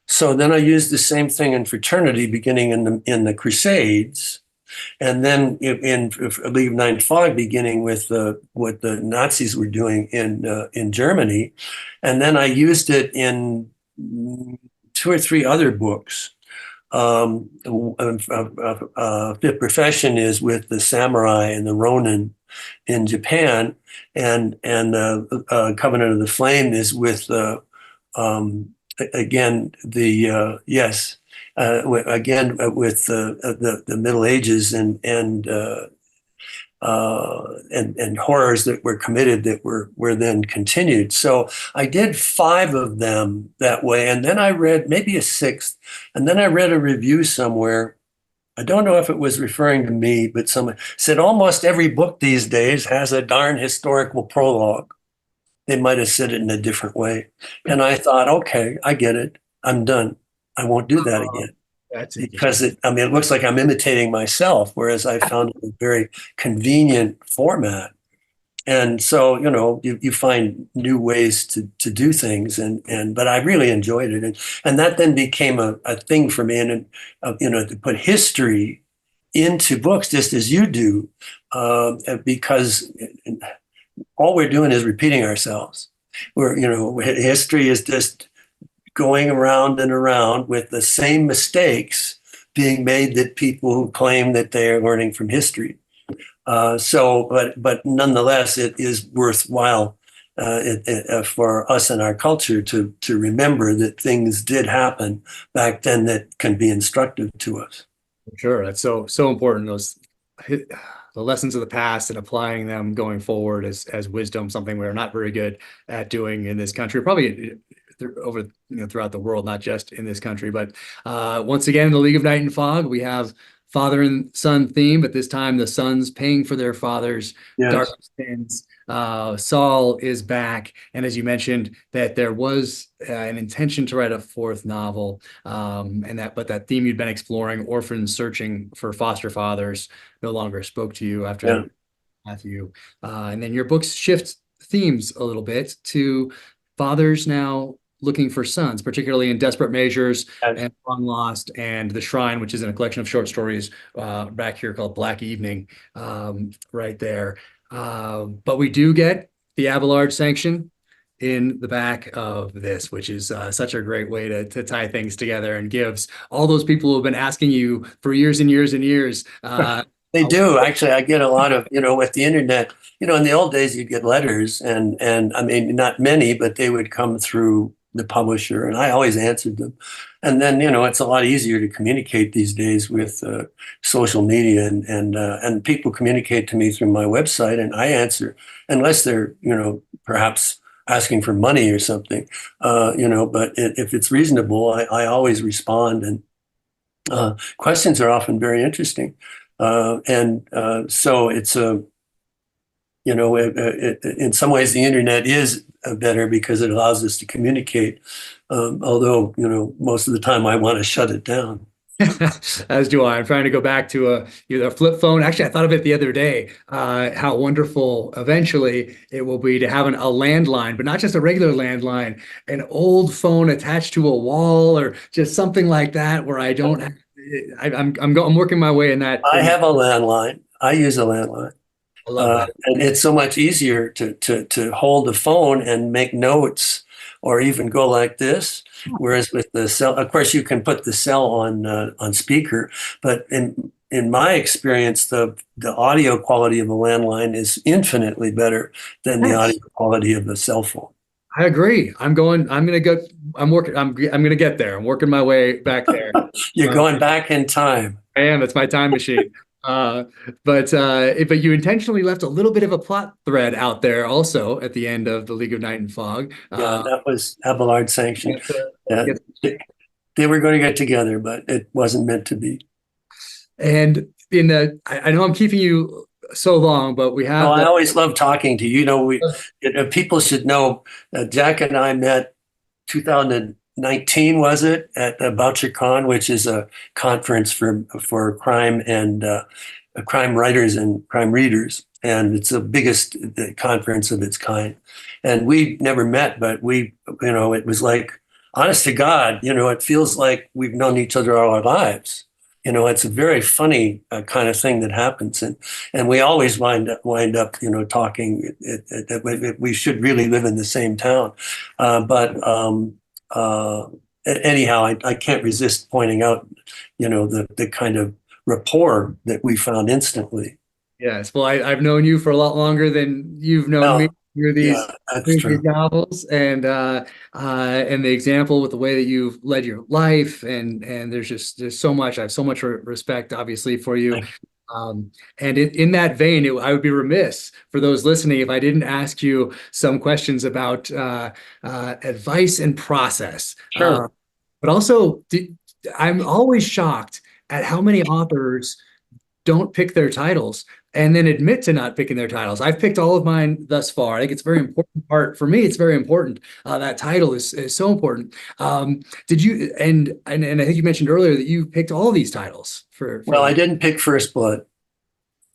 So then I used the same thing in Fraternity, beginning in the Crusades, and then in League of Nine Fog, beginning with what the Nazis were doing in Germany, and then I used it in 2 or 3 other books. Fifth Profession is with the samurai and the Ronin in Japan, and Covenant of the Flame is with again with the Middle Ages and horrors that were committed that were then continued. So I did 5 of them that way, and then I read maybe a 6th, and then I read a review somewhere. I don't know if it was referring to me, but someone said almost every book these days has a darn historical prologue. They might have said it in a different way, and I thought, okay, I get it. I'm done. I won't do that again. Because it looks like I'm imitating myself, whereas I found it a very convenient format. And so, you find new ways to do things, but I really enjoyed it. And that then became a thing for me, and to put history into books, just as you do, because all we're doing is repeating ourselves. History is just going around and around with the same mistakes being made that people who claim that they are learning from history. But nonetheless, it is worthwhile for us in our culture to remember that things did happen back then that can be instructive to us. Sure, that's so important. The lessons of the past and applying them going forward as wisdom, something we're not very good at doing in this country, probably over throughout the world, not just in this country. But once again, in the League of Night and Fog, we have father and son theme, but this time the sons paying for their father's dark sins. Saul is back, and as you mentioned, that there was an intention to write a 4th novel, but that theme you'd been exploring, orphans searching for foster fathers, no longer spoke to you after Matthew. And then your books shift themes a little bit to fathers now looking for sons, particularly in Desperate Measures and Long Lost and The Shrine, which is in a collection of short stories back here called Black Evening, right there. But we do get the Abelard sanction in the back of this, which is such a great way to tie things together, and gives all those people who have been asking you for years and years and years They do. Actually, I get a lot of, with the internet, in the old days, you'd get letters and I mean, not many, but they would come through the publisher and I always answered them. And then, it's a lot easier to communicate these days with social media and people communicate to me through my website and I answer unless they're, perhaps asking for money or something, but if it's reasonable, I always respond and questions are often very interesting. So it's in some ways the internet is better because it allows us to communicate. Although, most of the time I want to shut it down. As do I. I'm trying to go back to a flip phone. Actually, I thought of it the other day, how wonderful eventually it will be to have a landline, but not just a regular landline, an old phone attached to a wall or just something like that where I don't have, I'm working my way in that. I have a landline. I use a landline. I love that. And it's so much easier to hold the phone and make notes or even go like this. Whereas with the cell, of course, you can put the cell on speaker, but in my experience, the audio quality of a landline is infinitely better than the audio quality of the cell phone. I agree. I'm going to get there. I'm working my way back there. You're going back in time. I am. It's my time machine. But you intentionally left a little bit of a plot thread out there also at the end of The League of Night and Fog. Yeah, that was Abelard sanctioned. They were going to get together, but it wasn't meant to be. And I know I'm keeping you so long, but we have. I always love talking to you. People should know Jack and I met 2019, was it, at BoucherCon, which is a conference for crime and crime writers and crime readers, and it's the biggest conference of its kind. And we never met, but it was like, honest to God, it feels like we've known each other all our lives. It's a very funny kind of thing that happens, and we always wind up, talking that we should really live in the same town. Anyhow, I can't resist pointing out, the kind of rapport that we found instantly. Yes, well, I've known you for a lot longer than you've known me. Through these novels and the example with the way that you've led your life and there's so much. I have so much respect, obviously, for you. And in that vein, I would be remiss for those listening if I didn't ask you some questions about advice and process. Sure. But also, I'm always shocked at how many authors don't pick their titles and then admit to not picking their titles. I've picked all of mine thus far. I think it's a very important part for me. It's very important. That title is so important. Did you, and I think you mentioned earlier that you picked all of these titles for Well, I didn't pick First Blood.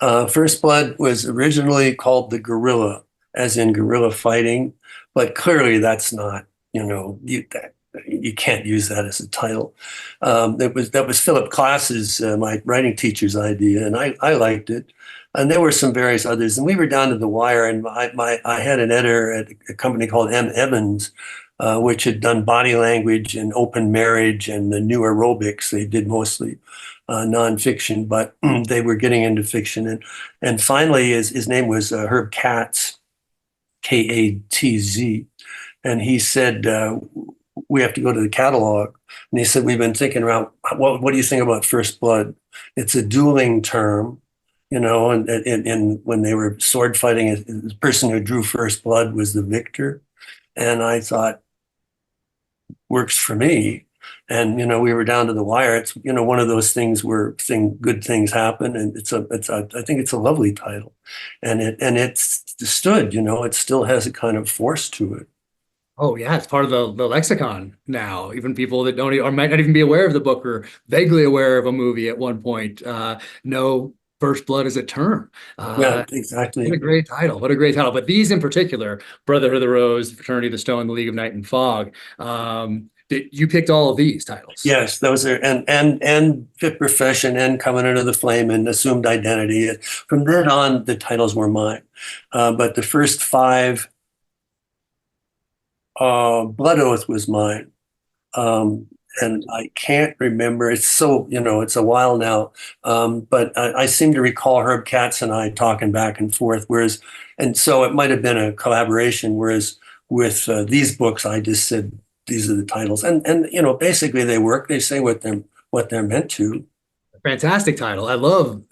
First Blood was originally called The Guerrilla, as in guerrilla fighting, but clearly that's not, you can't use that as a title. That was Philip Klass's, my writing teacher's idea, and I liked it. And there were some various others, and we were down to the wire. And I had an editor at a company called M. Evans, which had done body language and open marriage and the new aerobics. They did mostly nonfiction, but they were getting into fiction. And finally, his name was Herb Katz, Katz, and he said, we have to go to the catalog. And he said, we've been thinking around, what do you think about First Blood? It's a dueling term, and when they were sword fighting, the person who drew first blood was the victor. And I thought, works for me. And, we were down to the wire. It's, one of those things where good things happen. And I think it's a lovely title. And it's stood, it still has a kind of force to it. Oh yeah, it's part of the lexicon now. Even people that don't or might not even be aware of the book or vaguely aware of a movie at one point know First Blood is a term. Yeah, exactly. What a great title. What a great title. But these in particular, Brotherhood of the Rose, Fraternity of the Stone, The League of Night and Fog, you picked all of these titles. Yes, those are and Fit Profession and Covenant of the Flame and Assumed Identity. From then on, the titles were mine. But the first 5, Blood Oath was mine. and I can't remember. It's so, it's a while now. But I seem to recall Herb Katz and I talking back and forth, and so it might have been a collaboration, whereas with these books, I just said, these are the titles. And basically they work, they say what they're meant to. Fantastic title. I love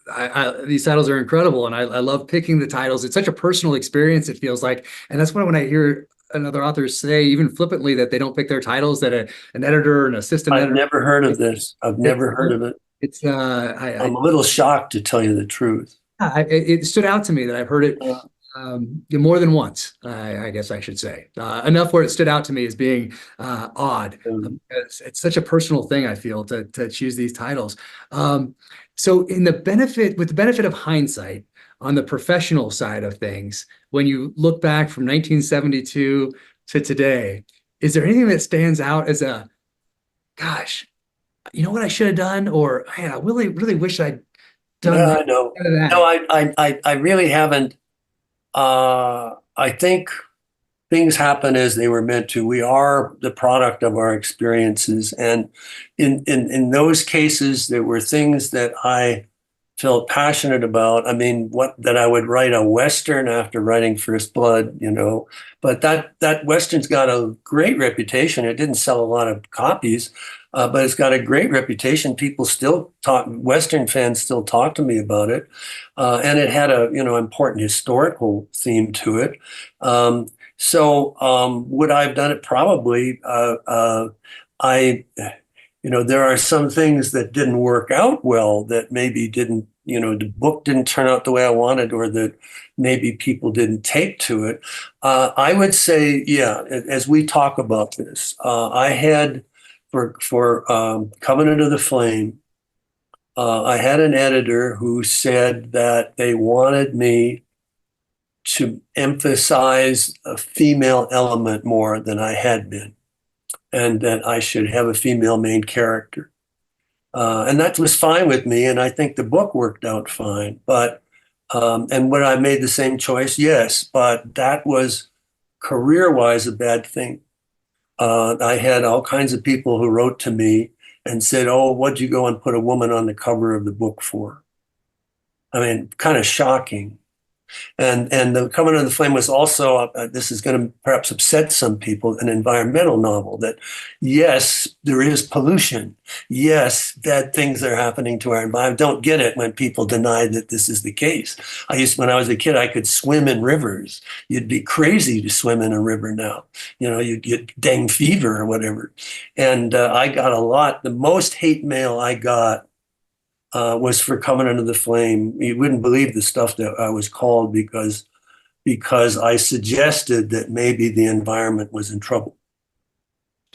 these titles are incredible, and I love picking the titles. It's such a personal experience, it feels like. And that's why when I hear another author say, even flippantly, that they don't pick their titles, that an editor, an assistant I've editor. never heard of this. I've never heard of it. It's I'm a little shocked, to tell you the truth. it stood out to me that I've heard it more than once, I guess I should say. Enough where it stood out to me as being odd. It's such a personal thing, I feel, to choose these titles. So with the benefit of hindsight on the professional side of things, when you look back from 1972 to today, is there anything that stands out as gosh, you know what I should have done? Or, man, I really, really wish I'd done that. No, I really haven't. I think things happen as they were meant to. We are the product of our experiences. And in those cases, there were things that I felt passionate about. I mean, that I would write a Western after writing First Blood, but that Western's got a great reputation. It didn't sell a lot of copies, but it's got a great reputation. People still Western fans still talk to me about it. And it had a, important historical theme to it. So would I have done it? Probably. There are some things that didn't work out well, that maybe didn't, the book didn't turn out the way I wanted, or that maybe people didn't take to it. I would say, yeah, as we talk about this, I had for Covenant of the Flame, I had an editor who said that they wanted me to emphasize a female element more than I had been, and that I should have a female main character. And that was fine with me, and I think the book worked out fine. But and when I made the same choice, yes, but that was career-wise a bad thing. I had all kinds of people who wrote to me and said, "Oh, what'd you go and put a woman on the cover of the book for?" I mean, kind of shocking. And the Covenant of the Flame was also, this is going to perhaps upset some people, an environmental novel that, yes, there is pollution. Yes, bad things are happening to our environment. I don't get it when people deny that this is the case. When I was a kid, I could swim in rivers. You'd be crazy to swim in a river now. You'd get dengue fever or whatever. And I got the most hate mail I got was for Covenant of the Flame. You wouldn't believe the stuff that I was called because I suggested that maybe the environment was in trouble.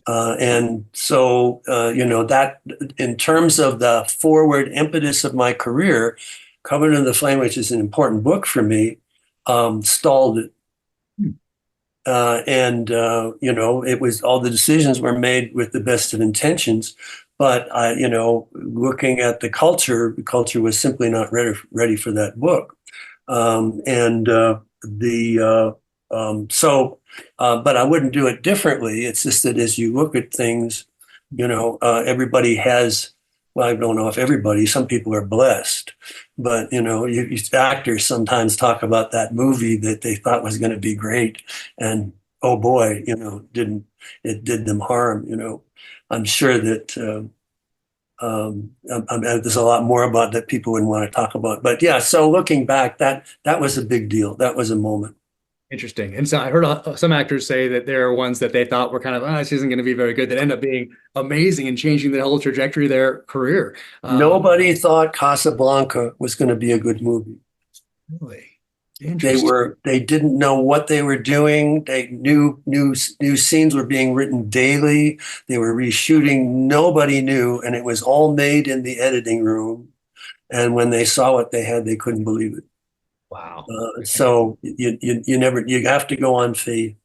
And so, that in terms of the forward impetus of my career, Covenant of the Flame, which is an important book for me, stalled it. It was, all the decisions were made with the best of intentions. But looking at the culture was simply not ready for that book. But I wouldn't do it differently. It's just that as you look at things, everybody has, well, I don't know if everybody, some people are blessed, but actors sometimes talk about that movie that they thought was going to be great, and oh boy, it did them harm. I'm sure that there's a lot more about that people wouldn't want to talk about. But yeah, so looking back, that was a big deal. That was a moment. Interesting. And so I heard some actors say that there are ones that they thought were kind of, this isn't going to be very good, that end up being amazing and changing the whole trajectory of their career. Nobody thought Casablanca was going to be a good movie. Really? Interesting. They didn't know what they were doing. They new scenes were being written daily. They were reshooting. Nobody knew, and it was all made in the editing room. And when they saw what they had, they couldn't believe it. Wow. So you have to go on faith.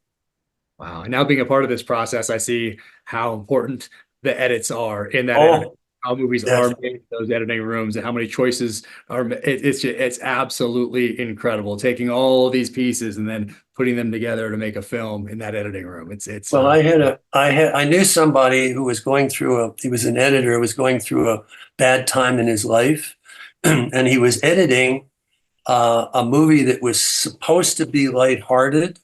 Wow. And now being a part of this process, I see how important the edits are in that how movies Yes. are made in those editing rooms and how many choices are it's absolutely incredible taking all these pieces and then putting them together to make a film in that editing room. Well, I knew somebody who was going through he was an editor who was going through a bad time in his life, and he was editing a movie that was supposed to be lighthearted,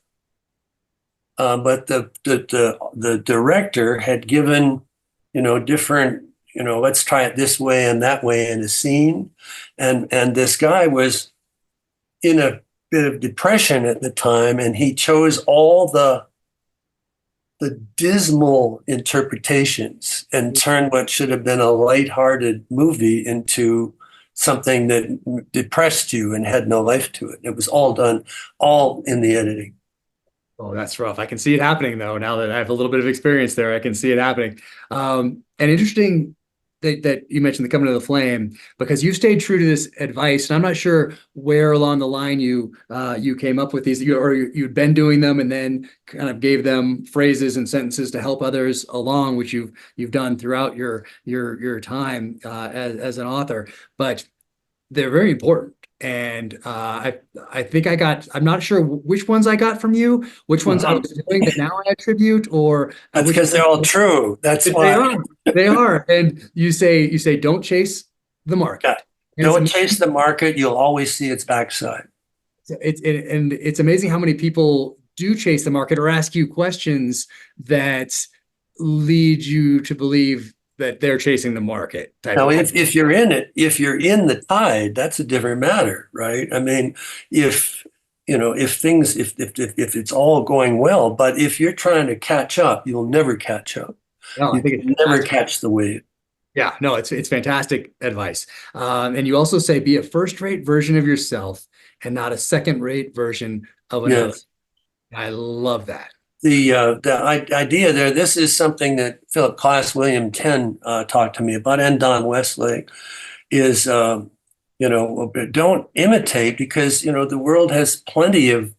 but the director had given, different, let's try it this way and that way in a scene, and this guy was in a bit of depression at the time, and he chose all the dismal interpretations and turned what should have been a lighthearted movie into something that depressed you and had no life to it. It was all done, all in the editing. Oh, that's rough. I can see it happening though. Now that I have a little bit of experience there, I can see it happening. And interesting that you mentioned the coming of the flame, because you stayed true to this advice. And I'm not sure where along the line you came up with these, or you'd been doing them and then kind of gave them phrases and sentences to help others along, which you've done throughout your time as an author. But they're very important. And I think I'm not sure which ones I got from you, which ones I was doing that now I attribute, or that's because they're all true. That's why they are. And you say, don't chase the market. Yeah. Don't chase the market. You'll always see its backside. It's amazing how many people do chase the market or ask you questions that lead you to believe that they're chasing the market. Now, if you're in it, if you're in the tide, that's a different matter, right? I mean, if it's all going well, but if you're trying to catch up, you'll never catch up. No, I think you never catch the wave. Yeah, no, it's fantastic advice. And you also say, be a first-rate version of yourself and not a second-rate version of another. Yes. I love that. The idea there, this is something that Philip Klass, William Tenn talked to me about, and Don Westlake, is, don't imitate, because, the world has plenty of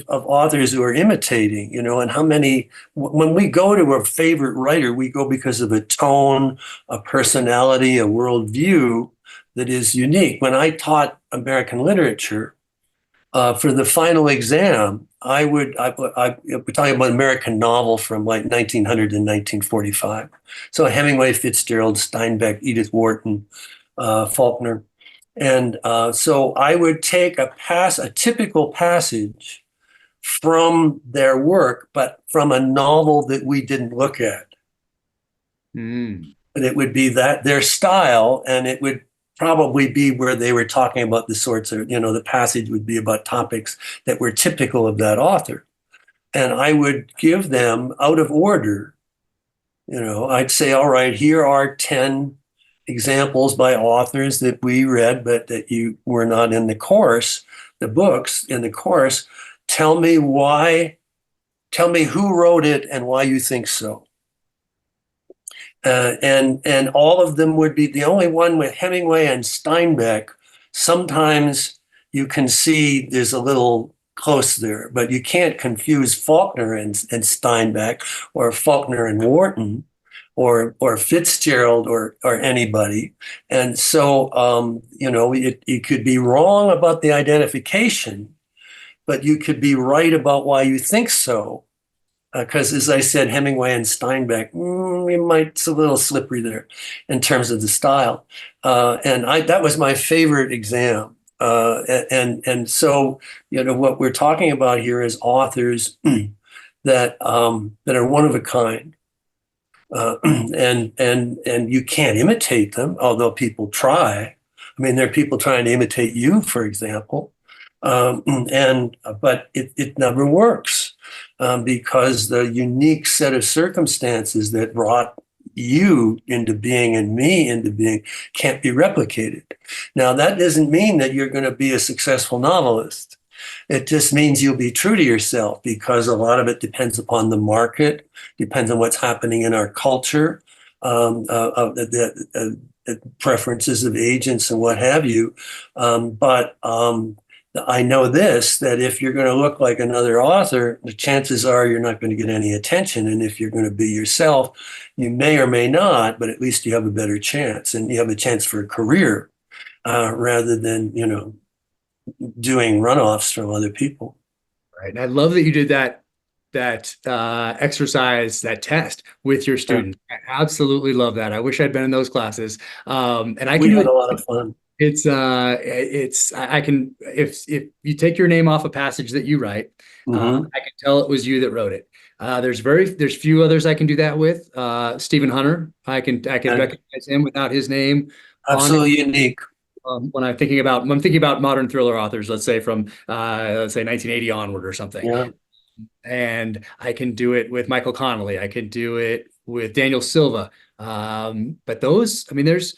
authors who are imitating, and how many, when we go to a favorite writer, we go because of a tone, a personality, a worldview that is unique. When I taught American literature, for the final exam, we're talking about American novel from like 1900 to 1945. So Hemingway, Fitzgerald, Steinbeck, Edith Wharton, Faulkner. And so I would take a typical passage from their work, but from a novel that we didn't look at. And it would be their style, and it would probably be where they were talking about the sorts of, the passage would be about topics that were typical of that author. And I would give them out of order, I'd say, all right, here are 10 examples by authors that we read, but that you were not in the course, the books in the course. Tell me who wrote it and why you think so. And all of them would be, the only one with Hemingway and Steinbeck, sometimes you can see there's a little close there, but you can't confuse Faulkner and Steinbeck, or Faulkner and Wharton, or Fitzgerald, or anybody. And so, you could be wrong about the identification, but you could be right about why you think so. Because, as I said, Hemingway and Steinbeck, it's a little slippery there in terms of the style. And that was my favorite exam. And so, what we're talking about here is authors that are one of a kind. And you can't imitate them, although people try. I mean, there are people trying to imitate you, for example. But it never works. Because the unique set of circumstances that brought you into being and me into being can't be replicated. Now, that doesn't mean that you're going to be a successful novelist. It just means you'll be true to yourself, because a lot of it depends upon the market, depends on what's happening in our culture, the preferences of agents and what have you. But I know this, that if you're going to look like another author, the chances are you're not going to get any attention. And if you're going to be yourself, you may or may not, but at least you have a better chance, and you have a chance for a career rather than, doing runoffs from other people. Right. And I love that you did that exercise, that test with your students. I absolutely love that. I wish I'd been in those classes. And I can We do had it. a lot of fun. I can, if you take your name off a passage that you write, Mm-hmm. I can tell it was you that wrote it. There's few others I can do that with. Stephen Hunter, I can recognize him without his name on it. Absolutely unique. When I'm thinking about modern thriller authors, let's say from let's say 1980 onward or something. Yeah. And I can do it with Michael Connolly. I can do it with Daniel Silva. But those, I mean, there's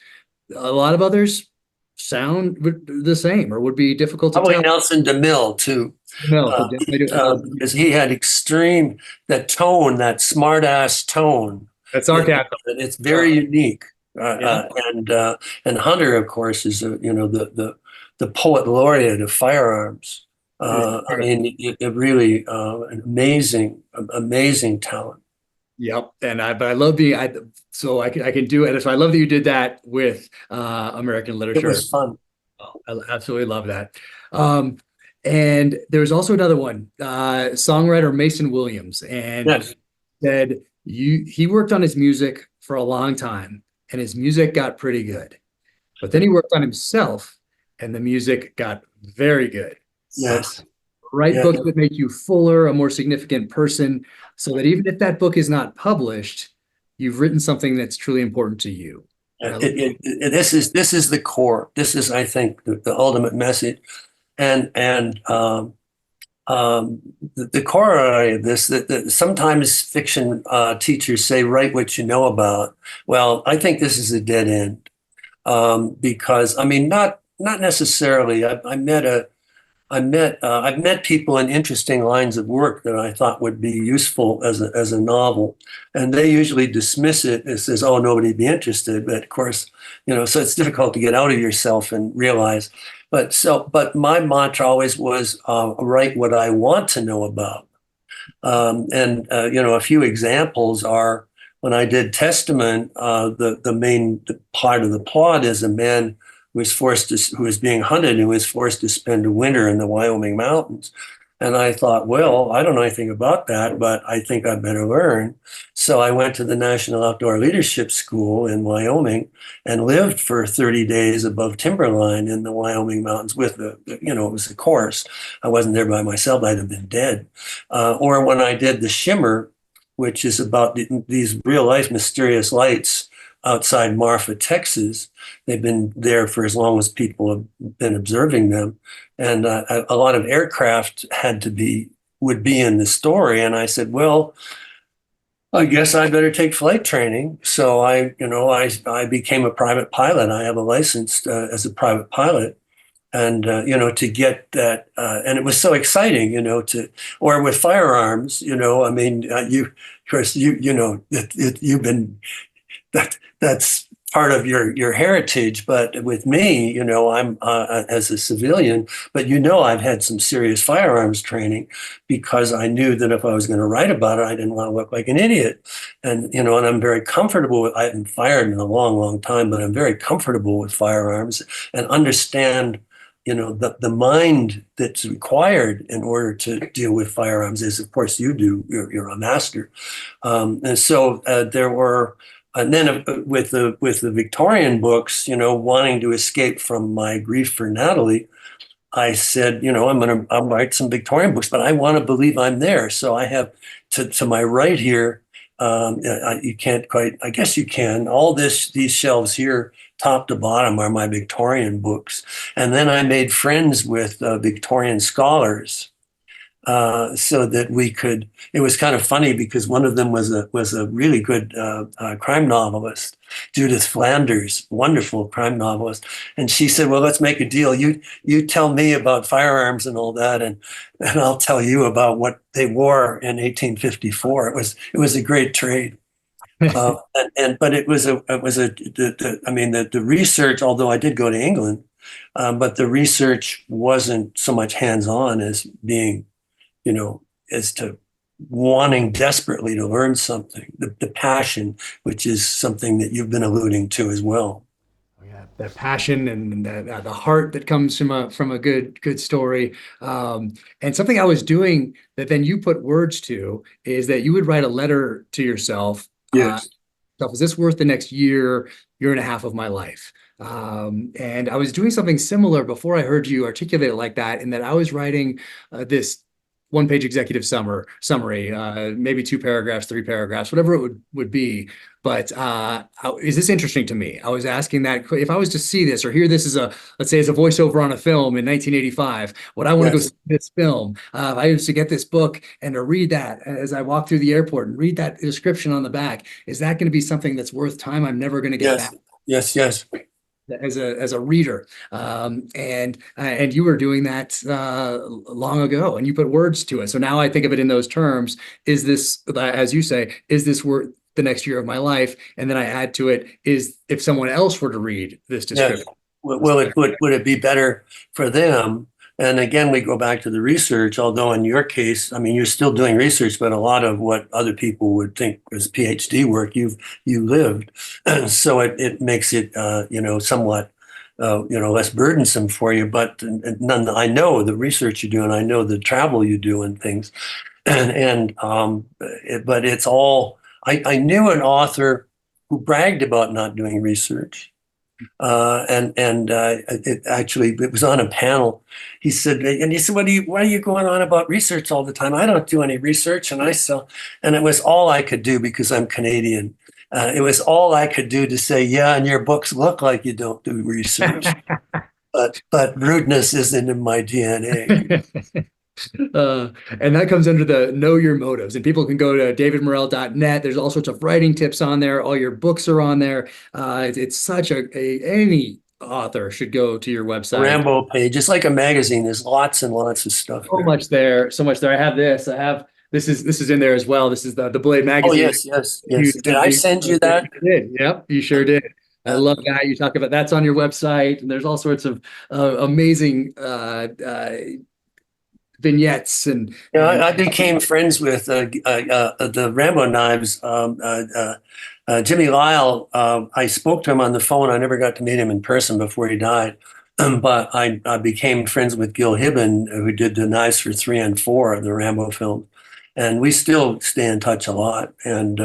a lot of others sound the same or would be difficult to Probably tell. Nelson DeMille too, No, because he had that tone, that smart ass tone. that's sarcasm. It's very unique. Yeah. And Hunter, of course, is the poet laureate of firearms. I mean, it really an amazing talent. Yep. But I love so I can do it. So I love that you did that with American literature. It was fun. Oh, I absolutely love that. And there was also another one, songwriter Mason Williams, and Yes. said he worked on his music for a long time, and his music got pretty good. But then he worked on himself, and the music got very good. Yes. Write books that make you fuller, a more significant person, so that even if that book is not published, you've written something that's truly important to you. This is the core. This is, I think, the ultimate message, and the corollary of this, that sometimes fiction teachers say, write what you know about. Well, I think this is a dead end, because I mean, not necessarily. I've met people in interesting lines of work that I thought would be useful as a novel, and they usually dismiss it as says, "Oh, nobody'd be interested." But of course, so it's difficult to get out of yourself and realize. But my mantra always was, write what I want to know about. A few examples are when I did Testament. The main part of the plot is a man who was being hunted, who was forced to spend a winter in the Wyoming mountains. And I thought, well, I don't know anything about that, but I think I better learn. So I went to the National Outdoor Leadership School in Wyoming and lived for 30 days above timberline in the Wyoming mountains with it was a course. I wasn't there by myself, I'd have been dead. Or when I did The Shimmer, which is about these real life mysterious lights outside Marfa, Texas. They've been there for as long as people have been observing them. And a lot of aircraft would be in the story. And I said, well, I guess I better take flight training. So I became a private pilot. I have a license as a private pilot. And, to get that, and it was so exciting, or with firearms, I mean, of course, you've been, that's part of your heritage. But with me, I'm as a civilian, but I've had some serious firearms training because I knew that if I was going to write about it, I didn't want to look like an idiot. And, and I'm very comfortable with, I haven't fired in a long, long time, but I'm very comfortable with firearms and understand, the mind that's required in order to deal with firearms, as of course you do. You're a master. And so there were. And then with the Victorian books, wanting to escape from my grief for Natalie, I said, I'll write some Victorian books, but I want to believe I'm there. So I have to my right here, you can't quite, I guess you can, these shelves here, top to bottom, are my Victorian books. And then I made friends with Victorian scholars. So that it was kind of funny because one of them was a really good crime novelist, Judith Flanders, wonderful crime novelist. And she said, well, let's make a deal. You tell me about firearms and all that, and I'll tell you about what they wore in 1854. It was a great trade. But it was the research, although I did go to England, but the research wasn't so much hands-on as being, as to wanting desperately to learn something, the passion, which is something that you've been alluding to as well. Yeah, that passion and the heart that comes from a good story. And something I was doing that then you put words to is that you would write a letter to yourself. Yes. Is this worth the next year and a half of my life? And I was doing something similar before I heard you articulate it like that, in that I was writing this one-page executive summary, maybe 2 paragraphs, 3 paragraphs, whatever it would be. But is this interesting to me? I was asking that if I was to see this or hear this as let's say as a voiceover on a film in 1985, would I want to go see this film? If I used to get this book and to read that as I walk through the airport and read that description on the back, is that going to be something that's worth time I'm never going to get back? Yes. As a reader, and you were doing that long ago, and you put words to it. So now I think of it in those terms. Is this, as you say, is this worth the next year of my life? And then I add to it, is if someone else were to read this description, would it be better for them? And again, we go back to the research, although in your case, I mean, you're still doing research, but a lot of what other people would think was PhD work, you lived. So it makes it, somewhat, less burdensome for you. But I know the research you do, and I know the travel you do and things. But it's all, I knew an author who bragged about not doing research. It was on a panel. He said, why are you going on about research all the time? I don't do any research. And it was all I could do because I'm Canadian. It was all I could do to say, yeah, and your books look like you don't do research. but rudeness isn't in my DNA. And that comes under the know your motives, and people can go to davidmorrell.net. There's all sorts of writing tips on there. All your books are on there. It's such any author should go to your website. Rambo page. It's like a magazine. There's lots and lots of stuff. So much there. I have this. This is in there as well. This is the Blade magazine. Oh, yes. Did I send you that? You did. Yep, you sure did. I love that. You talk about that's on your website, and there's all sorts of amazing vignettes and I became friends with the Rambo knives. Jimmy Lyle, I spoke to him on the phone. I never got to meet him in person before he died. But I became friends with Gil Hibben, who did the knives for 3 and 4 of the Rambo film. And we still stay in touch a lot. And,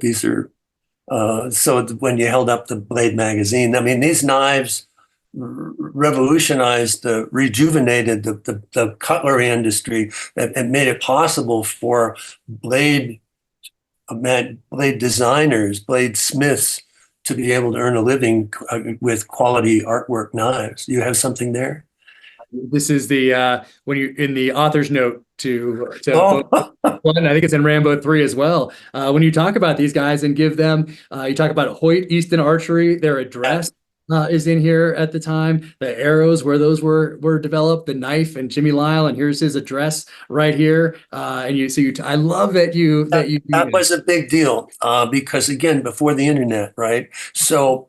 these are, so when you held up the Blade magazine, I mean, these knives revolutionized, rejuvenated the cutlery industry and made it possible for blade designers, blade smiths to be able to earn a living with quality artwork knives. You have something there? This is the when you in the author's note to one, I think it's in Rambo 3 as well. When you talk about these guys and give them, you talk about Hoyt Easton Archery, their address is in here at the time, the arrows where those were developed, the knife, and Jimmy Lyle, and here's his address right here. I love that was a big deal because again, before the internet, right? So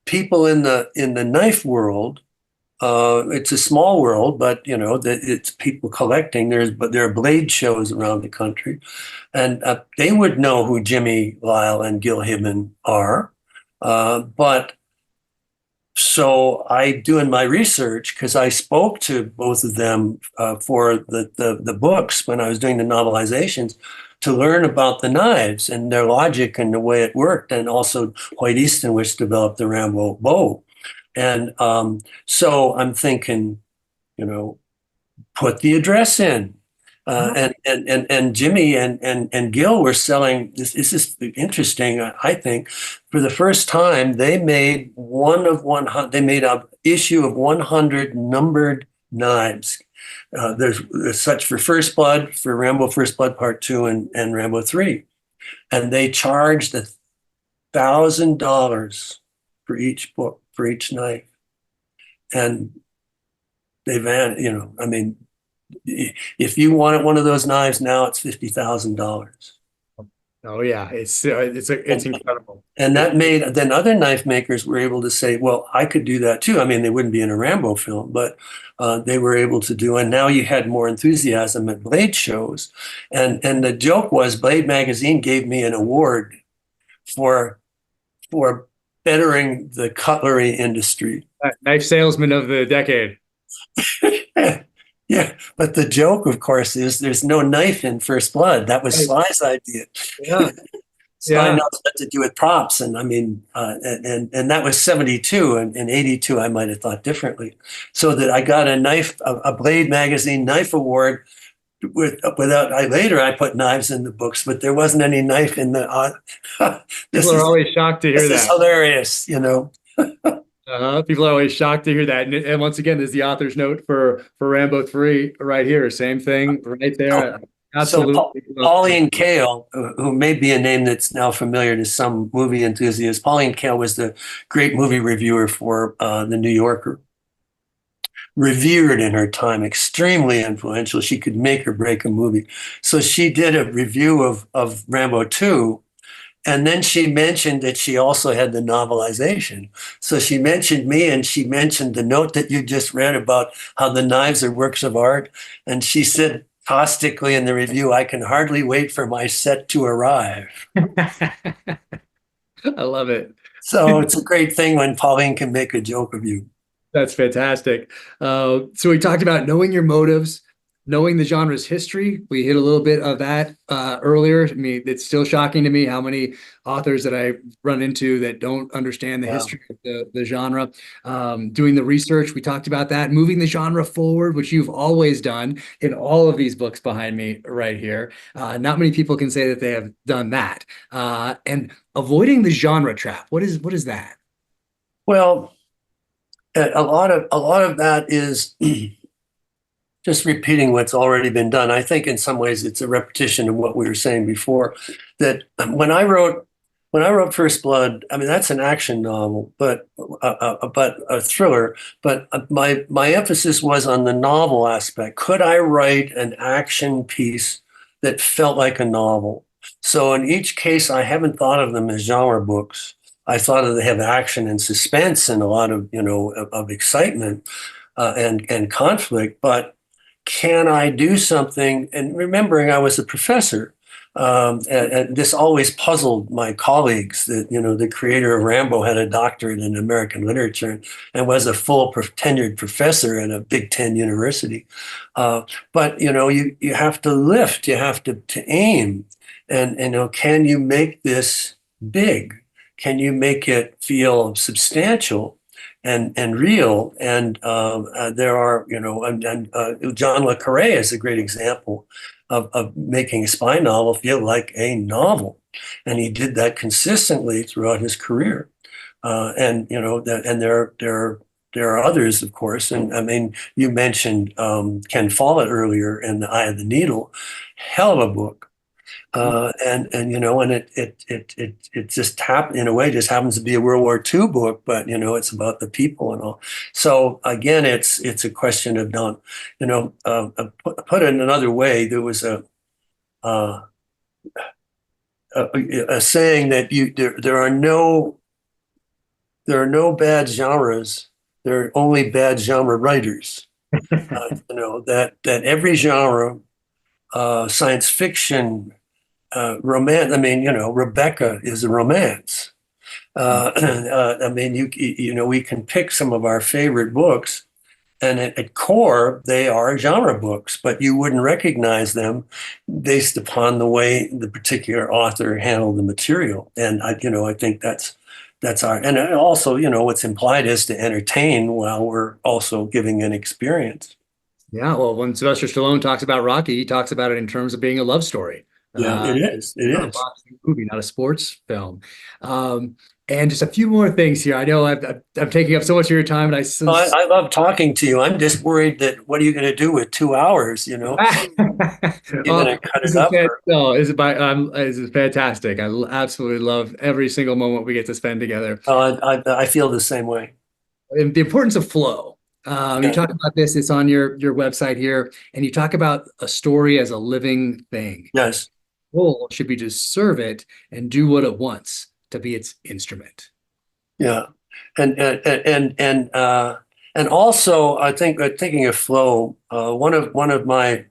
people in the knife world, it's a small world, but it's people collecting. There are blade shows around the country, and they would know who Jimmy Lyle and Gil Hibben are. But so I doing my research, because I spoke to both of them for the books when I was doing the novelizations, to learn about the knives and their logic and the way it worked, and also Hoyt Easton, which developed the Rambo bow. And so I'm thinking, put the address in. And Jimmy and Gil were selling this. This is interesting. I think for the first time they made They made an issue of 100 numbered knives. There's such for First Blood, for Rambo First Blood Part 2 and Rambo 3, and they charged $1,000 for each book, for each knife, and they I mean, if you wanted one of those knives now, it's $50,000. Oh yeah, it's incredible. And that made, then other knife makers were able to say, well, I could do that too. I mean, they wouldn't be in a Rambo film, but they were able to do. And now you had more enthusiasm at Blade shows. And the joke was Blade magazine gave me an award for bettering the cutlery industry. Knife salesman of the decade. Yeah, but the joke, of course, is there's no knife in First Blood. That was Sly's idea. Yeah. Sly knows what to do with props, and I mean, and that was 72, and in 82 I might have thought differently. So that I got a Blade magazine knife award. Later I put knives in the books, but there wasn't any knife in the. People are always shocked to hear that. This is hilarious, you know. People are always shocked to hear that. And once again, there's the author's note for Rambo 3 right here. Same thing right there. Absolutely. So Pauline Kael, who may be a name that's now familiar to some movie enthusiasts, Pauline Kael was the great movie reviewer for The New Yorker. Revered in her time, extremely influential. She could make or break a movie. So she did a review of Rambo 2. And then she mentioned that she also had the novelization. So she mentioned me, and she mentioned the note that you just read about how the knives are works of art. And she said caustically in the review, I can hardly wait for my set to arrive. I love it. So it's a great thing when Pauline can make a joke of you. That's fantastic. So we talked about knowing your motives, knowing the genre's history. We hit a little bit of that earlier. I mean, it's still shocking to me how many authors that I run into that don't understand the history of the genre. Doing the research, we talked about that. Moving the genre forward, which you've always done in all of these books behind me right here. Not many people can say that they have done that. And avoiding the genre trap. What is that? Well, a lot of that is just repeating what's already been done. I think in some ways it's a repetition of what we were saying before. That when I wrote First Blood, I mean that's an action novel, but a thriller. But my emphasis was on the novel aspect. Could I write an action piece that felt like a novel? So in each case, I haven't thought of them as genre books. I thought they have action and suspense and a lot of of excitement and conflict. But can I do something? And remembering I was a professor, and this always puzzled my colleagues that the creator of Rambo had a doctorate in American literature and was a full tenured professor at a Big Ten university. But you have to lift, you have to aim, and can you make this big? Can you make it feel substantial and real? And there are, John le Carré is a great example of making a spy novel feel like a novel, and he did that consistently throughout his career. And there are others, of course. And I mean, you mentioned Ken Follett earlier in The Eye of the Needle, hell of a book. And it just happened in a way, just happens to be a World War II book, but it's about the people and all. So again, it's a question of put it in another way. There was a saying that there are no bad genres. There are only bad genre writers. That every genre, science fiction, romance. I mean, Rebecca is a romance. I mean, we can pick some of our favorite books, and at core, they are genre books, but you wouldn't recognize them based upon the way the particular author handled the material. And I think that's our, and also, what's implied is to entertain while we're also giving an experience. Yeah, well, when Sylvester Stallone talks about Rocky, he talks about it in terms of being a love story. Yeah, it is. It is. A boxing movie, not a sports film. And just a few more things here. I know I'm taking up so much of your time, and I love talking to you. I'm just worried that what are you going to do with 2 hours? You're going to cut it up? No, this is fantastic. I absolutely love every single moment we get to spend together. I feel the same way. And the importance of flow. You talk about this. It's on your website here, and you talk about a story as a living thing. Yes. role should be to serve it and do what it wants, to be its instrument. Yeah. And also I think thinking of flow, one of my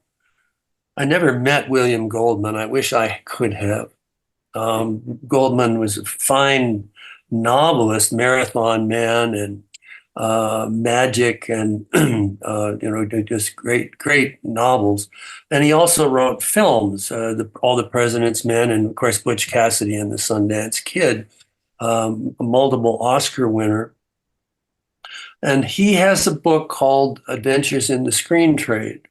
I never met William Goldman. I wish I could have. Goldman was a fine novelist, marathon man, and magic, and just great novels. And he also wrote films, All the President's Men, and of course Butch Cassidy and the Sundance Kid, a multiple Oscar winner. And he has a book called Adventures in the Screen Trade,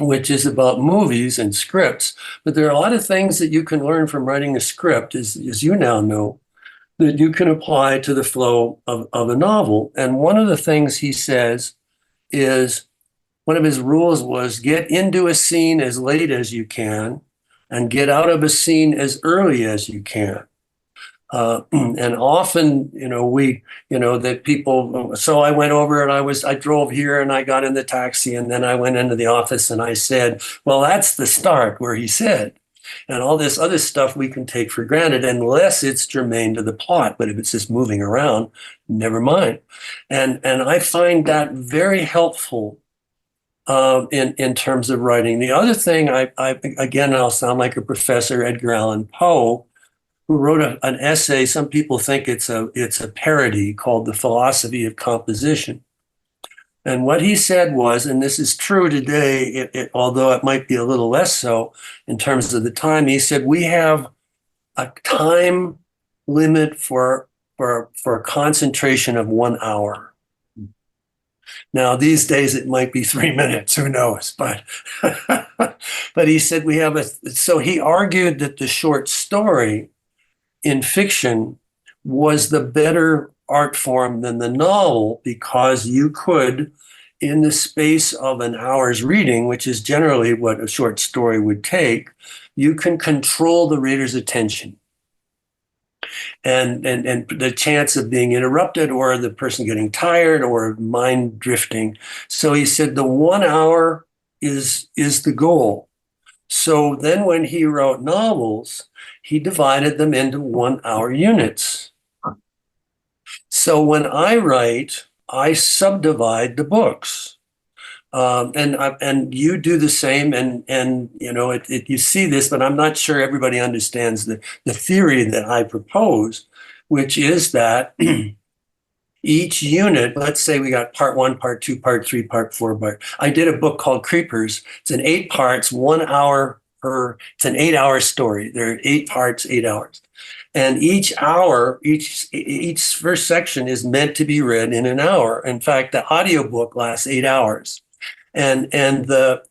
which is about movies and scripts. But there are a lot of things that you can learn from writing a script, as you now know, that you can apply to the flow of a novel. And one of the things he says is, one of his rules was, get into a scene as late as you can and get out of a scene as early as you can. And often, that people, so I went over and I drove here and I got in the taxi and then I went into the office and I said, well, that's the start where he said, and all this other stuff we can take for granted unless it's germane to the plot. But if it's just moving around, never mind. And I find that very helpful in terms of writing. The other thing, again, I'll sound like a professor, Edgar Allan Poe, who wrote an essay. Some people think it's a parody, called The Philosophy of Composition. And what he said was, and this is true today, although it might be a little less so in terms of the time, he said, we have a time limit for concentration of 1 hour. Now, these days it might be 3 minutes, who knows? But but he said so he argued that the short story in fiction was the better art form than the novel, because you could, in the space of an hour's reading, which is generally what a short story would take, you can control the reader's attention and the chance of being interrupted or the person getting tired or mind drifting. So he said the 1 hour is the goal. So then when he wrote novels, he divided them into 1 hour units. So when I write, I subdivide the books, and you do the same. And you see this, but I'm not sure everybody understands the theory that I propose, which is that each unit, let's say we got part 1, part 2, part 3, part 4. I did a book called Creepers. It's in 8 parts, 1 hour per. It's an 8-hour story. There are 8 parts, 8 hours. And each hour, each first section is meant to be read in an hour. In fact, the audiobook lasts 8 hours. And the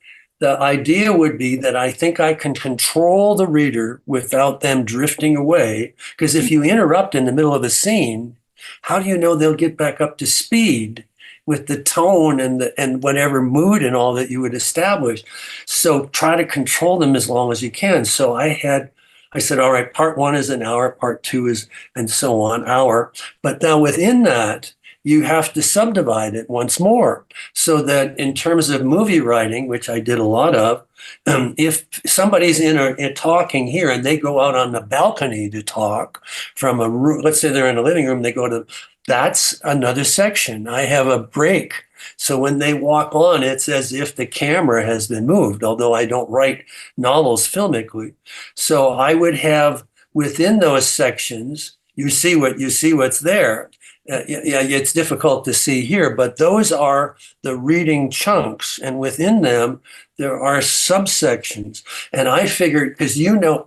idea would be that I think I can control the reader without them drifting away. Because if you interrupt in the middle of a scene, how do you know they'll get back up to speed with the tone and whatever mood and all that you would establish? So try to control them as long as you can. So I said, all right, part 1 is an hour, part 2 is, and so on, hour. But now within that, you have to subdivide it once more, so that in terms of movie writing, which I did a lot of, if somebody's in talking here and they go out on the balcony to talk from a room, let's say they're in a living room, that's another section. I have a break. So when they walk on, it's as if the camera has been moved, although I don't write novels filmically. So I would have within those sections, you see what's there. It's difficult to see here, but those are the reading chunks. And within them, there are subsections. And I figured, because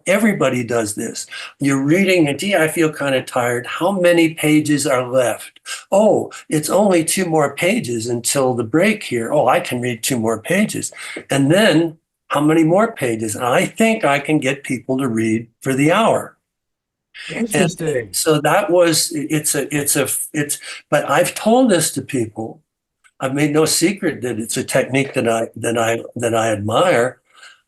everybody does this. You're reading, and I feel kind of tired. How many pages are left? Oh, it's only 2 more pages until the break here. Oh, I can read 2 more pages. And then how many more pages? And I think I can get people to read for the hour. Interesting. And so that was, but I've told this to people. I've made no secret that it's a technique that I admire.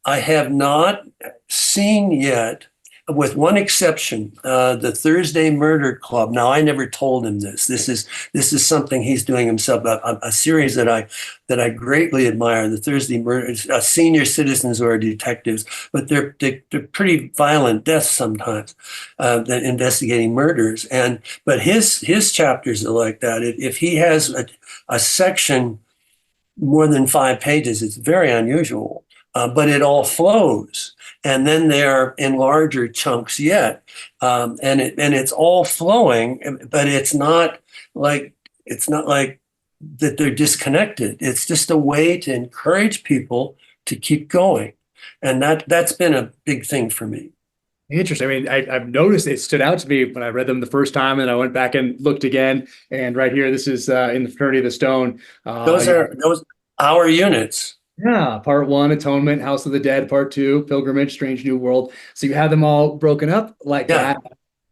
I have not seen yet with one exception, the Thursday Murder Club. Now, I never told him this. This is something he's doing himself. A series that I greatly admire. The Thursday Murder, senior citizens who are detectives, but they're pretty violent deaths sometimes. That investigating murders, but his chapters are like that. If he has a section more than 5 pages, it's very unusual. But it all flows, and then they're in larger chunks yet, and it's all flowing, but it's not like that they're disconnected. It's just a way to encourage people to keep going, and that's been a big thing for me. Interesting. I mean, I've noticed it stood out to me when I read them the first time, and I went back and looked again. And right here, this is in the Fraternity of the Stone. Those are our units. Yeah, part 1, Atonement, House of the Dead, part 2, Pilgrimage, Strange New World. So you have them all broken up like that.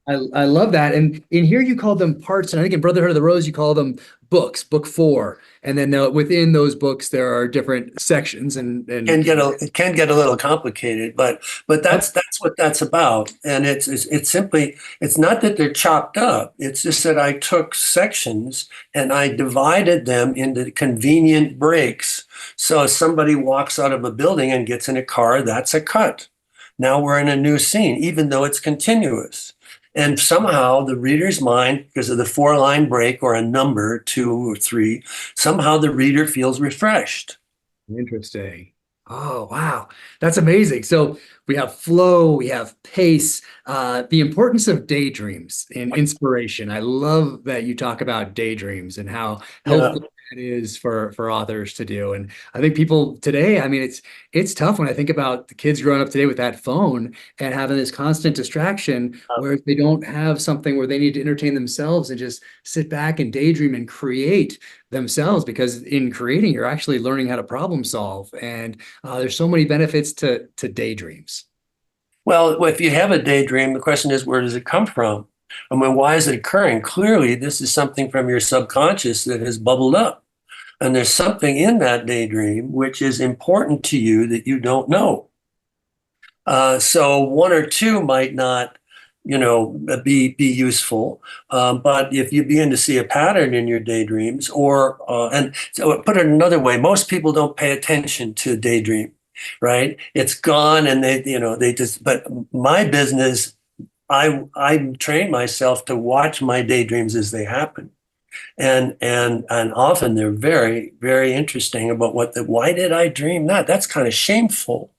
I love that. And in here you call them parts, and I think in Brotherhood of the Rose you call them books, book 4. And then within those books there are different sections, and it can get a little complicated, but that's what that's about. And it's simply, it's not that they're chopped up. It's just that I took sections and I divided them into convenient breaks. So if somebody walks out of a building and gets in a car, that's a cut. Now we're in a new scene, even though it's continuous. And somehow the reader's mind, because of the 4-line break or a number, 2 or 3, somehow the reader feels refreshed. Interesting. Oh, wow. That's amazing. So we have flow, we have pace, the importance of daydreams and inspiration. I love that you talk about daydreams and how helpful that is for authors to do. And I think people today, I mean, it's tough when I think about the kids growing up today with that phone and having this constant distraction where they don't have something where they need to entertain themselves and just sit back and daydream and create themselves, because in creating, you're actually learning how to problem solve. And there's so many benefits to daydreams. Well, if you have a daydream, the question is, where does it come from? I mean, why is it occurring? Clearly, this is something from your subconscious that has bubbled up. And there's something in that daydream which is important to you that you don't know. So 1 or 2 might not, be useful. But if you begin to see a pattern in your daydreams, and so put it another way, most people don't pay attention to daydream, right? It's gone, and but my business, I train myself to watch my daydreams as they happen. And often they're very, very interesting about why did I dream that? That's kind of shameful.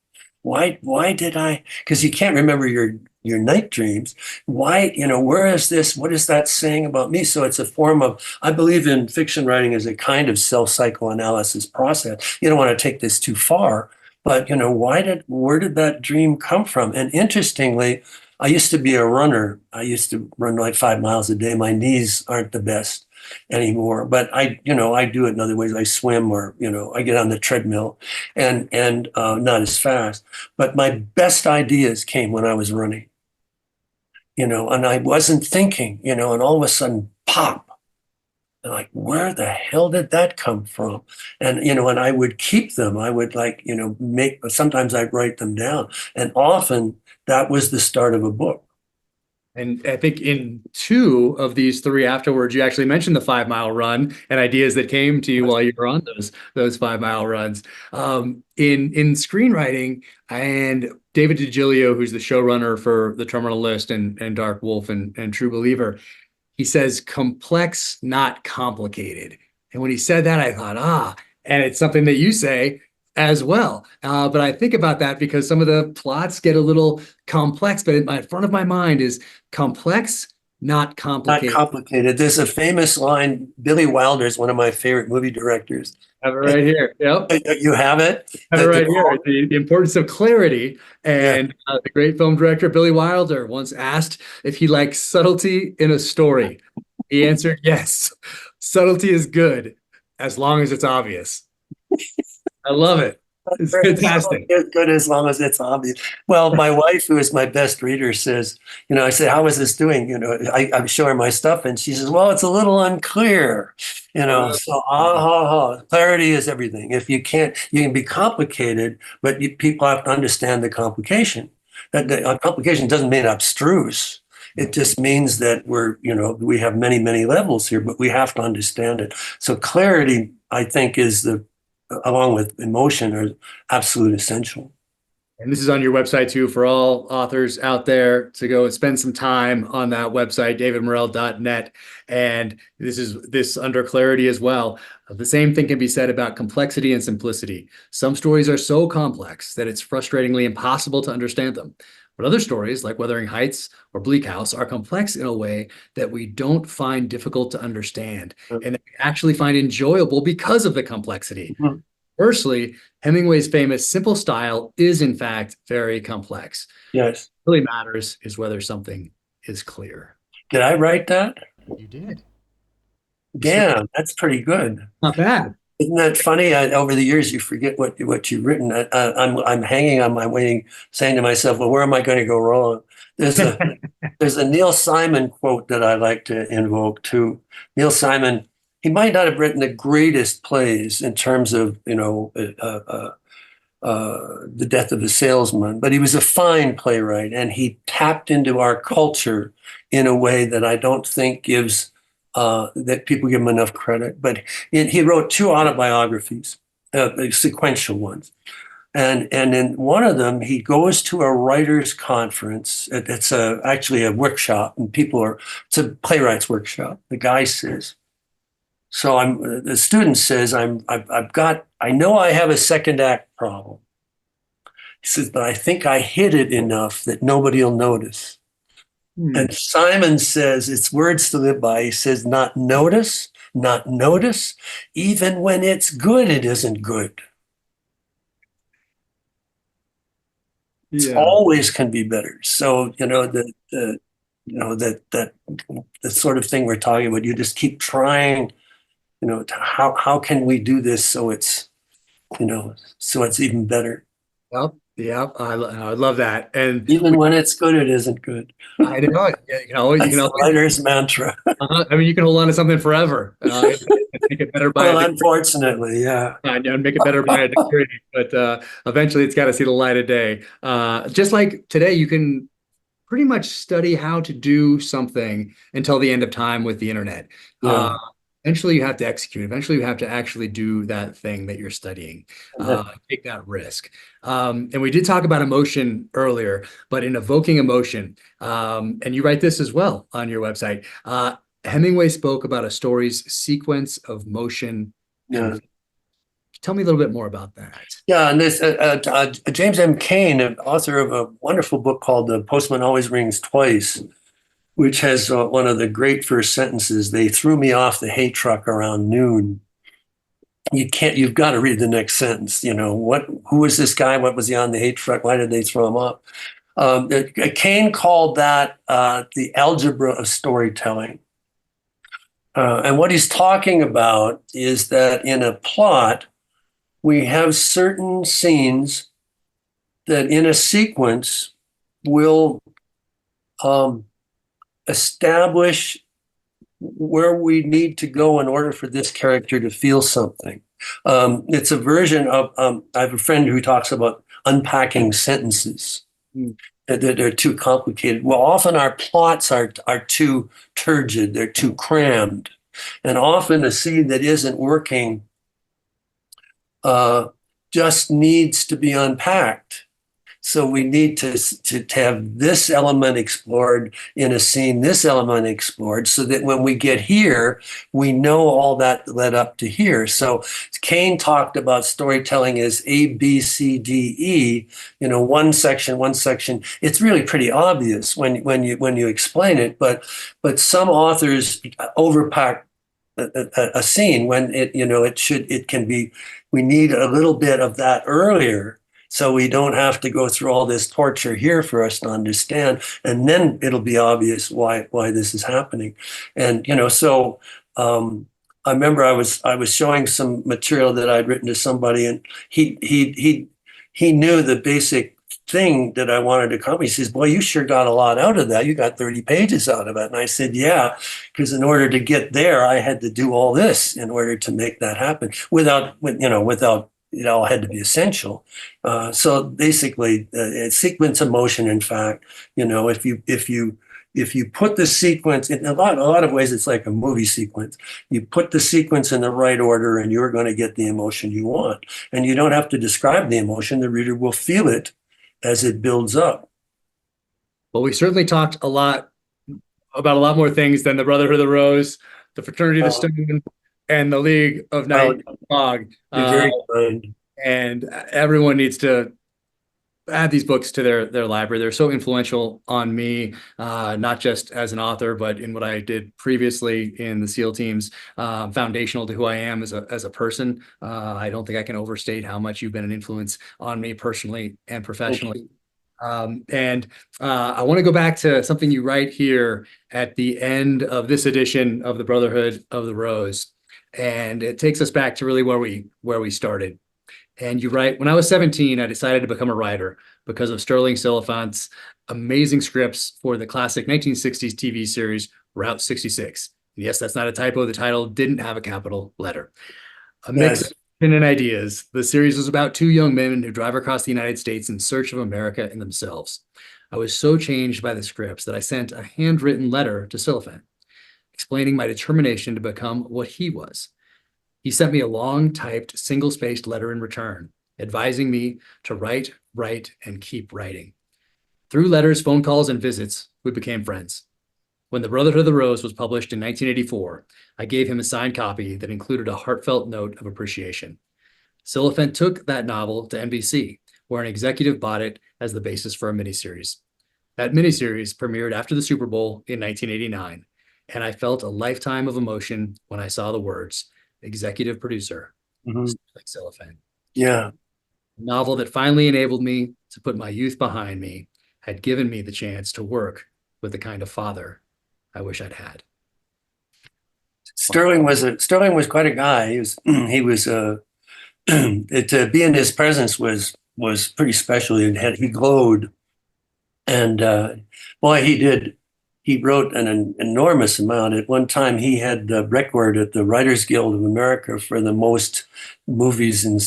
Why did I? Because you can't remember your night dreams. Why, where is this? What is that saying about me? So it's a form of, I believe in fiction writing as a kind of self-psychoanalysis process. You don't want to take this too far, but where did that dream come from? And interestingly, I used to be a runner. I used to run like 5 miles a day. My knees aren't the best anymore, but I do it in other ways. I swim, or, I get on the treadmill and not as fast, but my best ideas came when I was running, and I wasn't thinking, and all of a sudden pop, and like, where the hell did that come from? And, and I would keep them. I would sometimes I'd write them down, and often that was the start of a book. And I think in 2 of these 3 afterwards, you actually mentioned the 5-mile run and ideas that came to you while you were on those 5-mile runs. In screenwriting, and David DiGilio, who's the showrunner for The Terminal List and Dark Wolf and True Believer, he says complex, not complicated. And when he said that, I thought, and it's something that you say as well. But I think about that because some of the plots get a little complex, but in front of my mind is complex, not complicated. Not complicated. There's a famous line, Billy Wilder is one of my favorite movie directors. I have it right here. Yep. You have it? I have it right here. The importance of clarity. And the great film director, Billy Wilder, once asked if he likes subtlety in a story. He answered, yes. Subtlety is good as long as it's obvious. I love it. It's fantastic. It's good as long as it's obvious. Well, my wife, who is my best reader, says, I say, how is this doing? I'm showing my stuff, and she says, well, it's a little unclear. So clarity is everything. If you can be complicated, but people have to understand the complication. That complication doesn't mean abstruse. It just means that we have many, many levels here, but we have to understand it. So clarity, I think, along with emotion, are absolute essential. And this is on your website too, for all authors out there to go and spend some time on that website, davidmorrell.net. And this under clarity as well. The same thing can be said about complexity and simplicity. Some stories are so complex that it's frustratingly impossible to understand them. But other stories, like Wuthering Heights or Bleak House, are complex in a way that we don't find difficult to understand and that we actually find enjoyable because of the complexity. Mm-hmm. Conversely, Hemingway's famous simple style is, in fact, very complex. Yes. What really matters is whether something is clear. Did I write that? You did. Damn, that's pretty good. Not bad. Isn't that funny? Over the years, you forget what you've written. I'm hanging on my wing, saying to myself, "Well, where am I going to go wrong?" There's a Neil Simon quote that I like to invoke too. Neil Simon, he might not have written the greatest plays in terms of The Death of a Salesman, but he was a fine playwright, and he tapped into our culture in a way that I don't think gives. That people give him enough credit, but he wrote 2 autobiographies, sequential ones, and in one of them he goes to a writers' conference. It's actually a workshop, and it's a playwrights workshop. The guy says, "So the student says I know I have a second act problem." He says, "But I think I hid it enough that nobody will notice." And Simon says, it's words to live by. He says, not notice, even when it's good, it isn't good. Yeah. It always can be better. So, the sort of thing we're talking about, you just keep trying, how can we do this so it's even better. Well, yeah, I love that. And even when it's good, it isn't good. I know. You can always writer's mantra. I mean, you can hold on to something forever. Make it better by unfortunately, yeah. And make it better by a degree. But eventually, it's got to see the light of day. Just like today, you can pretty much study how to do something until the end of time with the internet. Yeah. Eventually, you have to execute. Eventually, you have to actually do that thing that you're studying. Take that risk. And we did talk about emotion earlier, but in evoking emotion, and you write this as well on your website, Hemingway spoke about a story's sequence of motion. Yeah. Tell me a little bit more about that. Yeah, and this James M. Cain, author of a wonderful book called "The Postman Always Rings Twice," which has one of the great first sentences. "They threw me off the hay truck around noon." You've got to read the next sentence. Who was this guy? What was he on the hay truck? Why did they throw him off? Cain called that the algebra of storytelling. And what he's talking about is that in a plot, we have certain scenes that in a sequence will establish where we need to go in order for this character to feel something. It's a version of, I have a friend who talks about unpacking sentences that are too complicated. Well, often our plots are too turgid, they're too crammed. And often a scene that isn't working just needs to be unpacked. So we need to have this element explored in a scene, this element explored, so that when we get here, we know all that led up to here. So Cain talked about storytelling as A, B, C, D, E. One section. It's really pretty obvious when you explain it, but some authors overpack a scene when it can be. We need a little bit of that earlier, so we don't have to go through all this torture here for us to understand, and then it'll be obvious why this is happening. And so I remember I was showing some material that I'd written to somebody, and he knew the basic thing that I wanted to accomplish. He says, "Boy, you sure got a lot out of that. You got 30 pages out of it." And I said, "Yeah, because in order to get there, I had to do all this in order to make that happen without it all had to be essential. So basically, sequence of motion. In fact, if you put the sequence in a lot of ways, it's like a movie sequence. You put the sequence in the right order, and you're going to get the emotion you want. And you don't have to describe the emotion; the reader will feel it as it builds up. Well, we certainly talked a lot about a lot more things than the Brotherhood of the Rose, the Fraternity of the Stone, and the League of Night Fog. You're very kind. And everyone needs to add these books to their library. They're so influential on me, not just as an author, but in what I did previously in the SEAL teams, foundational to who I am as a person. I don't think I can overstate how much you've been an influence on me personally and professionally. And I want to go back to something you write here at the end of this edition of the Brotherhood of the Rose. And it takes us back to really where we started. And you write, when I was 17, I decided to become a writer because of Sterling Silliphant's amazing scripts for the classic 1960s TV series Route 66. And yes, that's not a typo. The title didn't have a capital letter. A mix of fiction and ideas. The series was about two young men who drive across the United States in search of America and themselves. I was so changed by the scripts that I sent a handwritten letter to Silliphant, explaining my determination to become what he was. He sent me a long typed single-spaced letter in return, advising me to write, and keep writing. Through letters, phone calls, and visits, we became friends. When The Brotherhood of the Rose was published in 1984, I gave him a signed copy that included a heartfelt note of appreciation. Silliphant took that novel to NBC, where an executive bought it as the basis for a miniseries. That miniseries premiered after the Super Bowl in 1989, and I felt a lifetime of emotion when I saw the words, executive producer, like Silliphant. Yeah. A novel that finally enabled me to put my youth behind me had given me the chance to work with the kind of father I wish I'd had. Sterling was quite a guy. He was to be in his presence was pretty special. He glowed, and boy, he wrote an enormous amount. At one time, he had the record at the Writers Guild of America for the most movies and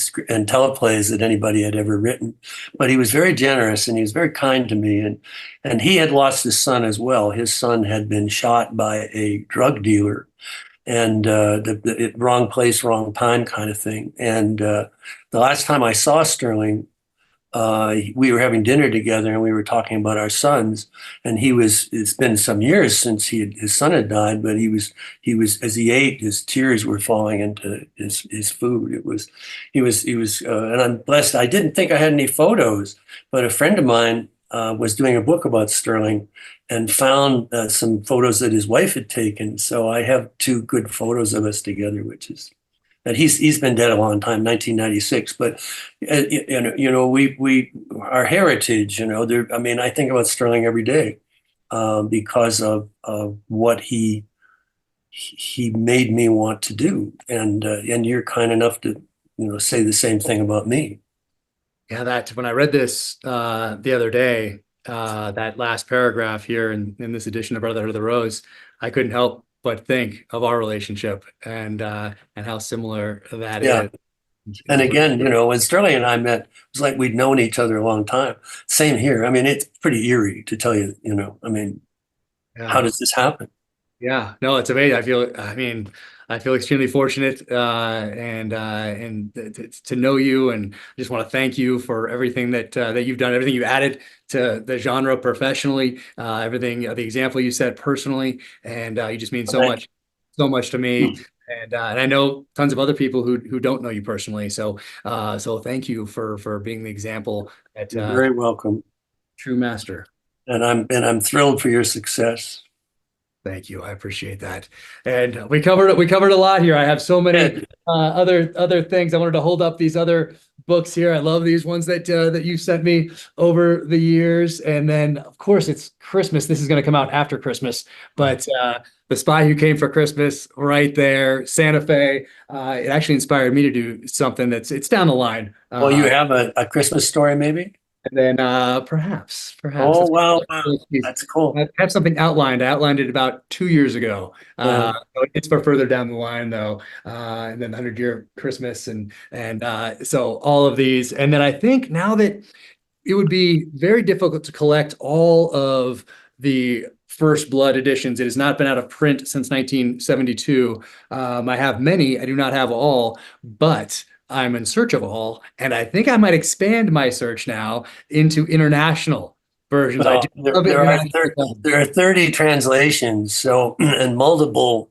teleplays that anybody had ever written. But he was very generous, and he was very kind to me. And he had lost his son as well. His son had been shot by a drug dealer, and the wrong place, wrong time kind of thing. And the last time I saw Sterling, we were having dinner together, and we were talking about our sons. And it's been some years since his son had died, but he was as he ate, his tears were falling into his food. He was and I'm blessed. I didn't think I had any photos, but a friend of mine was doing a book about Sterling and found some photos that his wife had taken. So I have two good photos of us together, which is that he's been dead a long time, 1996. But we our heritage, I think about Sterling every day because of what he made me want to do, and you're kind enough to say the same thing about me. Yeah, that when I read this the other day, that last paragraph here in this edition of Brotherhood of the Rose, I couldn't help but think of our relationship and how similar that is. And again, when Sterling and I met, it was like we'd known each other a long time. Same here. I mean, it's pretty eerie to tell you, how does this happen? Yeah, no, it's amazing. I feel extremely fortunate and to know you, and I just want to thank you for everything that you've done, everything you added to the genre professionally, everything, the example you set personally, and you just mean so much to me. And I know tons of other people who don't know you personally. So thank you for being the example. You're very welcome. True master. And I'm thrilled for your success. Thank you. I appreciate that. And we covered a lot here. I have so many other things. I wanted to hold up these other books here. I love these ones that you sent me over the years. And then, of course, it's Christmas. This is going to come out after Christmas, but The Spy Who Came for Christmas, right there, Santa Fe. It actually inspired me to do something it's down the line. Well, you have a Christmas story, maybe? And then perhaps. Oh, wow. That's cool. I have something outlined. I outlined it about 2 years ago. It's for further down the line, though. And then 100-year Christmas and so all of these. And then I think now that it would be very difficult to collect all of the First Blood editions. It has not been out of print since 1972. I have many. I do not have all, but I'm in search of all. And I think I might expand my search now into international versions. Well, there are 30 translations, so and multiple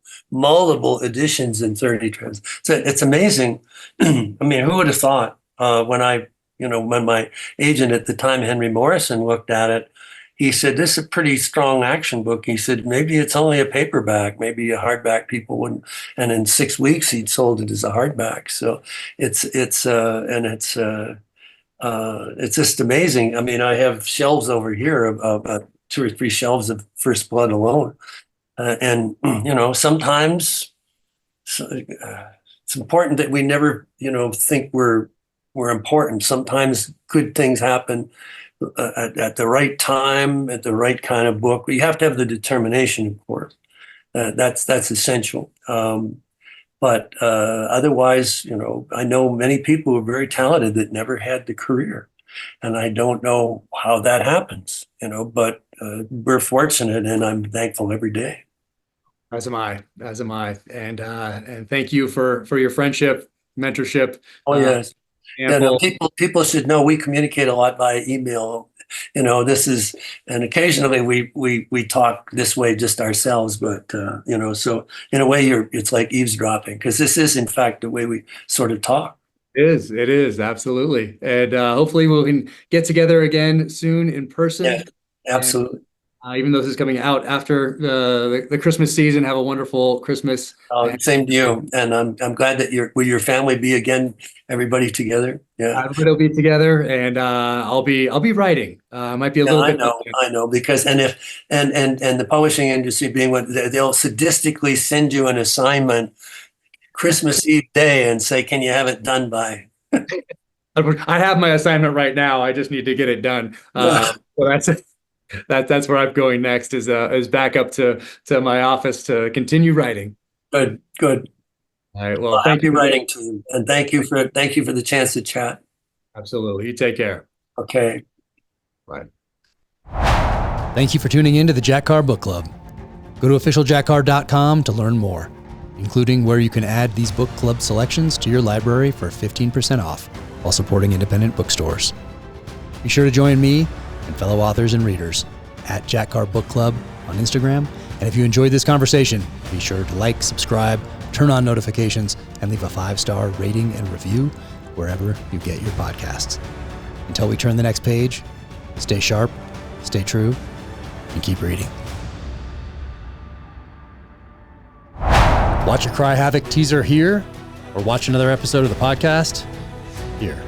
editions in 30 trans. So it's amazing. I mean, who would have thought when my agent at the time, Henry Morrison, looked at it, he said, "This is a pretty strong action book." He said, "Maybe it's only a paperback, maybe a hardback people wouldn't." And in 6 weeks, he'd sold it as a hardback. So it's just amazing. I mean, I have shelves over here of 2 or 3 shelves of First Blood alone, and sometimes it's important that we never think we're important. Sometimes good things happen at the right time, at the right kind of book. You have to have the determination, of course. That's essential. But otherwise, I know many people who are very talented that never had the career. And I don't know how that happens, but we're fortunate, and I'm thankful every day. As am I. And thank you for your friendship, mentorship. Oh, yes. People should know we communicate a lot by email. This is, and occasionally we talk this way just ourselves, but so in a way it's like eavesdropping, because this is in fact the way we sort of talk. It is absolutely. And hopefully we can get together again soon in person. Yeah, absolutely. Even though this is coming out after the Christmas season, have a wonderful Christmas. Same to you. And I'm glad that will your family be again, everybody together? Yeah, everybody will be together, and I'll be writing. Might be a little bit. I know, because and the publishing industry being what they'll sadistically send you an assignment Christmas Eve day and say, "Can you have it done by?" I have my assignment right now. I just need to get it done. So that's it. That's where I'm going next, is back up to my office to continue writing. Good. All right. Well, thank you. Writing to you, and thank you for the chance to chat. Absolutely. You take care. Okay. Bye. Thank you for tuning in to the Jack Carr Book Club. Go to officialjackcarr.com to learn more, including where you can add these book club selections to your library for 15% off while supporting independent bookstores. Be sure to join me and fellow authors and readers at Jack Carr Book Club on Instagram. And if you enjoyed this conversation, be sure to like, subscribe, turn on notifications, and leave a 5-star rating and review wherever you get your podcasts. Until we turn the next page, stay sharp, stay true, and keep reading. Watch a Cry Havoc teaser here, or watch another episode of the podcast here.